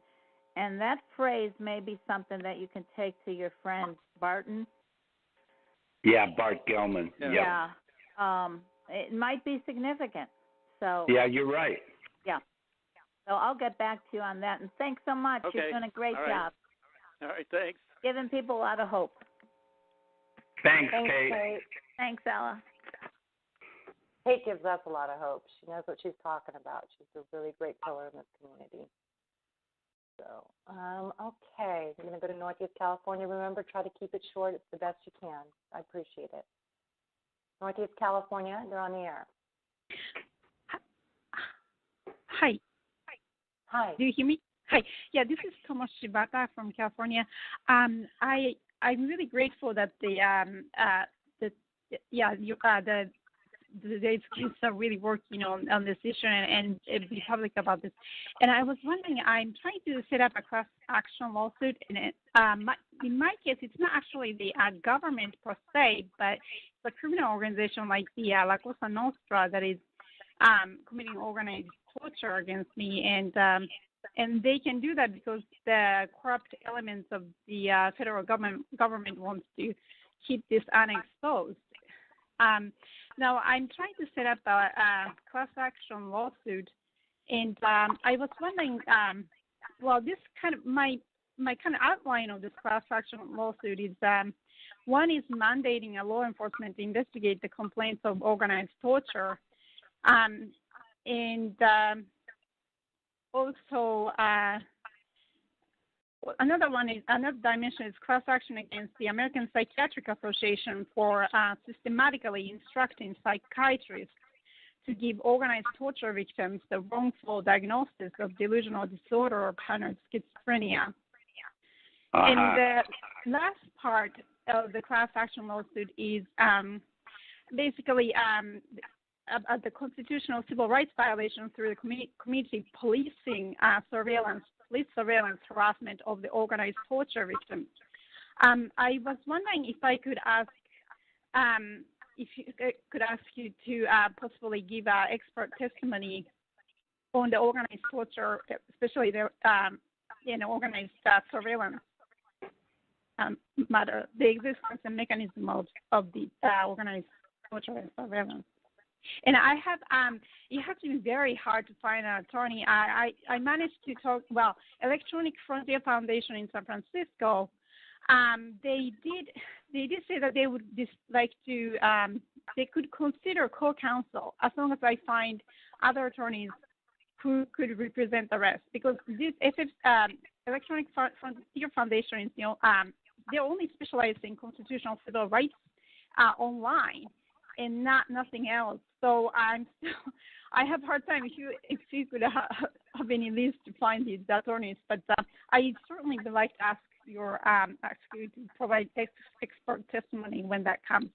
And that phrase may be something that you can take to your friend Barton. Yeah, Bart Gelman. Yeah. It might be significant. So. Yeah, you're right. Yeah. So I'll get back to you on that. And thanks so much. Okay. You're doing a great job. All right, thanks. Giving people a lot of hope. Thanks, Kate. Thanks, Ella. Kate gives us a lot of hope. She knows what she's talking about. She's a really great pillar in this community. So, okay, I'm going to go to Northeast California. Remember, try to keep it short. It's the best you can. I appreciate it. Northeast California, you're on the air. Hi. Hi. Do you hear me? Hi. Yeah, this is Thomas Shibata from California. I'm really grateful that the kids are really working on this issue and be public about this. And I was wondering, I'm trying to set up a class action lawsuit, and in my case, it's not actually the government per se, but it's a criminal organization like the La Cosa Nostra that is committing organized torture against me, and they can do that because the corrupt elements of the federal government wants to keep this unexposed. Now, I'm trying to set up a class action lawsuit, and I was wondering, this kind of my kind of outline of this class action lawsuit is one is mandating a law enforcement to investigate the complaints of organized torture, and also another dimension is class action against the American Psychiatric Association for systematically instructing psychiatrists to give organized torture victims the wrongful diagnosis of delusional disorder or paranoid schizophrenia. And the last part of the class action lawsuit is basically the constitutional civil rights violation through the community policing police surveillance harassment of the organized torture victims. I was wondering if I could ask you to possibly give expert testimony on the organized torture, especially the organized surveillance matter, the existence and mechanism of the organized torture surveillance. And I have, it has been very hard to find an attorney. I managed to talk, Electronic Frontier Foundation in San Francisco, they did say that they would like to, they could consider co-counsel as long as I find other attorneys who could represent the rest. Because this Electronic Frontier Foundation is, they're only specialized in constitutional civil rights online and nothing else. So I have a hard time if you could have any list to find these attorneys. But I certainly would like to ask you to provide expert testimony when that comes.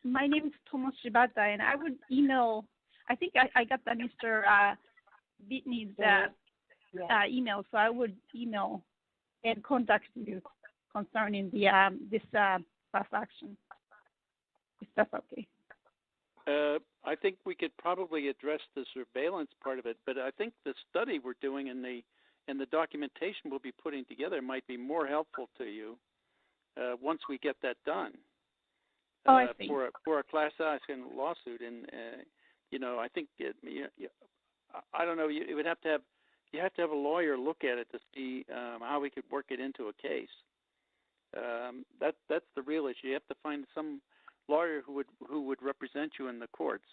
My name is Tomo Shibata, and I would email. I think I got that Mr. Binney's email, so I would email and contact you concerning this class action. If that's okay. I think we could probably address the surveillance part of it, but I think the study we're doing and the documentation we'll be putting together might be more helpful to you once we get that done. I see. For a class action lawsuit, and I think I don't know. You have to have a lawyer look at it to see how we could work it into a case. That's the real issue. You have to find some lawyer who would represent you in the courts.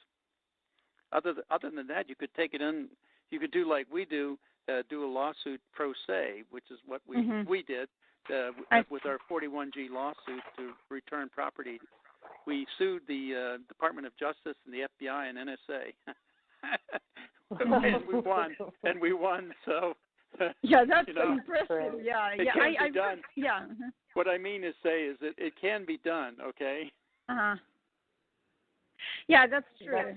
Other than that, you could take it in. You could do like we do a lawsuit pro se, which is what we did with our 41G lawsuit to return property. We sued the Department of Justice and the FBI and NSA, and we won. So yeah, that's impressive. Yeah, it can be done. Yeah. What I mean to say is that it can be done. Okay. Yeah, that's true.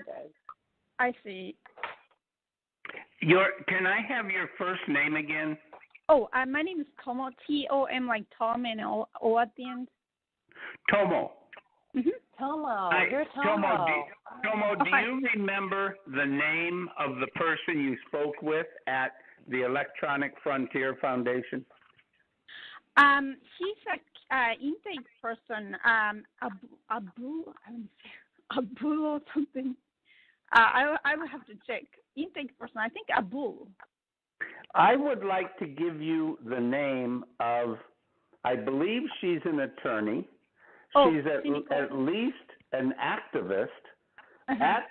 I see. Can I have your first name again? Oh, my name is Tomo, Tom, like Tom and O at the end. Tomo. Mm-hmm. Tomo, you're Tomo. Tomo, do you remember the name of the person you spoke with at the Electronic Frontier Foundation? He's an intake person, Abu or something. I will have to check. Intake person, I think Abu. I would like to give you the name of, I believe she's an attorney. She's at least an activist at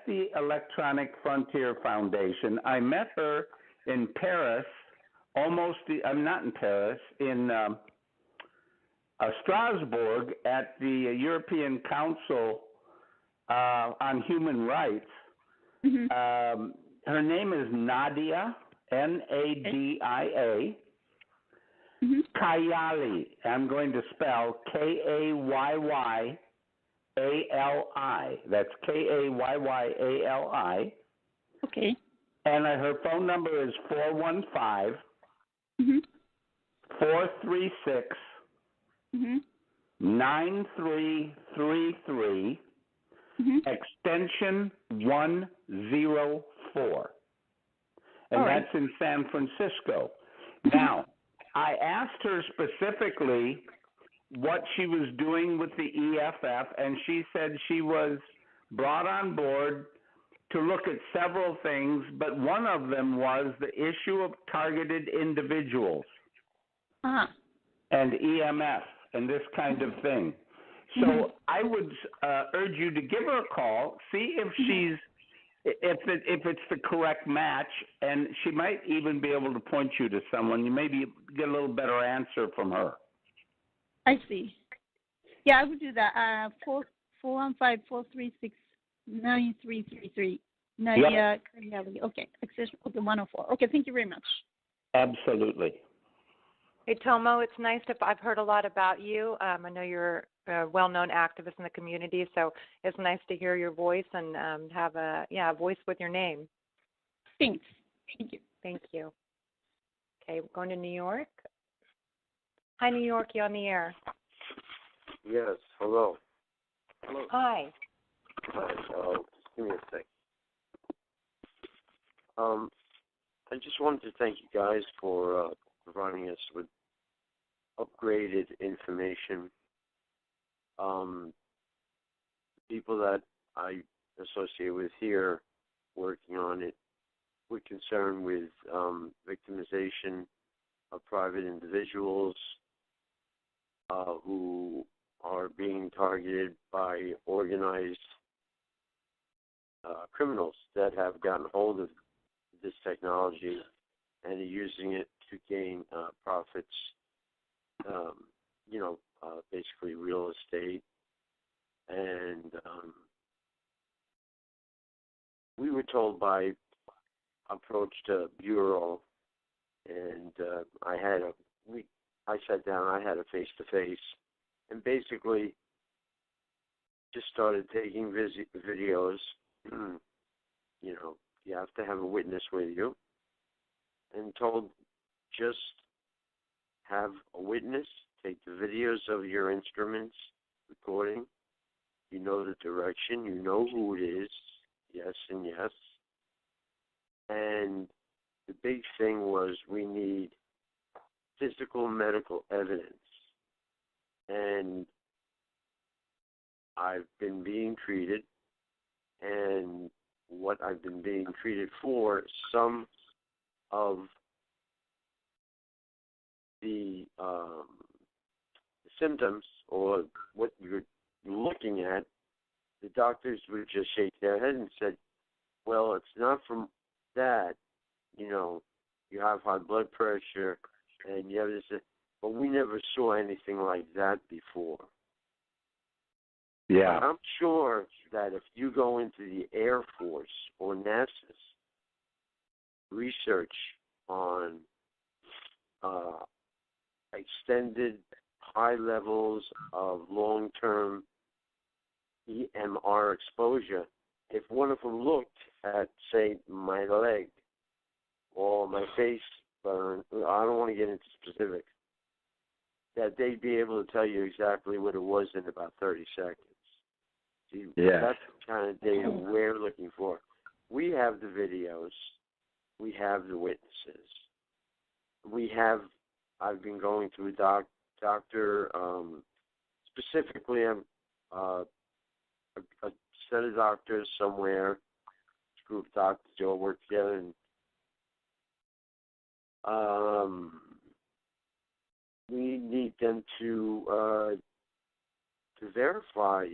the Electronic Frontier Foundation. I met her in Paris, I'm not in Paris, in Strasbourg at the European Council on Human Rights. Her name is Nadia, Nadia. Kayali. I'm going to spell Kayyali. That's Kayyali. Okay. And her phone number is 415-436 9333 extension 104. And that's in San Francisco. Now, I asked her specifically what she was doing with the EFF, and she said she was brought on board to look at several things, but one of them was the issue of targeted individuals and EMF and this kind of thing. So I would urge you to give her a call, see if she's if it's the correct match, and she might even be able to point you to someone. You maybe get a little better answer from her. I see. Yeah, I would do that. 415-436-9333. Nadia Kayali. Okay, accession of the 104. Okay, thank you very much. Absolutely. Hey, Tomo, it's nice I've heard a lot about you. I know you're a well-known activist in the community, so it's nice to hear your voice and have a voice with your name. Thanks. Thank you. Thank you. Okay, we're going to New York. Hi, New York. You on the air? Yes. Hello. Hello. Hi. Hi. Just give me a sec. I just wanted to thank you guys for providing us with upgraded information. People that I associate with here working on it, we're concerned with victimization of private individuals who are being targeted by organized criminals that have gotten hold of this technology and are using it to gain profits, basically real estate. And we were told by approached a bureau, and I sat down, I had a face-to-face, and basically just started taking videos. You have to have a witness with you, and told just have a witness, take the videos of your instruments, recording, you know the direction, you know who it is, yes and yes. And the big thing was we need physical medical evidence. And I've been being treated, and what I've been being treated for, some of the symptoms or what you're looking at, the doctors would just shake their head and said, well, it's not from that, you have high blood pressure and you have this, but we never saw anything like that before. Yeah. But I'm sure that if you go into the Air Force or NASA's research on extended high levels of long-term EMR exposure, if one of them looked at, say, my leg or my face burn, I don't want to get into specifics, that they'd be able to tell you exactly what it was in about 30 seconds. See, that's the kind of data we're looking for. We have the videos. We have the witnesses. I've been going to a doctor, specifically a set of doctors somewhere, a group of doctors who all work together, and we need them to verify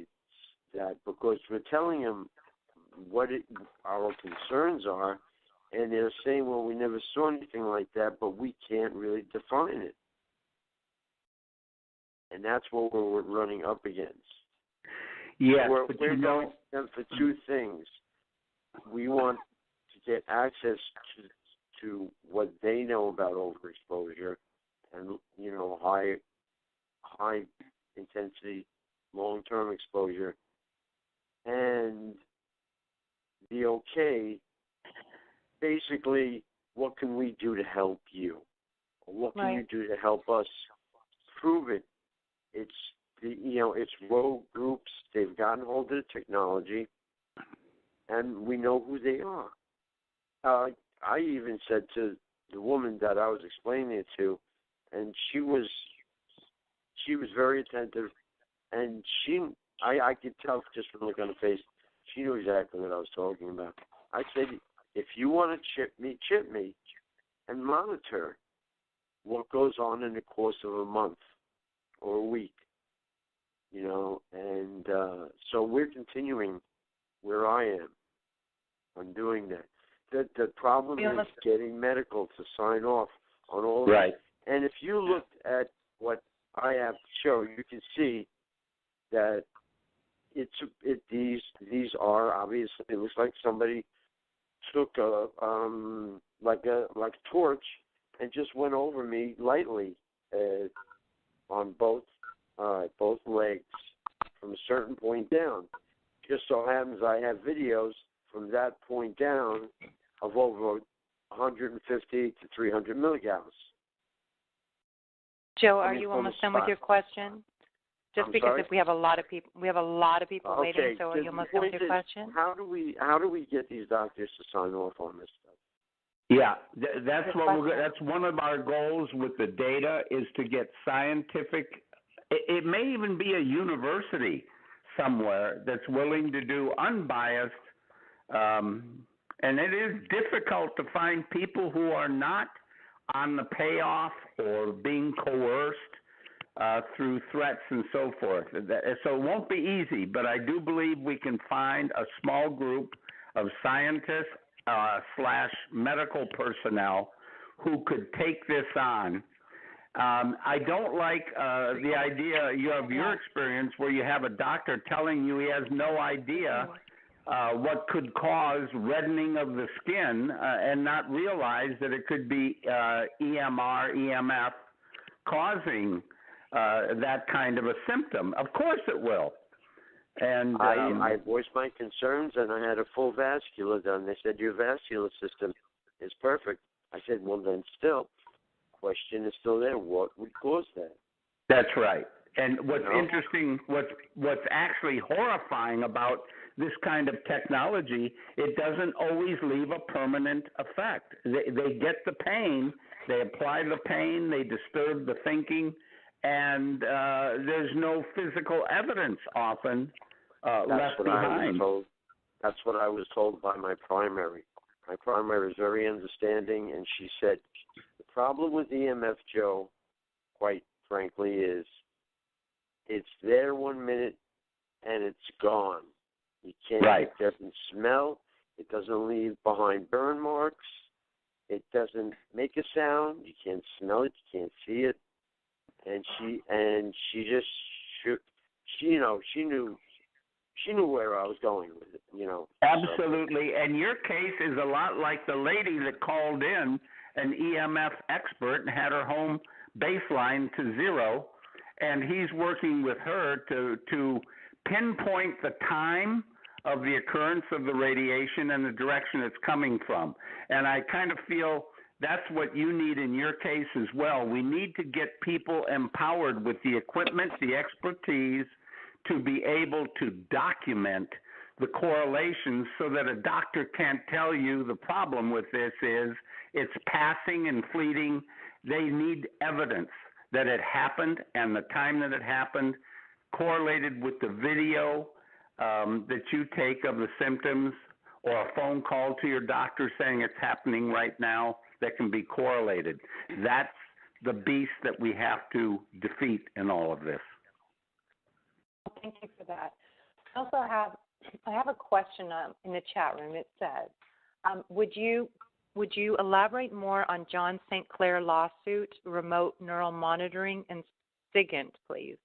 that, because we're telling them what our concerns are, and they're saying, well, we never saw anything like that, but we can't really define it. And that's what we're running up against. Yes, we're but going to them for two things. We want to get access to what they know about overexposure and, high intensity, long-term exposure, and the okay, basically, what can we do to help you? What can you do to help us prove it? It's it's rogue groups. They've gotten hold of the technology, and we know who they are. I even said to the woman that I was explaining it to, and she was very attentive, and I could tell just from the look on her face, she knew exactly what I was talking about. I said, if you want to chip me, and monitor what goes on in the course of a month or a week, and so we're continuing where I am on doing that. The problem is getting medical to sign off on all of it. And if you looked at what I have to show, you can see that these are obviously, it looks like somebody took a torch and just went over me lightly on both legs from a certain point down. Just so happens I have videos from that point down of over 150 to 300 milligauss. Joe, are you almost done with your question? Just because if we have a lot of people, waiting. So are you almost done with your question? How do we get these doctors to sign off on this stuff? Yeah, that's that's one of our goals with the data is to get scientific. It may even be a university somewhere that's willing to do unbiased. And it is difficult to find people who are not on the payoff or being coerced through threats and so forth. So it won't be easy, but I do believe we can find a small group of scientists / medical personnel who could take this on. I don't like the idea of your experience where you have a doctor telling you he has no idea what could cause reddening of the skin and not realize that it could be EMR, EMF causing that kind of a symptom. Of course it will. And I voiced my concerns, and I had a full vascular done. They said your vascular system is perfect. I said, well, then still, question is still there. What would cause that? That's right. And what's interesting, what's actually horrifying about this kind of technology, it doesn't always leave a permanent effect. They get the pain, they apply the pain, they disturb the thinking, and there's no physical evidence often left behind. That's what I was told by my primary. My primary is very understanding, and she said, the problem with EMF, Joe, quite frankly, is it's there 1 minute and it's gone. You can't, It doesn't smell. It doesn't leave behind burn marks. It doesn't make a sound. You can't smell it. You can't see it. And she just, she knew where I was going with it, Absolutely. And your case is a lot like the lady that called in, an EMF expert, and had her home baseline to 0, and he's working with her to pinpoint the time of the occurrence of the radiation and the direction it's coming from. And I kind of feel that's what you need in your case as well. We need to get people empowered with the equipment, the expertise, to be able to document the correlations so that a doctor can't tell you the problem with this is it's passing and fleeting. They need evidence that it happened and the time that it happened, correlated with the video that you take of the symptoms, or a phone call to your doctor saying it's happening right now that can be correlated. That's the beast that we have to defeat in all of this. Thank you for that. I have a question in the chat room. It says, would you elaborate more on John St. Clair lawsuit, remote neural monitoring, and SIGINT, please?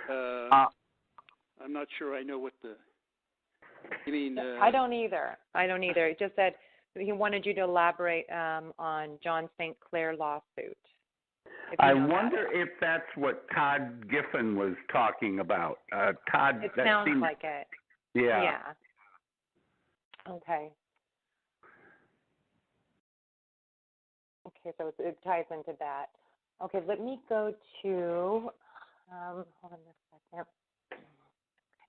I'm not sure I know what you mean. I don't either. It just said he wanted you to elaborate on John St. Clair lawsuit. I wonder if that's what Todd Giffen was talking about. Todd. It sounds like it. Yeah. Okay. Okay, so it ties into that. Okay, let me go to, hold on a second.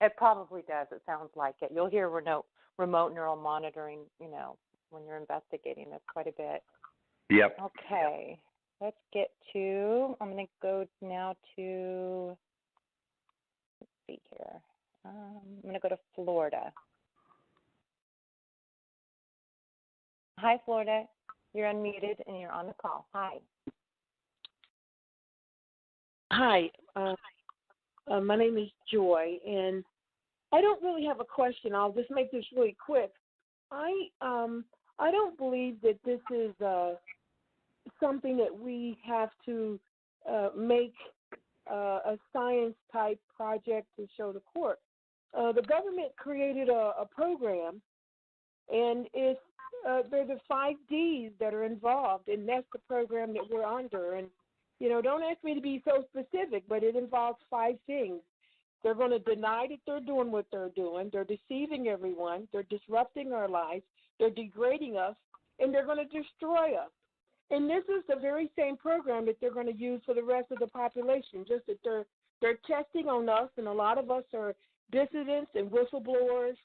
It probably does. It sounds like it. You'll hear remote neural monitoring, when you're investigating this quite a bit. Yep. Okay. Let's get to, I'm going to go now to, let's see here. I'm going to go to Florida. Hi, Florida. You're unmuted and you're on the call. Hi. Hi. My name is Joy, and I don't really have a question. I'll just make this really quick. I don't believe that this is something that we have to make a science-type project to show the court. The government created a program, and it's there are the 5 Ds that are involved, and that's the program that we're under. And, don't ask me to be so specific, but it involves 5 things. They're going to deny that they're doing what they're doing. They're deceiving everyone. They're disrupting our lives. They're degrading us, and they're going to destroy us. And this is the very same program that they're going to use for the rest of the population, just that they're testing on us, and a lot of us are dissidents and whistleblowers,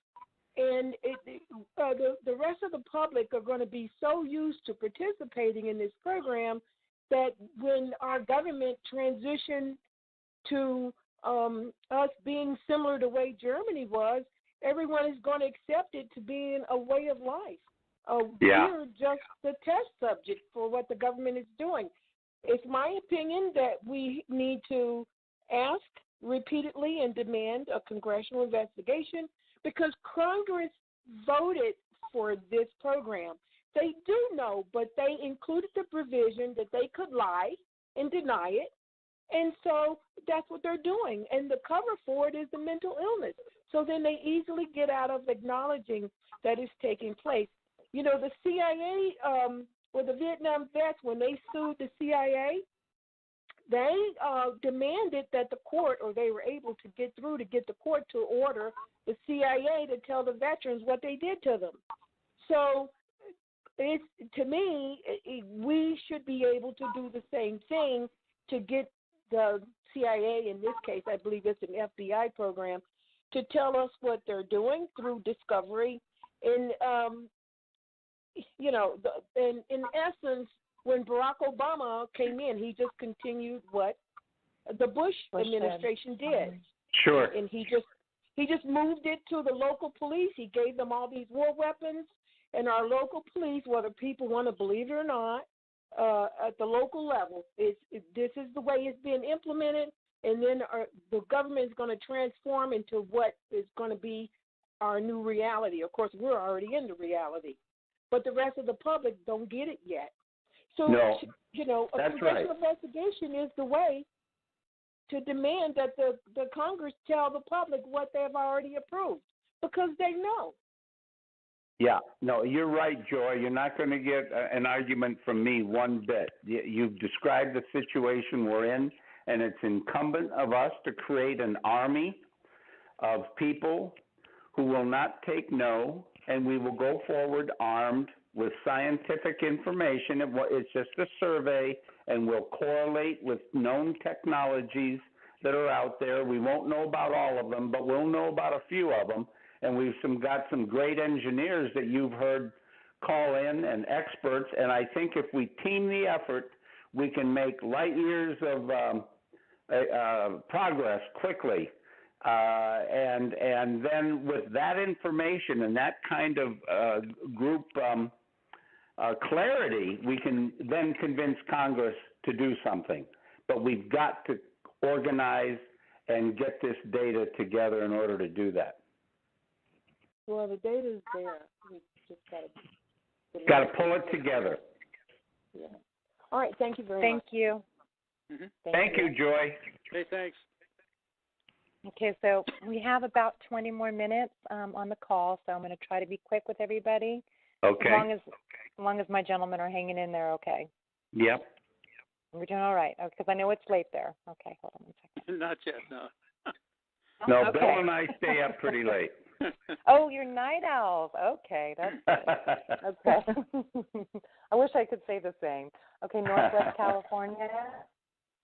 And the rest of the public are going to be so used to participating in this program that when our government transitioned to us being similar to the way Germany was, everyone is going to accept it to be a way of life. We're just the test subject for what the government is doing. It's my opinion that we need to ask repeatedly and demand a congressional investigation because Congress voted for this program. They do know, but they included the provision that they could lie and deny it. And so that's what they're doing. And the cover for it is the mental illness. So then they easily get out of acknowledging that it's taking place. You know, the CIA, or the Vietnam vets, when they sued the CIA, they demanded that the court, or they were able to get through to get the court to order the CIA to tell the veterans what they did to them. So it's, to me, we should be able to do the same thing to get the CIA, in this case, I believe it's an FBI program, to tell us what they're doing through discovery. And, you know, in essence, when Barack Obama came in, he just continued what the Bush administration did. Sure. And he just moved it to the local police. He gave them all these war weapons, and our local police, whether people want to believe it or not, at the local level, this is the way it's being implemented, and then the government is going to transform into what is going to be our new reality. Of course, we're already in the reality, but the rest of the public don't get it yet. So, you know, a congressional investigation is the way to demand that the Congress tell the public what they've already approved, because they know. Yeah, no, you're right, Joy. You're not going to get an argument from me one bit. You've described the situation we're in, and it's incumbent of us to create an army of people who will not take no, and we will go forward armed with scientific information. It's just a survey, and we'll correlate with known technologies that are out there. We won't know about all of them, but we'll know about a few of them. And we've got some great engineers that you've heard call in and experts. And I think if we team the effort, we can make light years of progress quickly. And then with that information and that kind of group clarity, we can then convince Congress to do something. But we've got to organize and get this data together in order to do that. Well, the data is there. We just got to pull it together. Yeah. All right. Thank you very much. Thank you. Mm-hmm. Thank you, Joy. Okay, thanks. Okay, so we have about 20 more minutes on the call, so I'm going to try to be quick with everybody. Okay. As long as my gentlemen are hanging in there, okay. Yep. We're doing all right, because I know it's late there. Okay, hold on 1 second. Not yet, no. No, okay. Bill and I stay up pretty late. Oh, you're night owls. Okay, that's good. Okay. I wish I could say the same. Okay, Northwest California.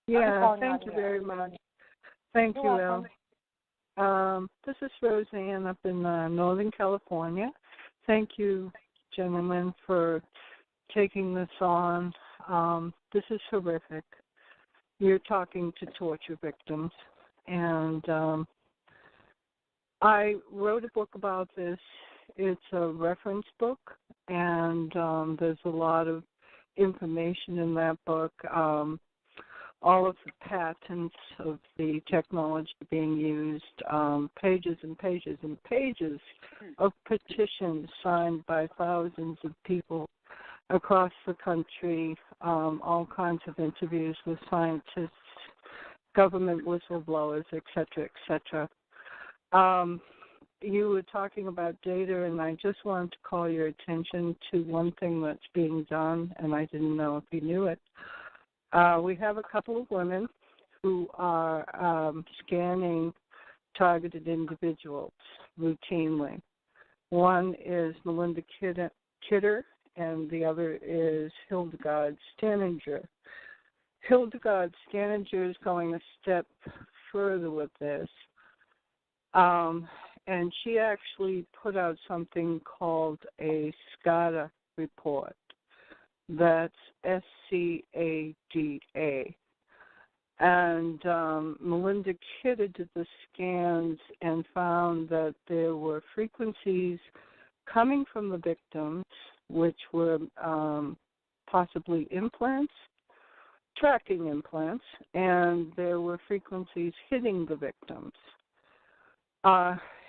Yeah, thank you very much. Thank you, welcome. This is Roseanne up in Northern California. Thank you, gentlemen, for taking this on. This is horrific. You're talking to torture victims, and I wrote a book about this. It's a reference book, and there's a lot of information in that book. All of the patents of the technology being used, pages and pages and pages of petitions signed by thousands of people across the country, all kinds of interviews with scientists, government whistleblowers, et cetera, et cetera. You were talking about data, and I just wanted to call your attention to one thing that's being done, and I didn't know if you knew it. We have a couple of women who are scanning targeted individuals routinely. One is Melinda Kidder, and the other is Hildegard Staninger. Hildegard Staninger is going a step further with this, and she actually put out something called a SCADA report. That's SCADA. And Melinda Kidder did the scans and found that there were frequencies coming from the victims, which were possibly implants, tracking implants, and there were frequencies hitting the victims.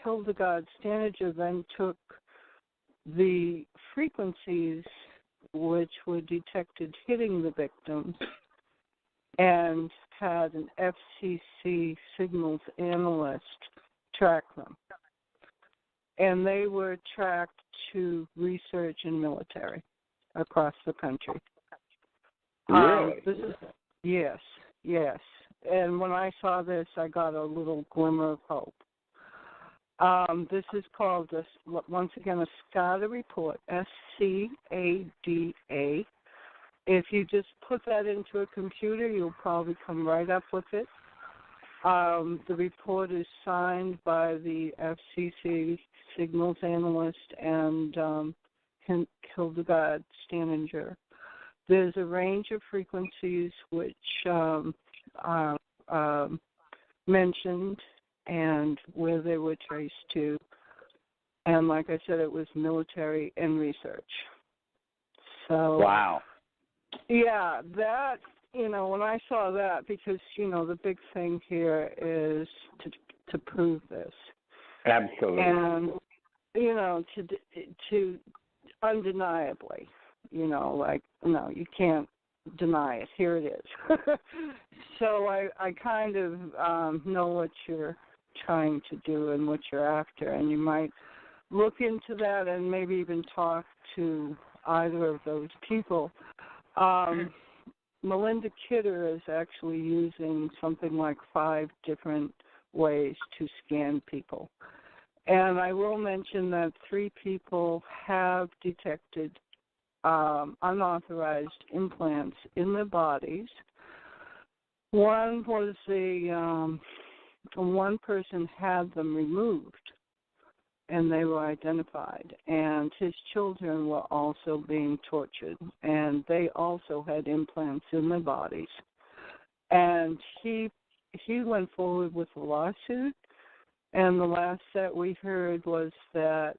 Hildegard Stanager then took the frequencies which were detected hitting the victims and had an FCC signals analyst track them. And they were tracked to research and military across the country. Really? Yes. And when I saw this, I got a little glimmer of hope. This is called, once again, a SCADA report, SCADA. If you just put that into a computer, you'll probably come right up with it. The report is signed by the FCC signals analyst and Hildegard Stanager. There's a range of frequencies which are mentioned and where they were traced to. And like I said, it was military and research. So, wow. Yeah, that, when I saw that, because, the big thing here is to prove this. Absolutely. And, to undeniably, no, you can't deny it. Here it is. So I kind of know what you're trying to do and what you're after, and you might look into that and maybe even talk to either of those people. Melinda Kidder is actually using something like 5 different ways to scan people. And I will mention that 3 people have detected unauthorized implants in their bodies. One was one person had them removed, and they were identified, and his children were also being tortured, and they also had implants in their bodies. And he went forward with a lawsuit, and the last that we heard was that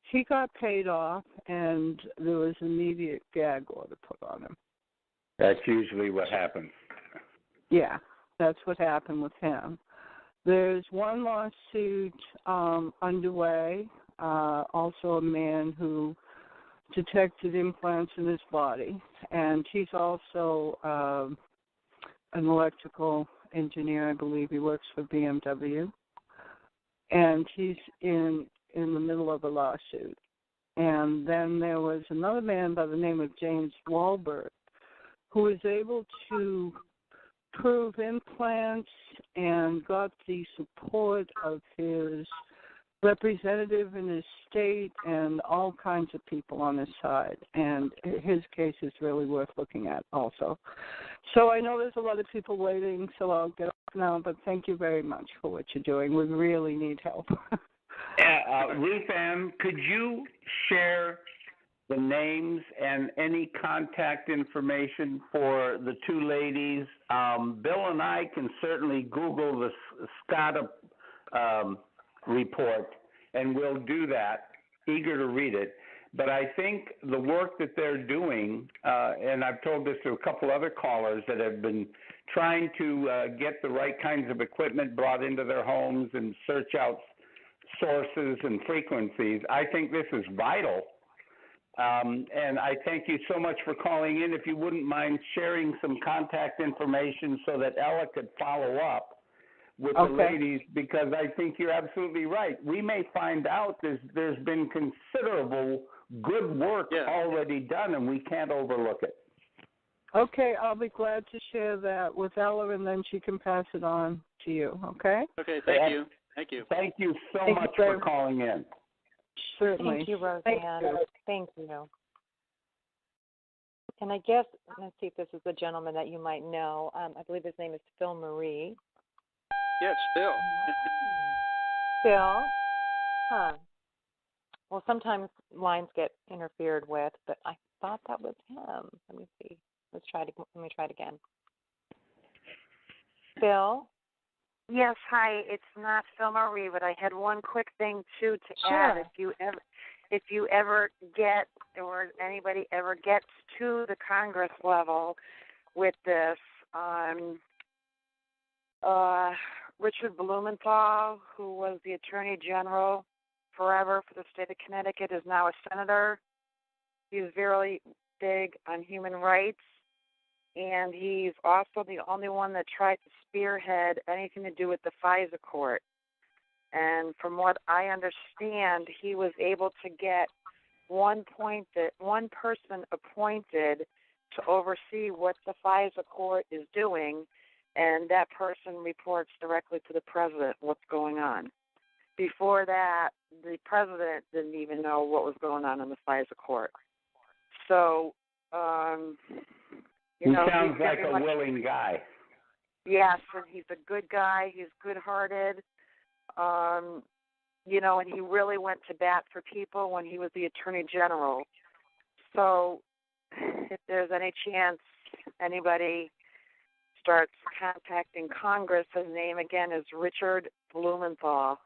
he got paid off, and there was immediate gag order put on him. That's usually what happens. Yeah, that's what happened with him. There's one lawsuit underway, also a man who detected implants in his body, and he's also an electrical engineer, I believe. He works for BMW, and he's in the middle of a lawsuit. And then there was another man by the name of James Wahlberg who was able to prove implants and got the support of his representative in his state and all kinds of people on his side. And his case is really worth looking at also. So I know there's a lot of people waiting, so I'll get off now, but thank you very much for what you're doing. We really need help. Ruth Ann, could you share the names and any contact information for the 2 ladies? Bill and I can certainly Google the SCADA report, and we'll do that, eager to read it. But I think the work that they're doing, and I've told this to a couple other callers that have been trying to get the right kinds of equipment brought into their homes and search out sources and frequencies, I think this is vital. And I thank you so much for calling in. If you wouldn't mind sharing some contact information so that Ella could follow up with the ladies, because I think you're absolutely right. We may find out there's been considerable good work already done, and we can't overlook it. Okay, I'll be glad to share that with Ella, and then she can pass it on to you, okay? Okay, thank you. Thank you. Thank you so much for calling in. Certainly. Thank you, Roseanne. Thank you. And I guess, let's see if this is a gentleman that you might know. I believe his name is Phil Marie. Yes, Phil. Phil? Huh. Well, sometimes lines get interfered with, but I thought that was him. Let me see. Let me try it again. Phil? Yes, hi. It's not Phil Marie, but I had one quick thing too to add. If you ever get, or anybody ever gets to the Congress level with this, Richard Blumenthal, who was the Attorney General forever for the state of Connecticut, is now a senator. He's very big on human rights, and he's also the only one that tried to spearhead anything to do with the FISA court. And from what I understand, he was able to get one person appointed to oversee what the FISA court is doing, and that person reports directly to the president what's going on. Before that, the president didn't even know what was going on in the FISA court. So, he sounds like a willing guy. Yes, and he's a good guy. He's good-hearted. And he really went to bat for people when he was the Attorney General. So if there's any chance anybody starts contacting Congress, his name again is Richard Blumenthal.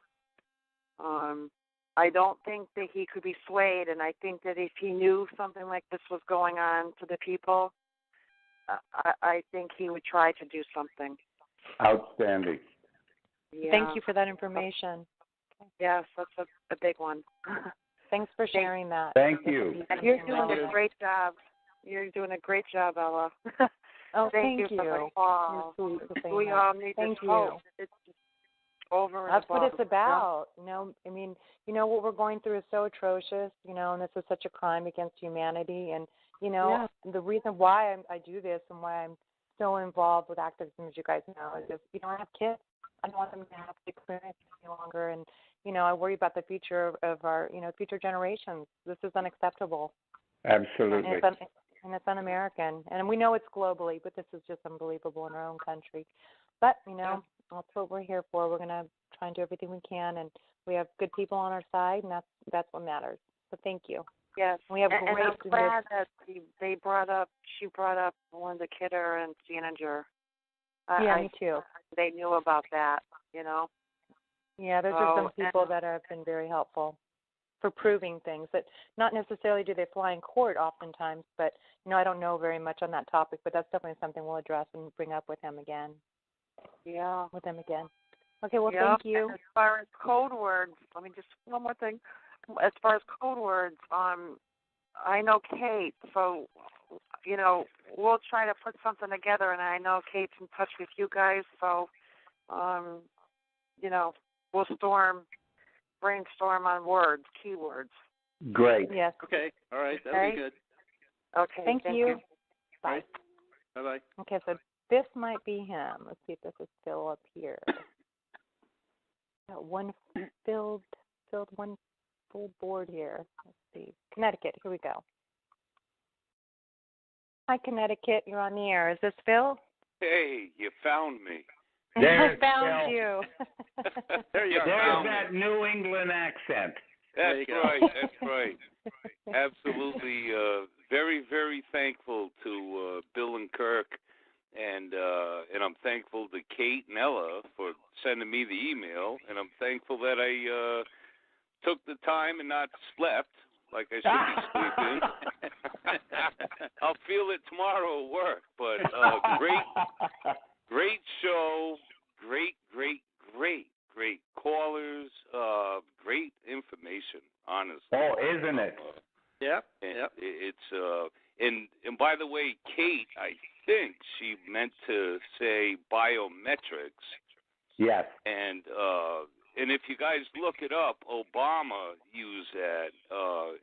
I don't think that he could be swayed, and I think that if he knew something like this was going on to the people, I think he would try to do something. Outstanding. Yeah. Thank you for that information. Yes, that's a big one. Thanks for sharing that. Thank you. You're doing a great job. You're doing a great job, Ella. Oh, thank you for the call. We all need this hope. It's just over and That's above. what it's about. What we're going through is so atrocious, and this is such a crime against humanity. And, the reason why I do this and why I'm so involved with activism, as you guys know, is if, I have kids. I don't want them to have to experience it any longer. And, I worry about the future of our, future generations. This is unacceptable. Absolutely. And it's un-American. And we know it's globally, but this is just unbelievable in our own country. But, that's what we're here for. We're going to try and do everything we can. And we have good people on our side, and that's what matters. So thank you. Yes. We have and I'm glad that she brought up Melinda Kidder and Steininger. Me too. They knew about that, Yeah, those are some people that have been very helpful for proving things that not necessarily do they fly in court oftentimes, but, I don't know very much on that topic, but that's definitely something we'll address and bring up with him again. Yeah. With them again. Okay, well, thank you. And as far as code words, let me just, one more thing. As far as code words, I know Kate, so, we'll try to put something together, and I know Kate's in touch with you guys, so, we'll brainstorm on words, keywords. Great. Yes. Okay. All right. That'll be good. Okay. Thank you. Bye. Right. Bye-bye. Okay, so this might be him. Let's see if this is Phil up here. Got one filled one full board here. Let's see. Connecticut. Here we go. Hi, Connecticut. You're on the air. Is this Phil? Hey, you found me. I found you. There's that New England accent. That's right. That's right. Absolutely. Very, very thankful to Bill and Kirk, and I'm thankful to Kate and Ella for sending me the email, and I'm thankful that I took the time and not slept like I should be sleeping. I'll feel it tomorrow at work, but great show, great callers, great information, honestly. Oh, isn't it? Yep. It's and by the way, Kate, I think she meant to say biometrics. Yes. And if you guys look it up, Obama used that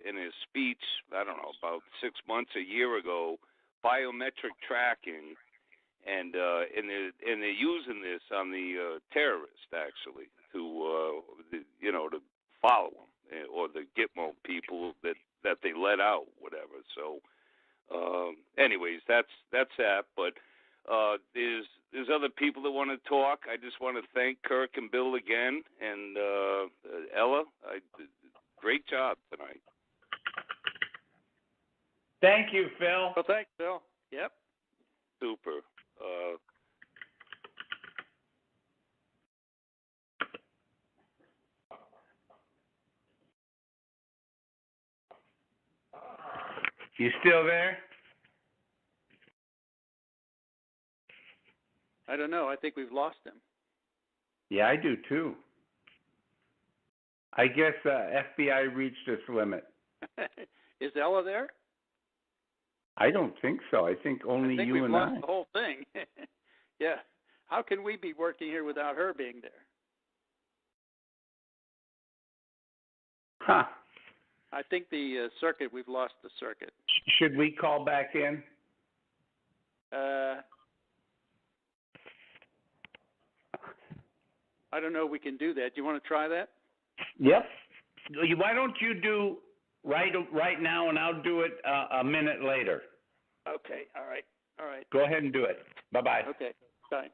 in his speech, I don't know, about 6 months, a year ago, biometric tracking, and they're using this on the terrorists, actually, to follow them, or the Gitmo people that they let out, whatever. So anyways, that's that. But There's other people that want to talk. I just want to thank Kirk and Bill again, and Ella. Great job tonight. Thank you, Phil. Well, thanks, Phil. Yep. Super. You still there? I don't know. I think we've lost him. Yeah, I do too. I guess FBI reached its limit. Is Ella there? I don't think so. I think only I think you we've and lost I. the whole thing. Yeah. How can we be working here without her being there? Huh. I think the circuit, we've lost the circuit. Should we call back in? I don't know if we can do that. Do you want to try that? Yep. Why don't you do right now, and I'll do it a minute later. Okay. All right. All right. Go ahead and do it. Bye-bye. Okay. Bye.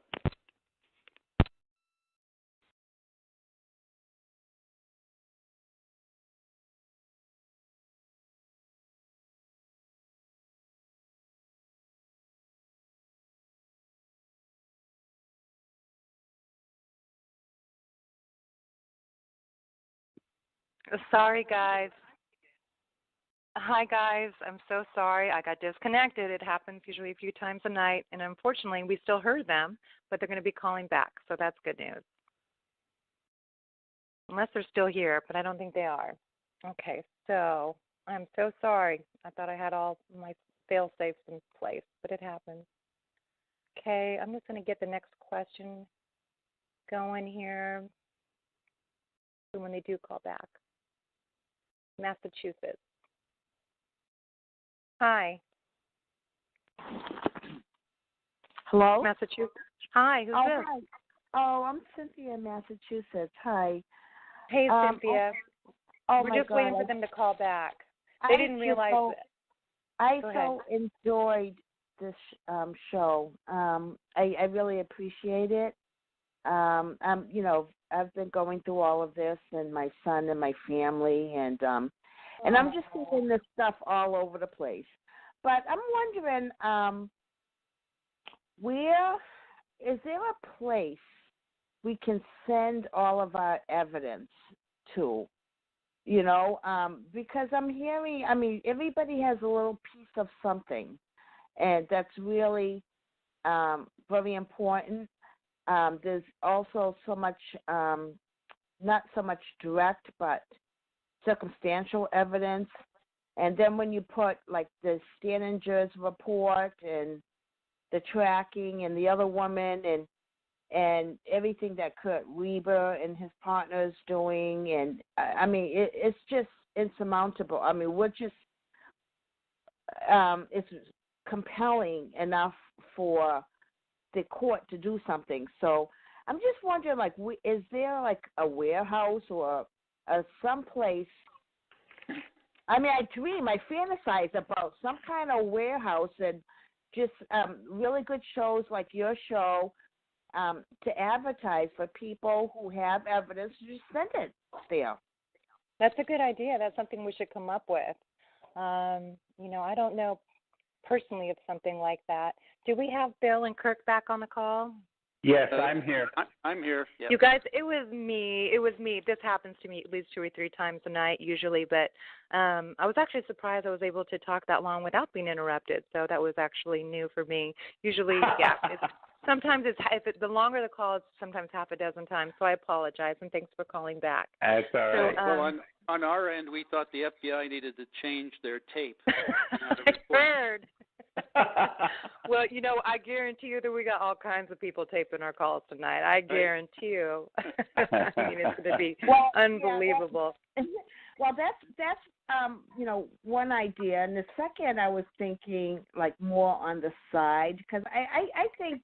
Sorry, guys. Hi, guys. I'm so sorry. I got disconnected. It happens usually a few times a night, and unfortunately, we still heard them, but they're going to be calling back, so that's good news. Unless they're still here, but I don't think they are. Okay, so I'm so sorry. I thought I had all my fail-safes in place, but it happens. Okay, I'm just going to get the next question going here when they do call back. Massachusetts. Hi. Hello? Massachusetts. Hi, who's this? Hi. Oh, I'm Cynthia in Massachusetts. Hi. Hey, Cynthia. We're just waiting for them to call back. They didn't realize that. I enjoyed this show. I really appreciate it. I've been going through all of this, and my son and my family, and I'm just seeing this stuff all over the place. But I'm wondering, where is there a place we can send all of our evidence to? Because I'm hearing, everybody has a little piece of something, and that's really very important. There's also so much, not so much direct, but circumstantial evidence. And then when you put, like, the Stanninger's report and the tracking and the other woman and everything that Kirk Wiebe and his partners doing, and, it's just insurmountable. We're just, it's compelling enough for the court to do something. So I'm just wondering, like, is there like a warehouse or some place? I fantasize about some kind of warehouse and just really good shows like your show to advertise for people who have evidence. Just send it there. That's a good idea. That's something we should come up with. I don't know personally of something like that. Do we have Bill and Kirk back on the call? Yes, I'm here. I'm here. Yep. You guys, it was me. This happens to me at least 2 or 3 times a night usually, but I was actually surprised I was able to talk that long without being interrupted. So that was actually new for me. Usually, yeah, the longer the call, it's sometimes half a dozen times. So I apologize, and thanks for calling back. That's all right. Well, on our end, we thought the FBI needed to change their tape. I heard. Well, I guarantee you that we got all kinds of people taping our calls tonight. I guarantee you. It's going to be unbelievable. Well, that's one idea, and the second I was thinking like more on the side, because I think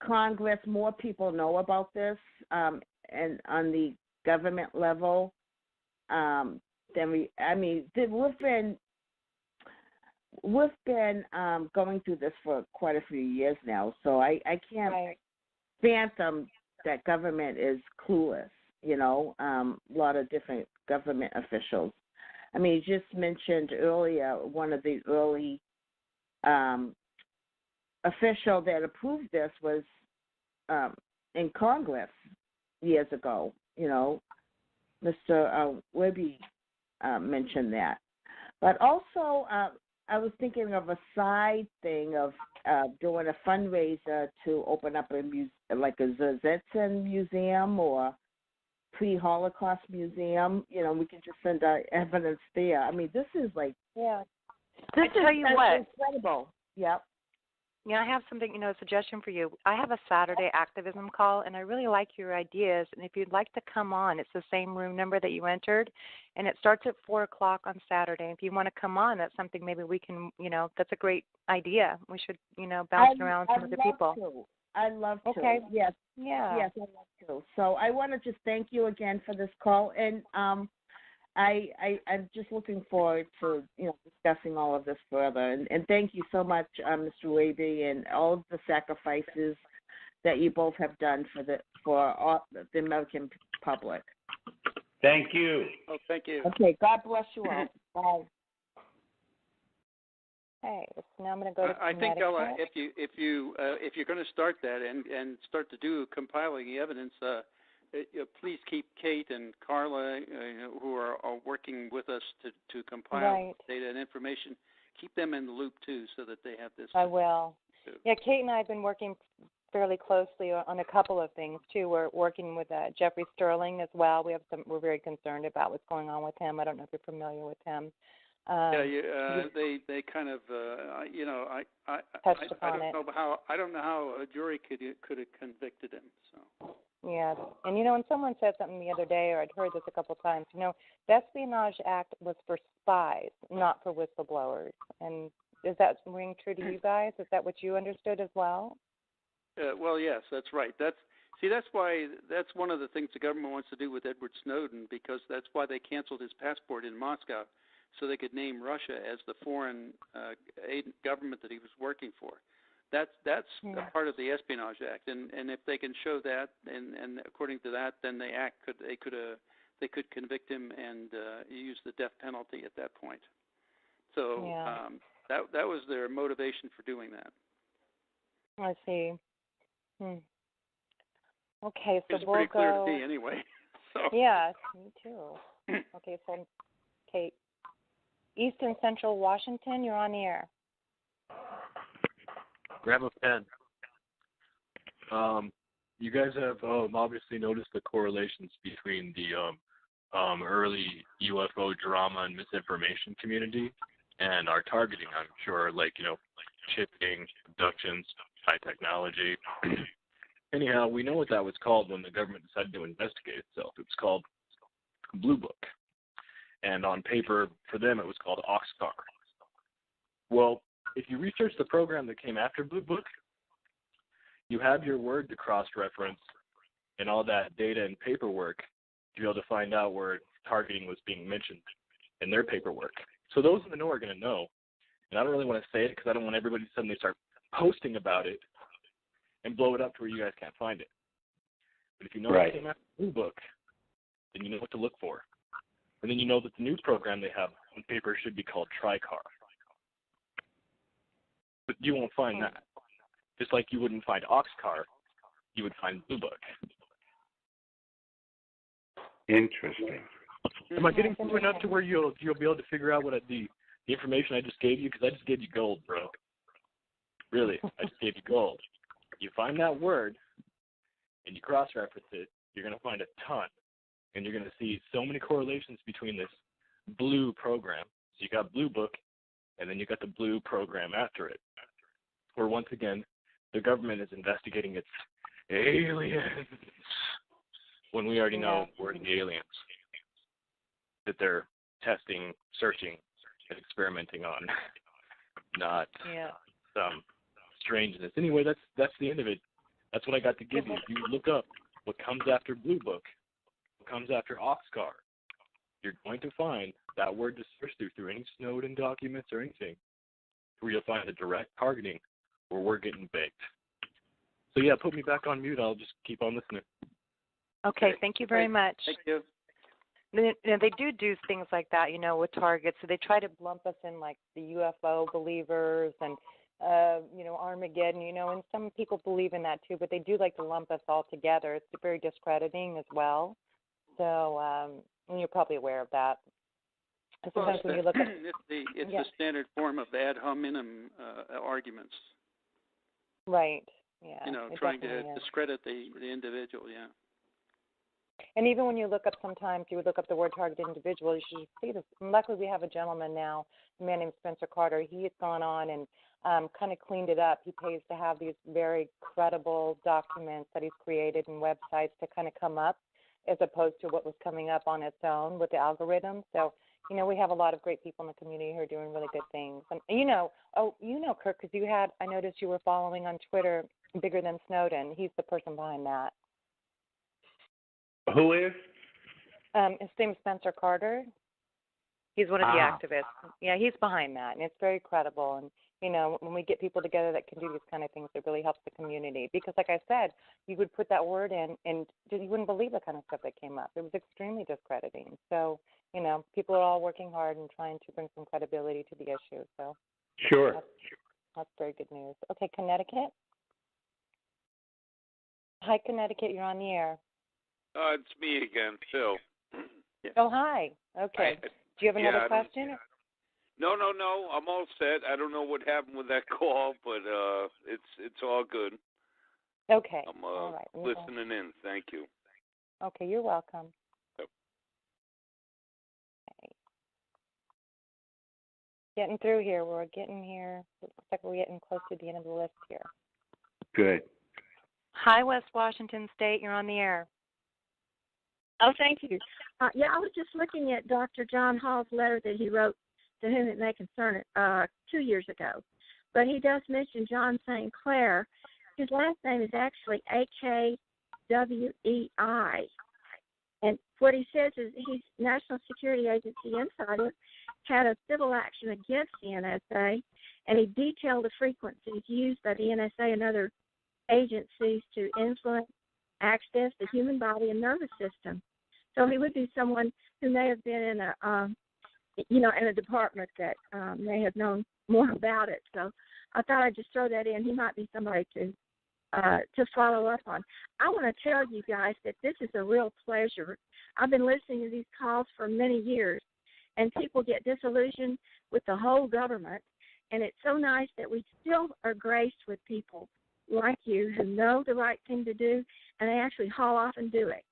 Congress, more people know about this, and on the government level, than we've been. we've been going through this for quite a few years now, so I can't fathom that government is clueless. A lot of different government officials. I mean, you just mentioned earlier one of the early official that approved this was in Congress years ago. Mr. Wiebe mentioned that. But also, I was thinking of a side thing of doing a fundraiser to open up like a Zerzetzen museum or pre-Holocaust museum. We can just send our evidence there. I mean, this is like I tell you what, incredible. Yep. I have something, a suggestion for you. I have a Saturday activism call, and I really like your ideas. And if you'd like to come on, it's the same room number that you entered, and it starts at 4 o'clock on Saturday. If you want to come on, that's something maybe we can, that's a great idea. We should, bounce around some of the people. I'd love to. Okay. Yes. Yeah. Yes, I'd love to. So I want to just thank you again for this call, and I'm just looking forward to discussing all of this further. And thank you so much, Mr. Wiebe, and all of the sacrifices that you both have done for all the American public. Thank you. Oh, thank you. Okay. God bless you all. Bye. Okay, so now I'm going to go to I think, Ella, if you're going to start that and start to do compiling the evidence, please keep Kate and Carla, who are working with us to compile data and information. Keep them in the loop too, so that they have this. I will. Yeah, Kate and I have been working fairly closely on a couple of things too. We're working with Jeffrey Sterling as well. We're very concerned about what's going on with him. I don't know if you're familiar with him. They kind of, touched upon it. I don't know how a jury could have convicted him. So. Yeah, and and someone said something the other day, or I'd heard this a couple of times. The Espionage Act was for spies, not for whistleblowers. And does that ring true to you guys? Is that what you understood as well? Well, yes, that's right. That's one of the things the government wants to do with Edward Snowden, because that's why they canceled his passport in Moscow, so they could name Russia as the foreign government that he was working for. That's a part of the Espionage Act, and if they can show that, and according to that, then they could convict him and use the death penalty at that point. So that was their motivation for doing that. I see. Okay, so it's pretty clear to me anyway. So. Yes, me too. Okay, so Kate, East and Central Washington, you're on the air. Grab a pen. You guys have obviously noticed the correlations between the early UFO drama and misinformation community and our targeting. I'm sure, like chipping, abductions, high technology. Anyhow, we know what that was called when the government decided to investigate itself. It was called Blue Book. And on paper, for them, it was called Oxcar. Well, if you research the program that came after Blue Book, you have your word to cross-reference and all that data and paperwork to be able to find out where targeting was being mentioned in their paperwork. So those in the know are going to know. And I don't really want to say it because I don't want everybody to suddenly start posting about it and blow it up to where you guys can't find it. But if you know what came after Blue Book, then you know what to look for. And then you know that the new program they have on paper should be called TriCar. But you won't find that. Just like you wouldn't find Oxcar, you would find Blue Book. Interesting. Am I getting through enough to where you'll be able to figure out what the information I just gave you? Because I just gave you gold, bro. Really, I just gave you gold. You find that word, and you cross-reference it, you're going to find a ton. And you're going to see so many correlations between this blue program. So you got Blue Book, and then you got the blue program after it. Where once again, the government is investigating its aliens. When we already know we're the aliens that they're testing, searching, and experimenting on, not some strangeness. Anyway, that's the end of it. That's what I got to give you. If you look up what comes after Blue Book, what comes after Oxcar, you're going to find that word to search through any Snowden documents or anything. where you'll find the direct targeting where we're getting baked. So, yeah, put me back on mute. I'll just keep on listening. Okay, thank you very much. Thank you. They do things like that, with targets. So they try to lump us in like the UFO believers and, Armageddon, and some people believe in that too, but they do like to lump us all together. It's very discrediting as well. So, and you're probably aware of that. Sometimes when you look at it's the standard form of ad hominem arguments. Right. Yeah. Trying to discredit the individual. Yeah. And even when you look up, sometimes you would look up the word targeted individual, you should see this. Luckily, we have a gentleman now, a man named Spencer Carter. He has gone on and kind of cleaned it up. He pays to have these very credible documents that he's created and websites to kind of come up, as opposed to what was coming up on its own with the algorithm. So, we have a lot of great people in the community who are doing really good things. And Kirk, because I noticed you were following on Twitter Bigger Than Snowden. He's the person behind that. Who is? His name is Spencer Carter. He's one of the activists. Yeah, he's behind that, and it's very credible. And, when we get people together that can do these kind of things, it really helps the community. Because, like I said, you would put that word in, and you wouldn't believe the kind of stuff that came up. It was extremely discrediting. So, people are all working hard and trying to bring some credibility to the issue. So, sure. That's very good news. Okay, Connecticut. Hi, Connecticut. You're on the air. It's me again, Phil. Oh, hi. Okay. Do you have another question? No. I'm all set. I don't know what happened with that call, but it's all good. Okay. I'm all right. listening in. Thank you. Okay, you're welcome. Yep. Okay. Getting through here. We're getting here. It looks like we're getting close to the end of the list here. Good. Hi, West Washington State. You're on the air. Oh, thank you. I was just looking at Dr. John Hall's letter that he wrote to whom it may concern 2 years ago. But he does mention John St. Clair. His last name is actually A-K-W-E-I. And what he says is he's National Security Agency insider, had a civil action against the NSA, and he detailed the frequencies used by the NSA and other agencies to influence access the human body and nervous system. So he would be someone who may have been in a department that may have known more about it. So I thought I'd just throw that in. He might be somebody to follow up on. I want to tell you guys that this is a real pleasure. I've been listening to these calls for many years, and people get disillusioned with the whole government, and it's so nice that we still are graced with people like you who know the right thing to do, and they actually haul off and do it.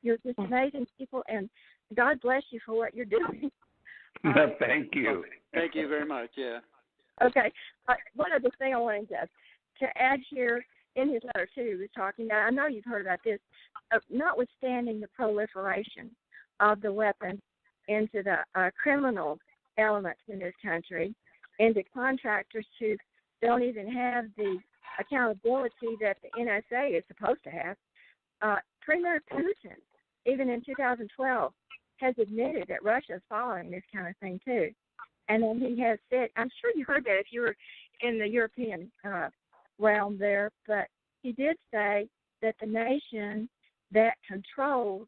You're just amazing people, and God bless you for what you're doing. Thank you. Thank you very much, yeah. Okay. One other thing I wanted to add here in his letter, too, he was talking about, I know you've heard about this, notwithstanding the proliferation of the weapon into the criminal elements in this country, into contractors who don't even have the accountability that the NSA is supposed to have. Premier Putin, even in 2012, has admitted that Russia is following this kind of thing, too. And then he has said, I'm sure you heard that if you were in the European realm there, but he did say that the nation that controls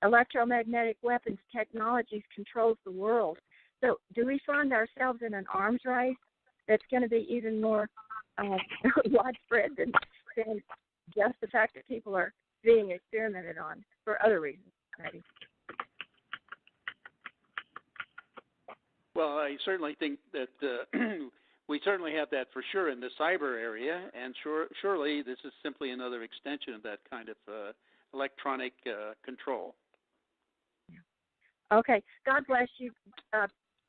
electromagnetic weapons technologies controls the world. So do we find ourselves in an arms race that's going to be even more widespread than just the fact that people are being experimented on for other reasons, maybe? Well, I certainly think that we certainly have that for sure in the cyber area, and surely this is simply another extension of that kind of electronic control. Okay. God bless you.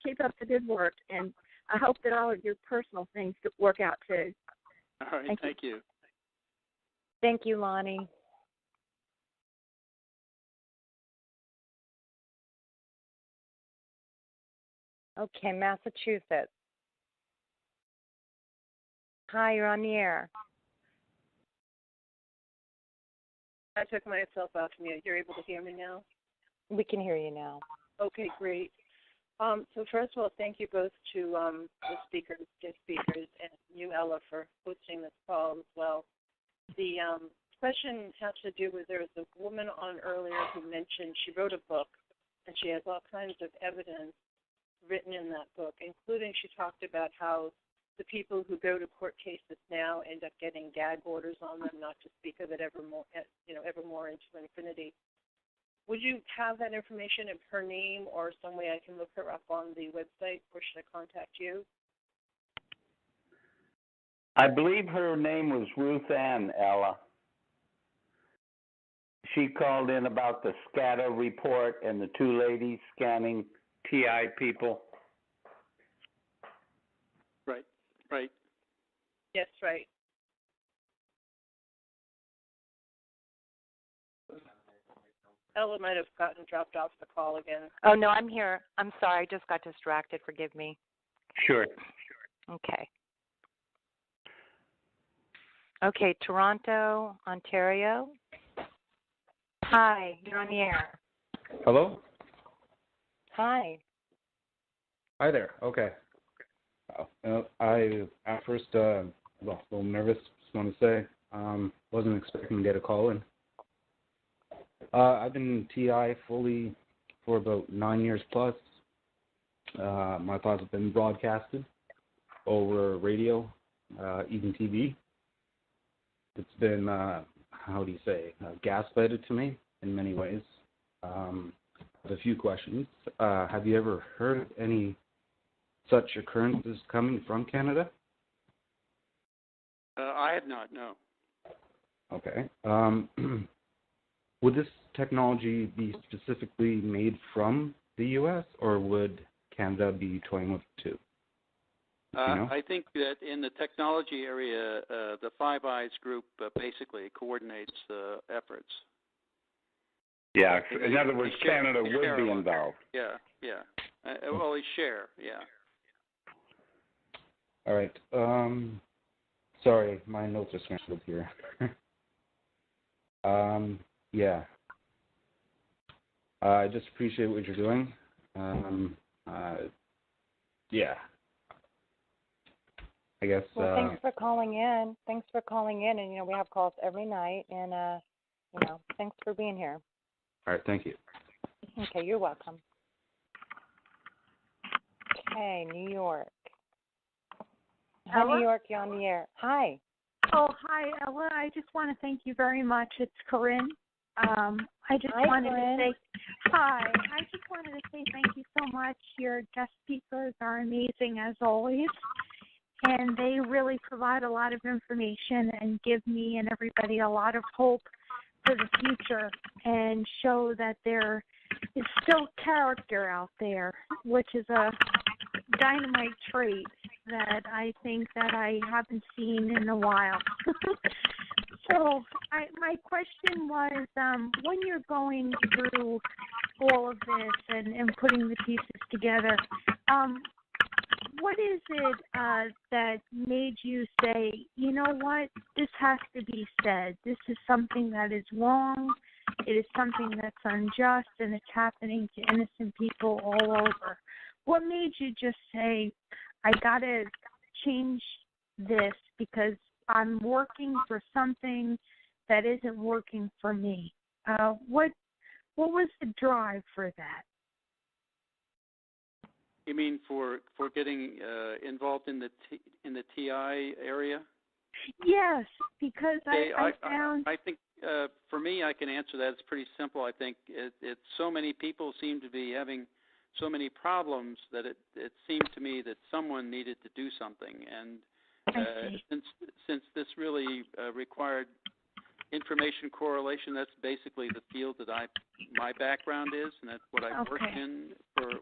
Keep up the good work, and I hope that all of your personal things work out, too. All right. Thank you. Thank you, Lonnie. Okay, Massachusetts. Hi, you're on the air. I took myself off mute. You're able to hear me now? We can hear you now. Okay, great. So first of all, thank you both to the guest speakers, and you, Ella, for hosting this call as well. The question has to do with, there was a woman on earlier who mentioned she wrote a book, and she has all kinds of evidence written in that book, including she talked about how the people who go to court cases now end up getting gag orders on them, not to speak of it evermore into infinity. Would you have that information of her name or some way I can look her up on the website, or should I contact you? I believe her name was Ruth Ann, Ella. She called in about the scatter report and the two ladies scanning TI people. Right. Yes, right. Ella might have gotten dropped off the call again. Oh, no, I'm here. I'm sorry. I just got distracted. Forgive me. Sure. Okay. Okay, Toronto, Ontario. Hi, you're on the air. Hello? Hi. Hi there. Okay. I, at first, a little nervous, just want to say. Wasn't expecting to get a call in. I've been TI fully for about 9 years plus. My thoughts have been broadcasted over radio, even TV. It's been, gaslighted to me in many ways. A few questions. Have you ever heard of any such occurrences coming from Canada? I have not, no. Okay. Would this technology be specifically made from the U.S., or would Canada be toying with it too? I think that in the technology area, the Five Eyes group basically coordinates efforts. Yeah, in other words, Canada would be involved. Yeah. Well, they share, yeah. All right. Sorry, my notes are scrambled here. Yeah. I just appreciate what you're doing. Yeah. I guess. Well, thanks for calling in. And we have calls every night. And thanks for being here. All right. Thank you. Okay, you're welcome. Okay, New York. Hi, New York. You're on the air. Hi. Oh, hi, Ella. I just want to thank you very much. It's Corinne. I just wanted to say hi. I just wanted to say thank you so much. Your guest speakers are amazing as always, and they really provide a lot of information and give me and everybody a lot of hope for the future, and show that there is still character out there, which is a dynamite trait that I think that I haven't seen in a while. So my question was, when you're going through all of this and putting the pieces together, what is it that made you say, you know what, this has to be said. This is something that is wrong. It is something that's unjust, and it's happening to innocent people all over. What made you just say, I got to change this because I'm working for something that isn't working for me? What was the drive for that? You mean for getting involved in the TI area? Yes, because I found. I think for me, I can answer that. It's pretty simple. I think it's so many people seem to be having so many problems that it seemed to me that someone needed to do something. And since this really required information correlation, that's basically the field that my background is, and that's what I've worked in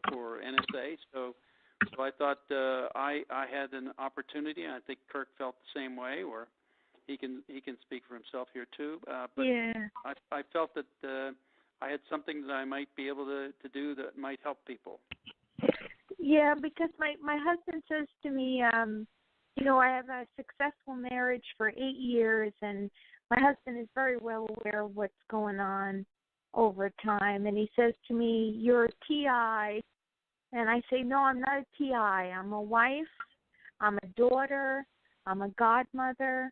for NSA. So I thought I had an opportunity, and I think Kirk felt the same way, or he can speak for himself here too. But I felt that I had something that I might be able to do that might help people. Yeah, because my husband says to me, I have a successful marriage for 8 years, and my husband is very well aware of what's going on over time. And he says to me, you're TI, And I say, no, I'm not a TI. I'm a wife, I'm a daughter, I'm a godmother,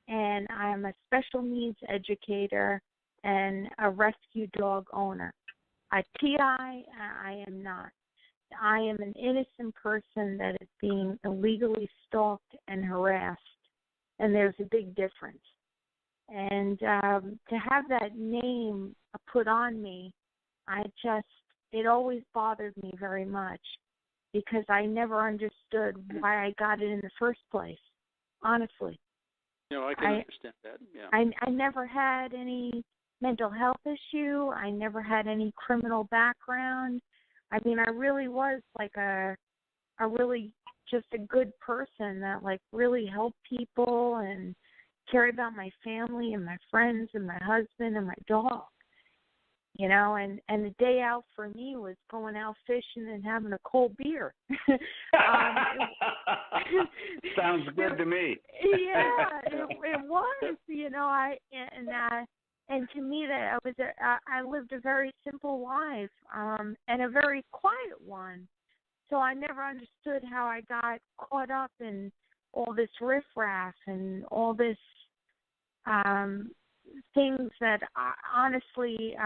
and I'm a special needs educator and a rescue dog owner. A TI, I am not. I am an innocent person that is being illegally stalked and harassed, and there's a big difference. And to have that name put on me, it always bothered me very much because I never understood why I got it in the first place, honestly. I can understand that, yeah. I never had any mental health issue. I never had any criminal background. I mean, I really was like a really just a good person that like really helped people and cared about my family and my friends and my husband and my dog. And the day out for me was going out fishing and having a cold beer. Sounds good to me. Yeah, it was. And to me, that I lived a very simple life, and a very quiet one. So I never understood how I got caught up in all this riffraff and all this things that honestly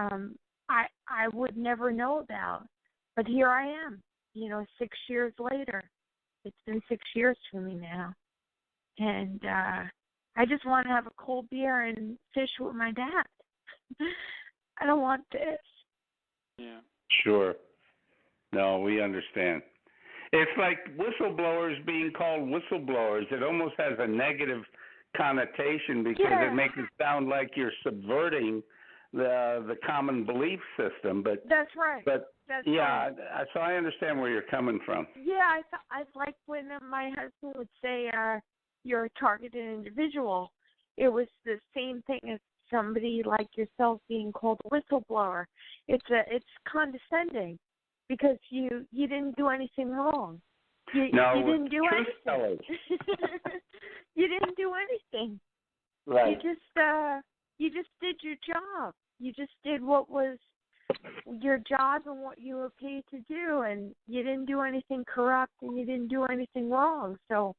I would never know about. But here I am, 6 years later. It's been 6 years for me now. And I just want to have a cold beer and fish with my dad. I don't want this. Yeah. Sure. No, we understand. It's like whistleblowers being called whistleblowers. It almost has a negative connotation because it makes it sound like you're subverting the common belief system. But that's right. But that's yeah, right. So I understand where you're coming from. Yeah, I like when my husband would say you're a targeted individual. It was the same thing as somebody like yourself being called a whistleblower. It's condescending because you didn't do anything wrong. You didn't do anything. You didn't do anything. Right. You just did your job. You just did what was your job and what you were paid to do, and you didn't do anything corrupt and you didn't do anything wrong. So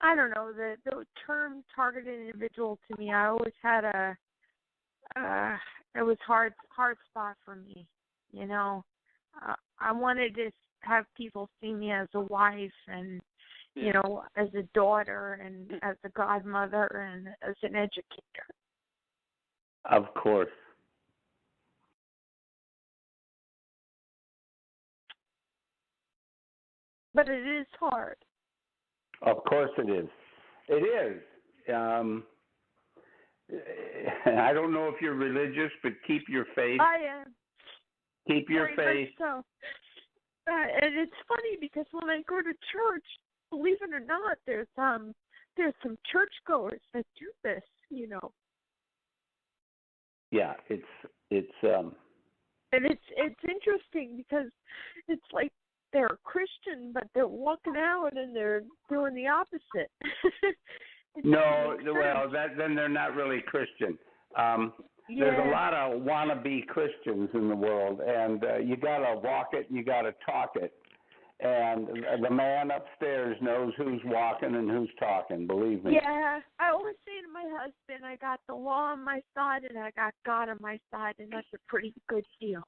I don't know, the term targeted individual to me, I always had it was hard spot for me. I wanted to have people see me as a wife and as a daughter and as a godmother and as an educator. Of course. But it is hard. Of course it is. It is. I don't know if you're religious, but keep your faith. I am. Keep your faith. So. And it's funny because when I go to church, believe it or not, there's some churchgoers that do this, Yeah, it's and it's interesting because it's like they're Christian, but they're walking out and they're doing the opposite. No, well, then they're not really Christian. There's a lot of wannabe Christians in the world, and you got to walk it and you got to talk it. And the man upstairs knows who's walking and who's talking, believe me. Yeah, I always say to my husband, I got the law on my side and I got God on my side, and that's a pretty good deal.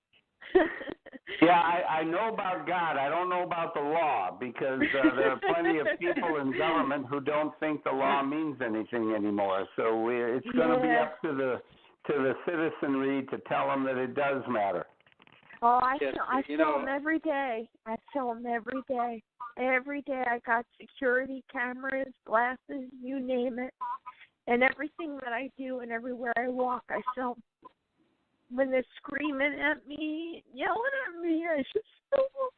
Yeah, I know about God. I don't know about the law because there are plenty of people in government who don't think the law means anything anymore. So it's going to be up to the citizenry to tell them that it does matter. Oh, I film every day. I film every day. Every day I got security cameras, glasses, you name it. And everything that I do and everywhere I walk, I film. When they're screaming at me, yelling at me, I just film them.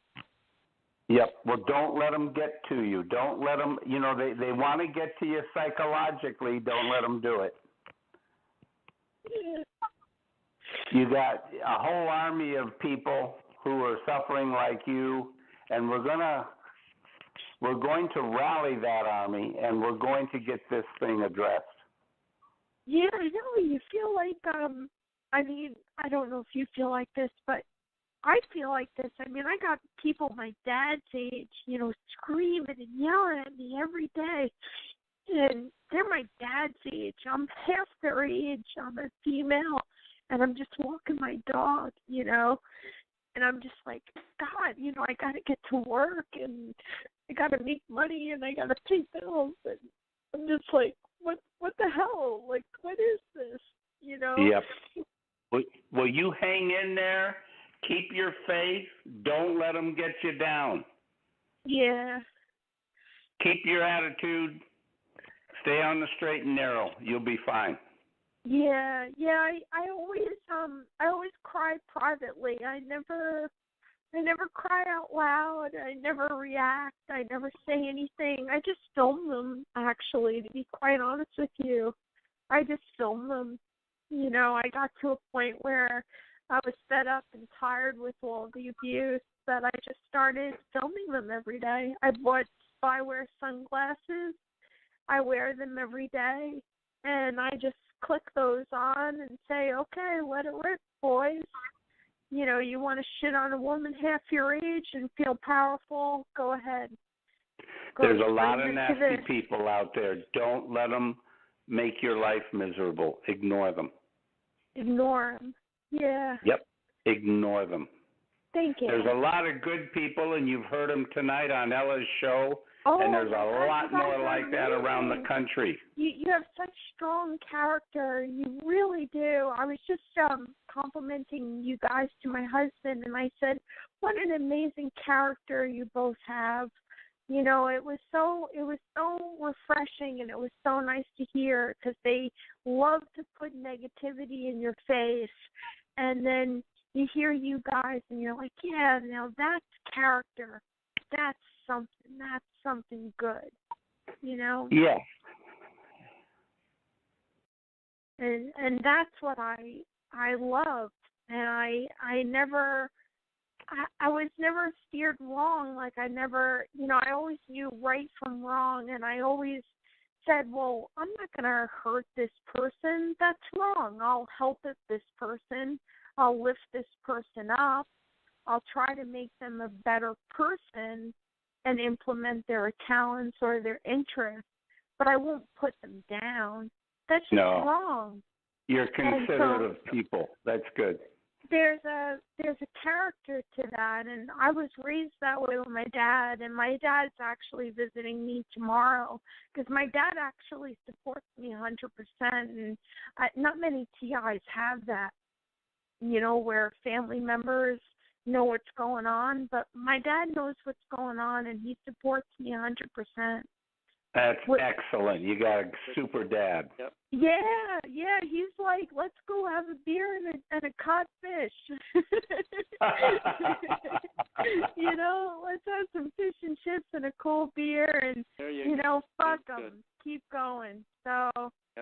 Yep. Well, don't let them get to you. Don't let them, they want to get to you psychologically. Don't let them do it. Yeah. You got a whole army of people who are suffering like you, and we're going to rally that army, and we're going to get this thing addressed. Yeah, I know. You feel like, I don't know if you feel like this, but I feel like this. I mean, I got people my dad's age, you know, screaming and yelling at me every day. And they're my dad's age. I'm half their age. I'm a female. And I'm just walking my dog, you know. And I'm just like, God, you know, I got to get to work and I got to make money and I got to pay bills. And I'm just like, what the hell? Like, what is this? You know? Yep. Well, you hang in there. Keep your faith. Don't let them get you down. Yeah. Keep your attitude. Stay on the straight and narrow. You'll be fine. Yeah. I always cry privately. I never cry out loud. I never react. I never say anything. I just film them, actually, to be quite honest with you. I just film them. You know, I got to a point where I was fed up and tired with all the abuse that I just started filming them every day. I bought spyware sunglasses. I wear them every day. And I just click those on and say, okay, let it rip, boys. You know, you want to shit on a woman half your age and feel powerful, go ahead. There's a lot of nasty people out there. Don't let them make your life miserable. Ignore them. Ignore them. Yeah. Yep. Ignore them. Thank you. There's a lot of good people, and you've heard them tonight on Ella's show, and there's a lot more like that around the country. You have such strong character. You really do. I was just complimenting you guys to my husband, and I said, what an amazing character you both have. You know, it was so refreshing, and it was so nice to hear, because they love to put negativity in your face, and then you hear you guys, and you're like, yeah, now that's character. That's something good, you know? Yeah. And that's what I loved, and I was never steered wrong. Like, I never, you know, I always knew right from wrong, and I always said, well, I'm not going to hurt this person. That's wrong. I'll help this person. I'll lift this person up. I'll try to make them a better person and implement their talents or their interests, but I won't put them down. That's just wrong. You're considerate of people. That's good. There's a character to that, and I was raised that way with my dad, and my dad's actually visiting me tomorrow, because my dad actually supports me 100%, and not many TIs have that, you know, where family members know what's going on, but my dad knows what's going on, and he supports me 100%. That's excellent. You got a super dad. Yep. Yeah. He's like, let's go have a beer and a cod fish. You know, let's have some fish and chips and a cold beer, and you know, fuck them. Keep going. So,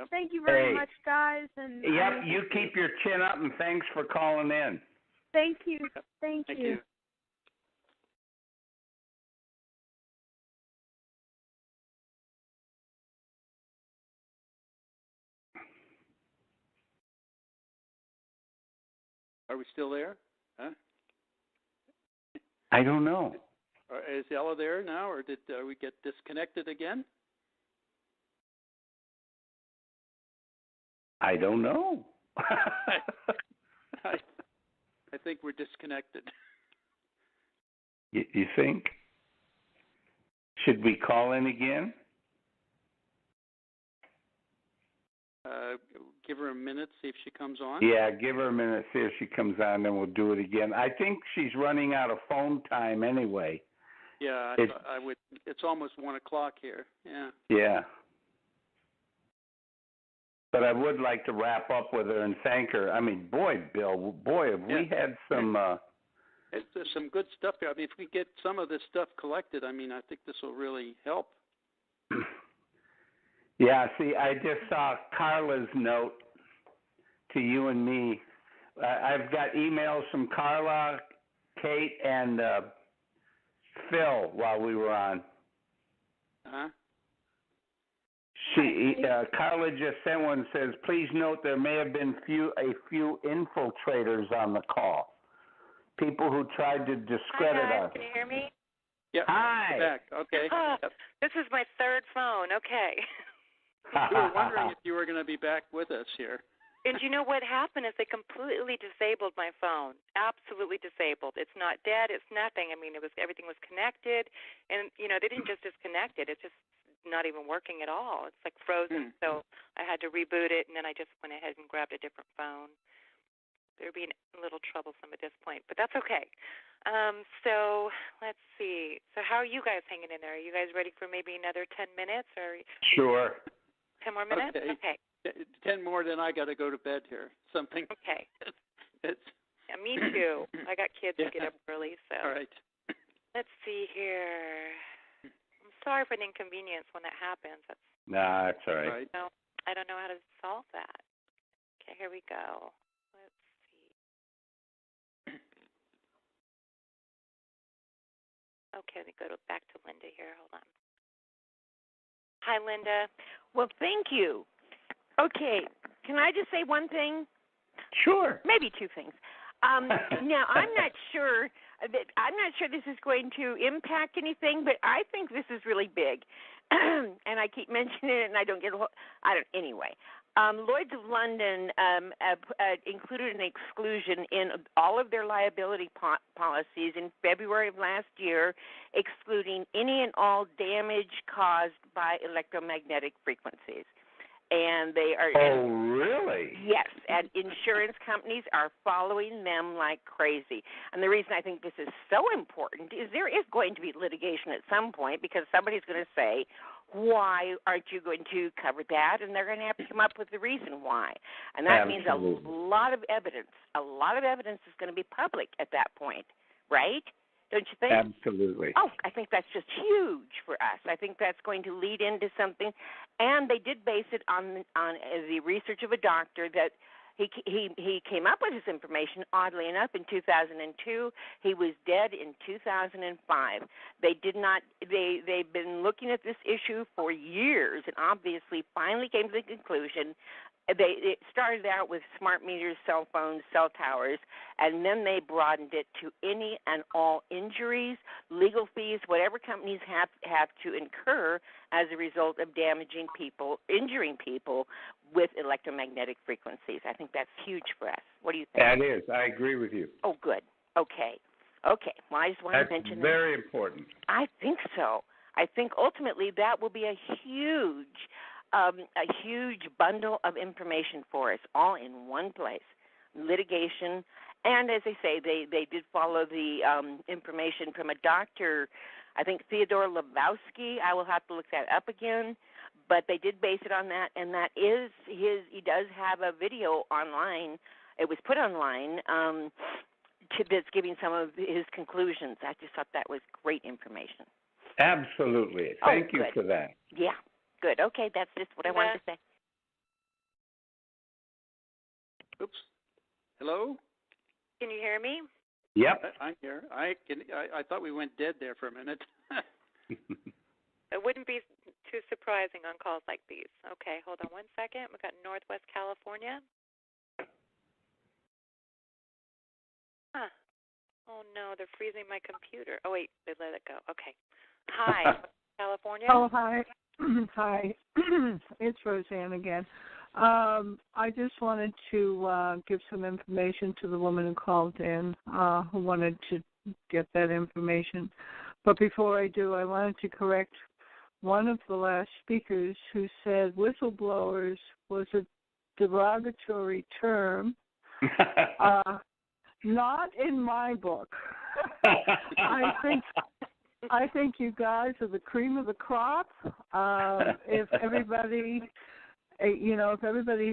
thank you very much, guys. And yep, you keep your chin up, and thanks for calling in. Thank you. Thank you. Are we still there? Huh? I don't know. Is Ella there now, or did we get disconnected again? I don't know. I think we're disconnected. You think? Should we call in again? Give her a minute, see if she comes on. Yeah, give her a minute, see if she comes on, then we'll do it again. I think she's running out of phone time anyway. Yeah, I would. It's almost 1:00 here. Yeah. Yeah. But I would like to wrap up with her and thank her. I mean, Bill, have we had some... There's some good stuff here. I mean, if we get some of this stuff collected, I mean, I think this will really help. Yeah, see, I just saw Carla's note to you and me. I've got emails from Carla, Kate, and Phil while we were on. Uh-huh. Carla just sent one, says, please note there may have been a few infiltrators on the call. people who tried to discredit Hi, guys. us. Can you hear me? Yeah. Hi. Back. Okay. Yep. This is my third phone. Okay. We were wondering if you were going to be back with us here. And you know what happened is they completely disabled my phone. Absolutely disabled. It's not dead. It's nothing. I mean, everything was connected, and they didn't just disconnect it. It's just not even working at all. It's like frozen. So I had to reboot it, and then I just went ahead and grabbed a different phone. They're being a little troublesome at this point, but that's okay. So let's see. So how are you guys hanging in there? Are you guys ready for maybe another 10 minutes or? Sure. 10 more minutes? Okay. 10 more, then I got to go to bed here. Something. Okay. It's. Yeah, me too. I got kids to get up early, so. All right. Let's see here. I'm sorry for the inconvenience when that happens. Nah, that's all right. No, I don't know how to solve that. Okay, here we go. Let's see. Okay, let me go back to Linda here. Hold on. Hi, Linda. Well, thank you. Okay, can I just say one thing? Sure. Maybe two things. Now, I'm not sure this is going to impact anything, but I think this is really big, and I keep mentioning it, and I don't get. Anyway. Lloyd's of London included an exclusion in all of their liability policies in February of last year, excluding any and all damage caused by electromagnetic frequencies. And they are. Oh, really? Yes, and insurance companies are following them like crazy. And the reason I think this is so important is there is going to be litigation at some point because somebody's going to say, why aren't you going to cover that? And they're going to have to come up with the reason why. And that means a lot of evidence. A lot of evidence is going to be public at that point, right? Don't you think? Absolutely. Oh, I think that's just huge for us. I think that's going to lead into something. And they did base it on the research of a doctor that he came up with this information, oddly enough, in 2002. He was dead in 2005. They've been looking at this issue for years and obviously finally came to the conclusion. It started out with smart meters, cell phones, cell towers, and then they broadened it to any and all injuries, legal fees, whatever companies have to incur as a result of damaging people, injuring people with electromagnetic frequencies. I think that's huge for us. What do you think? That is. I agree with you. Oh, good. Okay. Well, I just want to mention that. That's very important. I think so. I think ultimately that will be a huge bundle of information for us, all in one place. Litigation, and as I say, they did follow the information from a doctor, I think Theodore Lebowski. I will have to look that up again, but they did base it on that, and that is he does have a video online. It was put online that's giving some of his conclusions. I just thought that was great information. Absolutely. Thank you for that. Yeah. Good. Okay, that's just what I wanted to say. Oops. Hello? Can you hear me? Yep. I'm here. I thought we went dead there for a minute. It wouldn't be too surprising on calls like these. Okay, hold on one second. We've got Northwest California. Huh. Oh, no, they're freezing my computer. Oh, wait, they let it go. Okay. Hi, California. Oh, hi. Hi, it's Roseanne again. I just wanted to give some information to the woman who called in, who wanted to get that information. But before I do, I wanted to correct one of the last speakers who said whistleblowers was a derogatory term. Not in my book. I think you guys are the cream of the crop. If everybody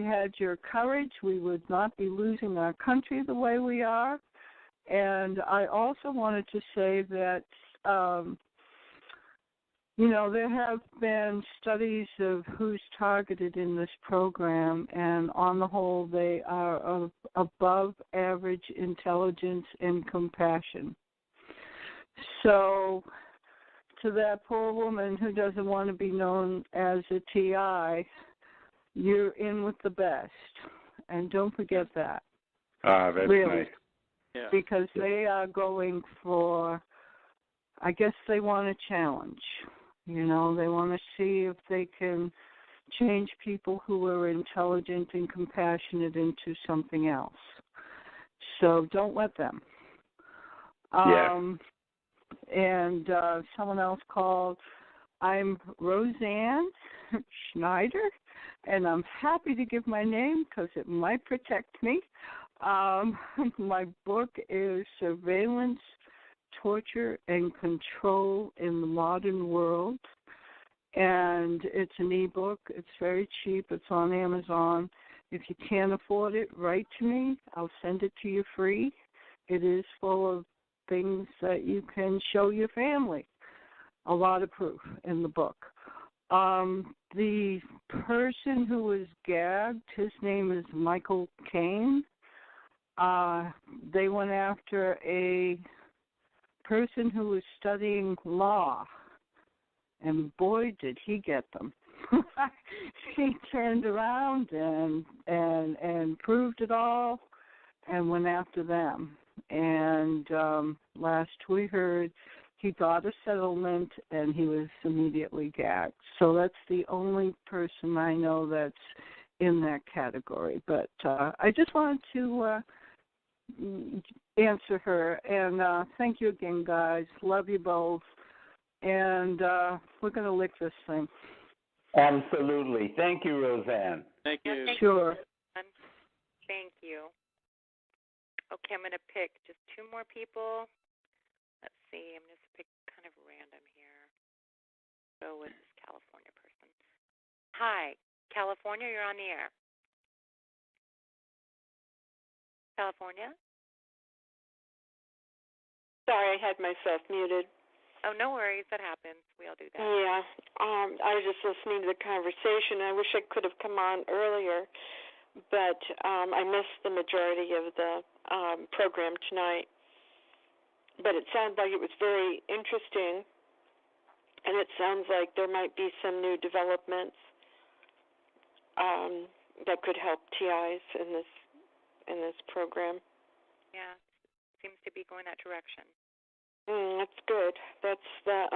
had your courage, we would not be losing our country the way we are. And I also wanted to say that, there have been studies of who's targeted in this program, and on the whole, they are of above average intelligence and compassion. So, to that poor woman who doesn't want to be known as a TI, you're in with the best. And don't forget that. That's really. nice. because they are going for, I guess they want a challenge. You know, they want to see if they can change people who are intelligent and compassionate into something else. So don't let them. And someone else called. I'm Roseanne Schneider, and I'm happy to give my name because it might protect me. My book is Surveillance, Torture, and Control in the Modern World, and it's an e-book. It's very cheap. It's on Amazon. If you can't afford it, write to me. I'll send it to you free. It is full of things that you can show your family. A lot of proof in the book. The person who was gagged, his name is Michael Caine. They went after a person who was studying law, and boy, did he get them. He turned around and proved it all and went after them. And last we heard, he got a settlement and he was immediately gagged. So that's the only person I know that's in that category. But I just wanted to answer her. And thank you again, guys. Love you both. And we're going to lick this thing. Absolutely. Thank you, Roseanne. Thank you. Sure. Thank you. Okay, I'm going to pick just two more people. Let's see. I'm going to pick kind of random here. Go with this California person. Hi, California, you're on the air. California? Sorry, I had myself muted. Oh, no worries. That happens. We all do that. Yeah. I was just listening to the conversation. I wish I could have come on earlier, but I missed the majority of the program tonight. But it sounded like it was very interesting, and it sounds like there might be some new developments that could help TIs in this program. Yeah, seems to be going that direction. That's good. That's the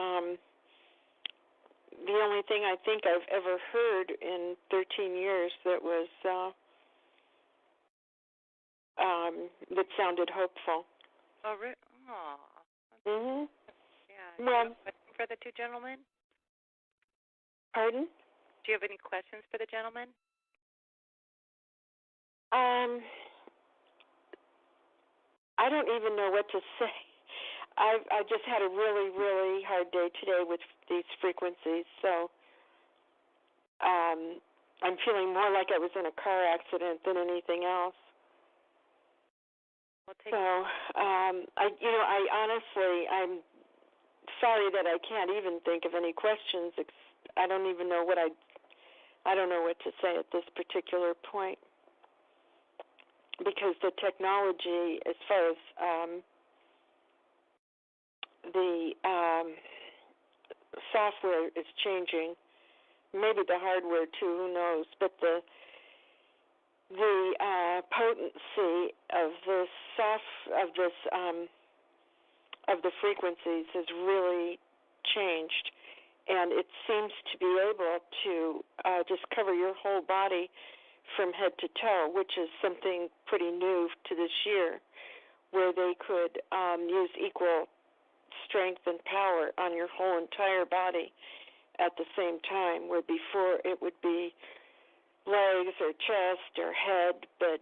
only thing I think I've ever heard in 13 years that was that sounded hopeful. Oh, really? Oh. Mhm. Yeah. Well, do you have a question for the two gentlemen? Pardon? Do you have any questions for the gentlemen? I don't even know what to say. I just had a really, really hard day today with these frequencies, so I'm feeling more like I was in a car accident than anything else. I honestly, I'm sorry that I can't even think of any questions. I don't even know I don't know what to say at this particular point, because the technology, as far as the software is changing, maybe the hardware too, who knows, but the potency of the frequencies has really changed, and it seems to be able to just cover your whole body from head to toe, which is something pretty new to this year, where they could use equal strength and power on your whole entire body at the same time, where before it would be legs or chest or head, but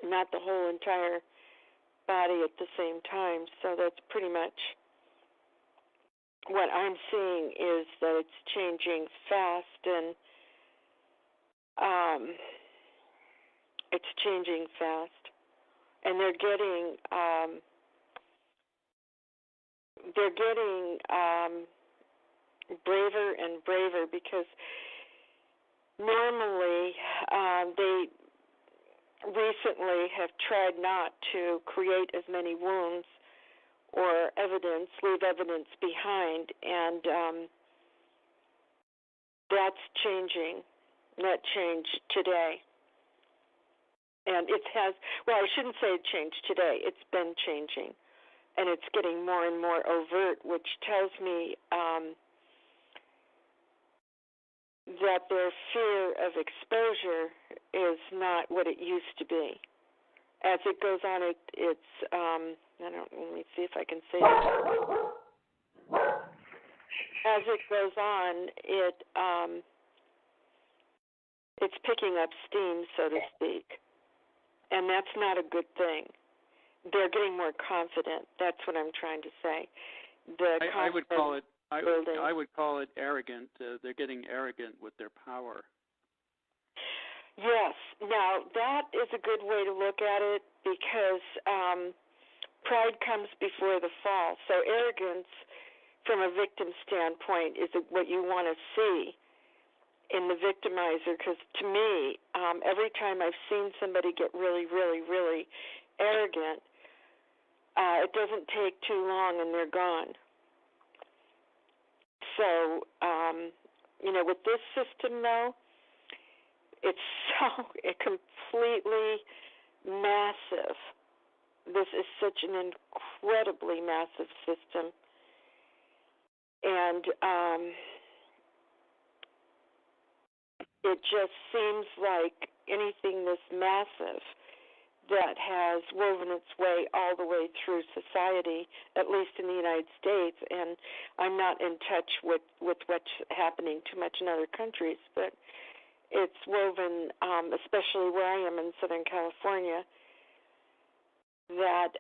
not the whole entire body at the same time. So that's pretty much what I'm seeing, is that it's changing fast, and it's changing fast, and they're getting braver and braver, because normally they recently have tried not to create as many wounds or leave evidence behind, and that's changing. That changed today. And it has, well, I shouldn't say it changed today. It's been changing. And it's getting more and more overt, which tells me that their fear of exposure is not what it used to be. As it goes on, let me see if I can say it. As it goes on, it's picking up steam, so to speak. And that's not a good thing. They're getting more confident. That's what I'm trying to say. I would call it. I would call it arrogant. They're getting arrogant with their power. Yes. Now that is a good way to look at it because pride comes before the fall. So arrogance, from a victim standpoint, is what you want to see in the victimizer. Because to me, every time I've seen somebody get really, really, really arrogant, it doesn't take too long and they're gone. So, with this system, though, it's so completely massive. This is such an incredibly massive system. And it just seems like anything this massive that has woven its way all the way through society, at least in the United States, and I'm not in touch with what's happening too much in other countries, but it's woven, especially where I am in Southern California, that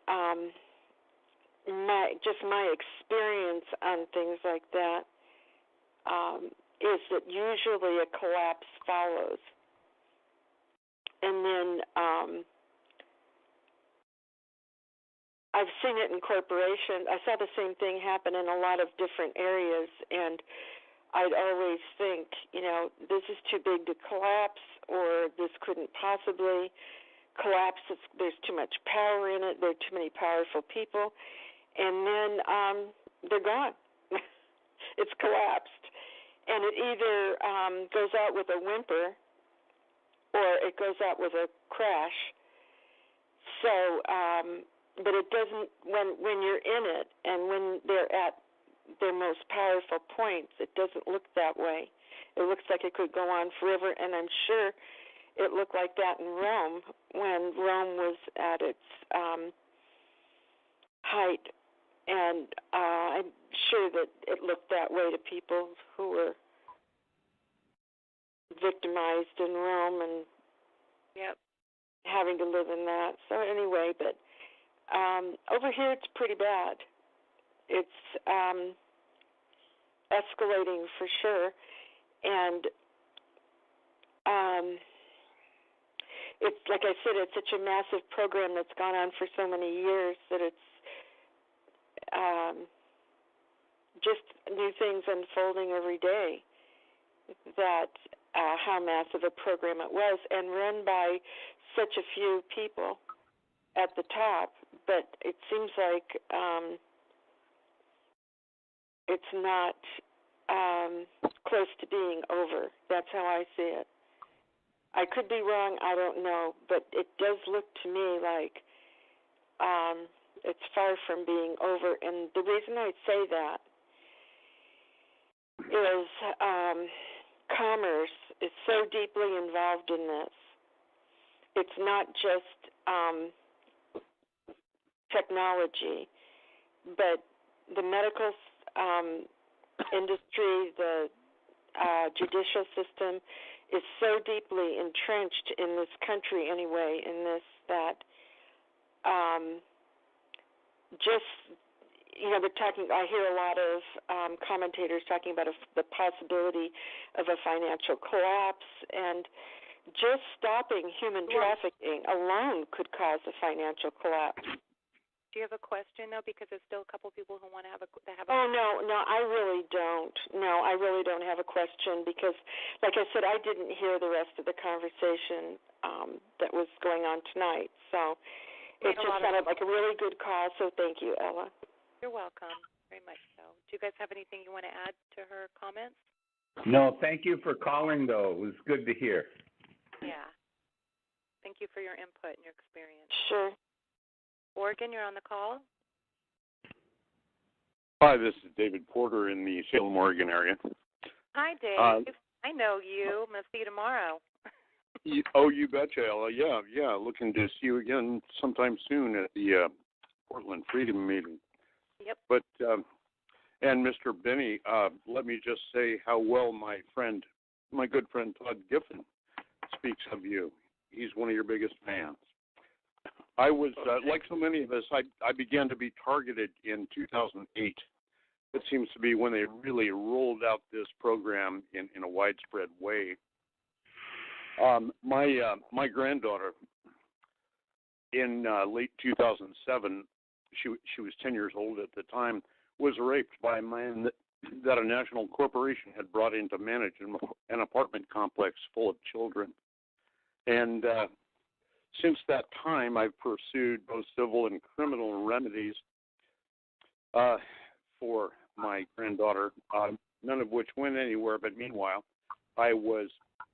my experience on things like that is that usually a collapse follows. And then I've seen it in corporations. I saw the same thing happen in a lot of different areas, and I'd always think, this is too big to collapse, or this couldn't possibly collapse. There's too much power in it. There are too many powerful people. And then they're gone. It's collapsed. And it either goes out with a whimper or it goes out with a crash. So, but it doesn't, when you're in it and when they're at their most powerful points, it doesn't look that way. It looks like it could go on forever, and I'm sure it looked like that in Rome when Rome was at its height. And I'm sure that it looked that way to people who were victimized in Rome and having to live in that. So anyway, but over here it's pretty bad. It's escalating for sure. And it's, like I said, it's such a massive program that's gone on for so many years that it's just new things unfolding every day, that how massive a program it was, and run by such a few people at the top. But it seems like it's not close to being over. That's how I see it. I could be wrong, I don't know, but it does look to me like it's far from being over. And the reason I say that is commerce is so deeply involved in this. It's not just technology, but the medical industry, the judicial system is so deeply entrenched in this country anyway, in this, that they're talking, I hear a lot of commentators talking about the possibility of a financial collapse, and just stopping human trafficking alone could cause a financial collapse. Do you have a question, though? Because there's still a couple people who want to have a Oh, no, I really don't. No, I really don't have a question because, like I said, I didn't hear the rest of the conversation that was going on tonight. So it just sounded like a really good call, so thank you, Ella. You're welcome, very much so. Do you guys have anything you want to add to her comments? No, thank you for calling, though. It was good to hear. Yeah. Thank you for your input and your experience. Sure. Oregon, you're on the call. Hi, this is David Porter in the Salem, Oregon area. Hi, Dave. I know you. I'm going to see you tomorrow. You betcha, Ella. Yeah. Looking to see you again sometime soon at the Portland Freedom Meeting. Yep. But, and Mr. Binney, let me just say how well my good friend Todd Giffen speaks of you. He's one of your biggest fans. I was, like so many of us, I began to be targeted in 2008. It seems to be when they really rolled out this program in a widespread way. My granddaughter, in late 2007, she was 10 years old at the time, was raped by a man that a national corporation had brought in to manage an apartment complex full of children. And since that time, I've pursued both civil and criminal remedies for my granddaughter, none of which went anywhere. But meanwhile, I was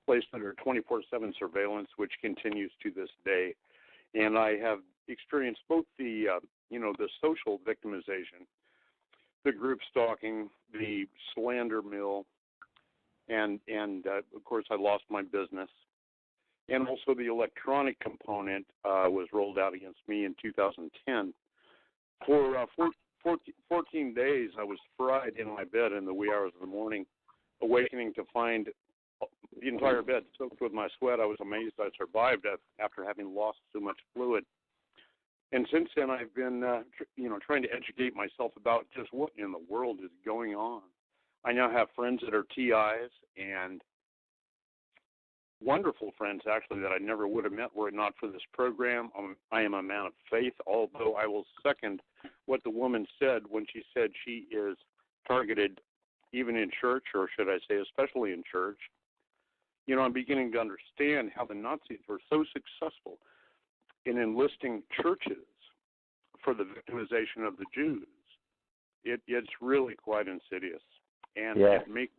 placed under 24/7 surveillance, which continues to this day. And I have experienced both the social victimization, the group stalking, the slander mill, and of course I lost my business. And also the electronic component was rolled out against me in 2010. For 14 days, I was fried in my bed in the wee hours of the morning, awakening to find the entire bed soaked with my sweat. I was amazed I survived after having lost so much fluid. And since then, I've been, trying to educate myself about just what in the world is going on. I now have friends that are TIs and wonderful friends, actually, that I never would have met were it not for this program. I am a man of faith, although I will second what the woman said when she said she is targeted even in church, or should I say especially in church. I'm beginning to understand how the Nazis were so successful in enlisting churches for the victimization of the Jews. It's really quite insidious, and yes. it makes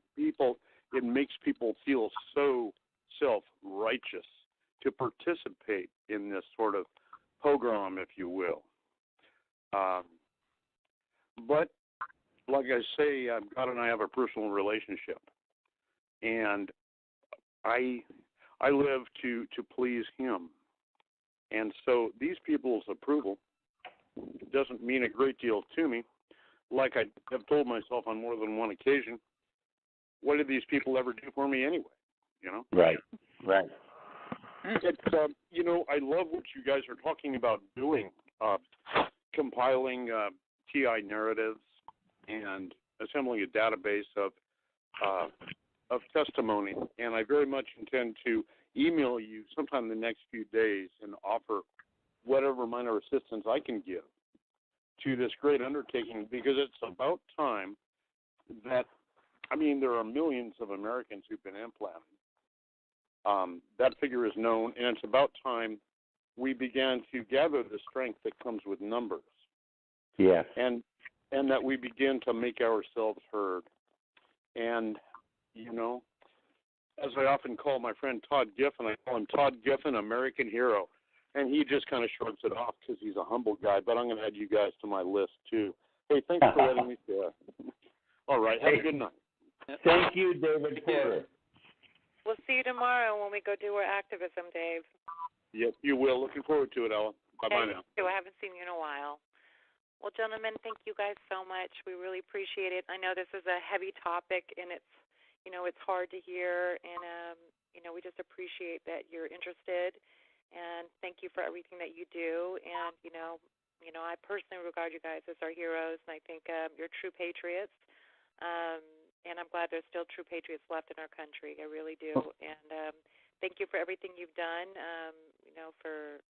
people feel so self-righteous to participate in this sort of pogrom, if you will. But like I say, God and I have a personal relationship, and I live to please Him. And so these people's approval doesn't mean a great deal to me. Like I have told myself on more than one occasion, what did these people ever do for me anyway? Right. It's, I love what you guys are talking about doing, compiling TI narratives and assembling a database of testimony. And I very much intend to email you sometime in the next few days and offer whatever minor assistance I can give to this great undertaking, because it's about time that, there are millions of Americans who've been implanted. That figure is known, and it's about time we began to gather the strength that comes with numbers. Yes. And that we begin to make ourselves heard. And, as I often call my friend Todd Giffen, I call him Todd Giffen, American hero. And he just kind of shrugs it off because he's a humble guy, but I'm going to add you guys to my list, too. Hey, thanks for letting me share. All right, have a good night. Thank you, David Porter. We'll see you tomorrow when we go do our activism, Dave. Yep, you will. Looking forward to it, Ella. Bye-bye now. I haven't seen you in a while. Well, gentlemen, thank you guys so much. We really appreciate it. I know this is a heavy topic, and it's hard to hear, and, we just appreciate that you're interested, and thank you for everything that you do. And, I personally regard you guys as our heroes, and I think you're true patriots. And I'm glad there's still true patriots left in our country. I really do. And thank you for everything you've done, for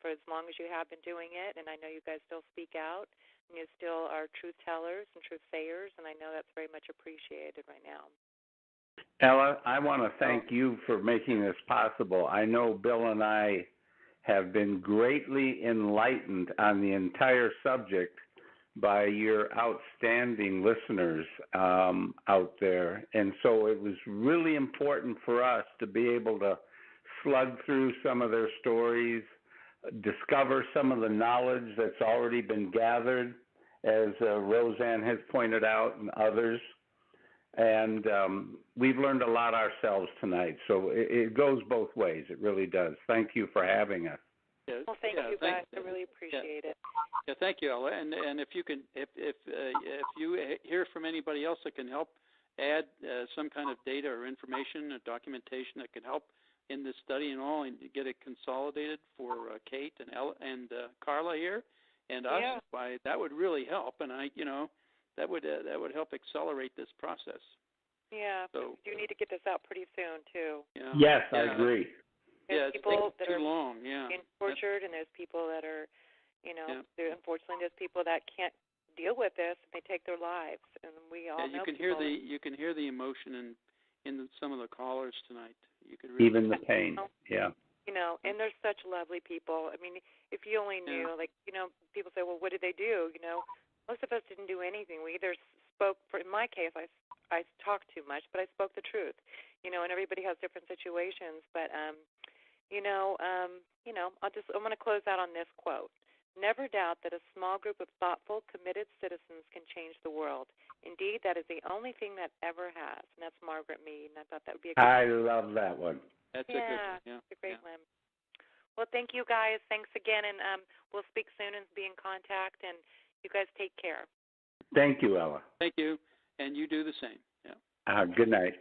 as long as you have been doing it. And I know you guys still speak out, and you still are truth tellers and truth sayers, and I know that's very much appreciated right now. Ella, I want to thank you for making this possible. I know Bill and I have been greatly enlightened on the entire subject by your outstanding listeners out there. And so it was really important for us to be able to slug through some of their stories, discover some of the knowledge that's already been gathered, as Roseanne has pointed out, and others. And we've learned a lot ourselves tonight. So it goes both ways. It really does. Thank you for having us. Well, thank you guys. I really appreciate it. Yeah, thank you, Ella. And if you can, if you hear from anybody else that can help add some kind of data or information or documentation that can help in this study and all, and get it consolidated for Kate and Ella and Carla here and us, why that would really help. And that would help accelerate this process. Yeah. So you need to get this out pretty soon too. Yeah. Yes, I agree. There's people that too are long, being tortured, and there's people that are, unfortunately, there's people that can't deal with this, and they take their lives, and we all know. You can hear the emotion in some of the callers tonight. You could really even the pain. Yeah. And they're such lovely people. I mean, if you only knew, people say, well, what did they do? Most of us didn't do anything. We either spoke. In my case, I talked too much, but I spoke the truth. And everybody has different situations, but I'm going to close out on this quote. Never doubt that a small group of thoughtful, committed citizens can change the world. Indeed, that is the only thing that ever has. And that's Margaret Mead, and I thought that would be a good I one. love that one. That's a good one. Yeah. It's a great one. Well, thank you guys. Thanks again, and we'll speak soon and be in contact, and you guys take care. Thank you, Ella. Thank you, and you do the same. Yeah. Good night.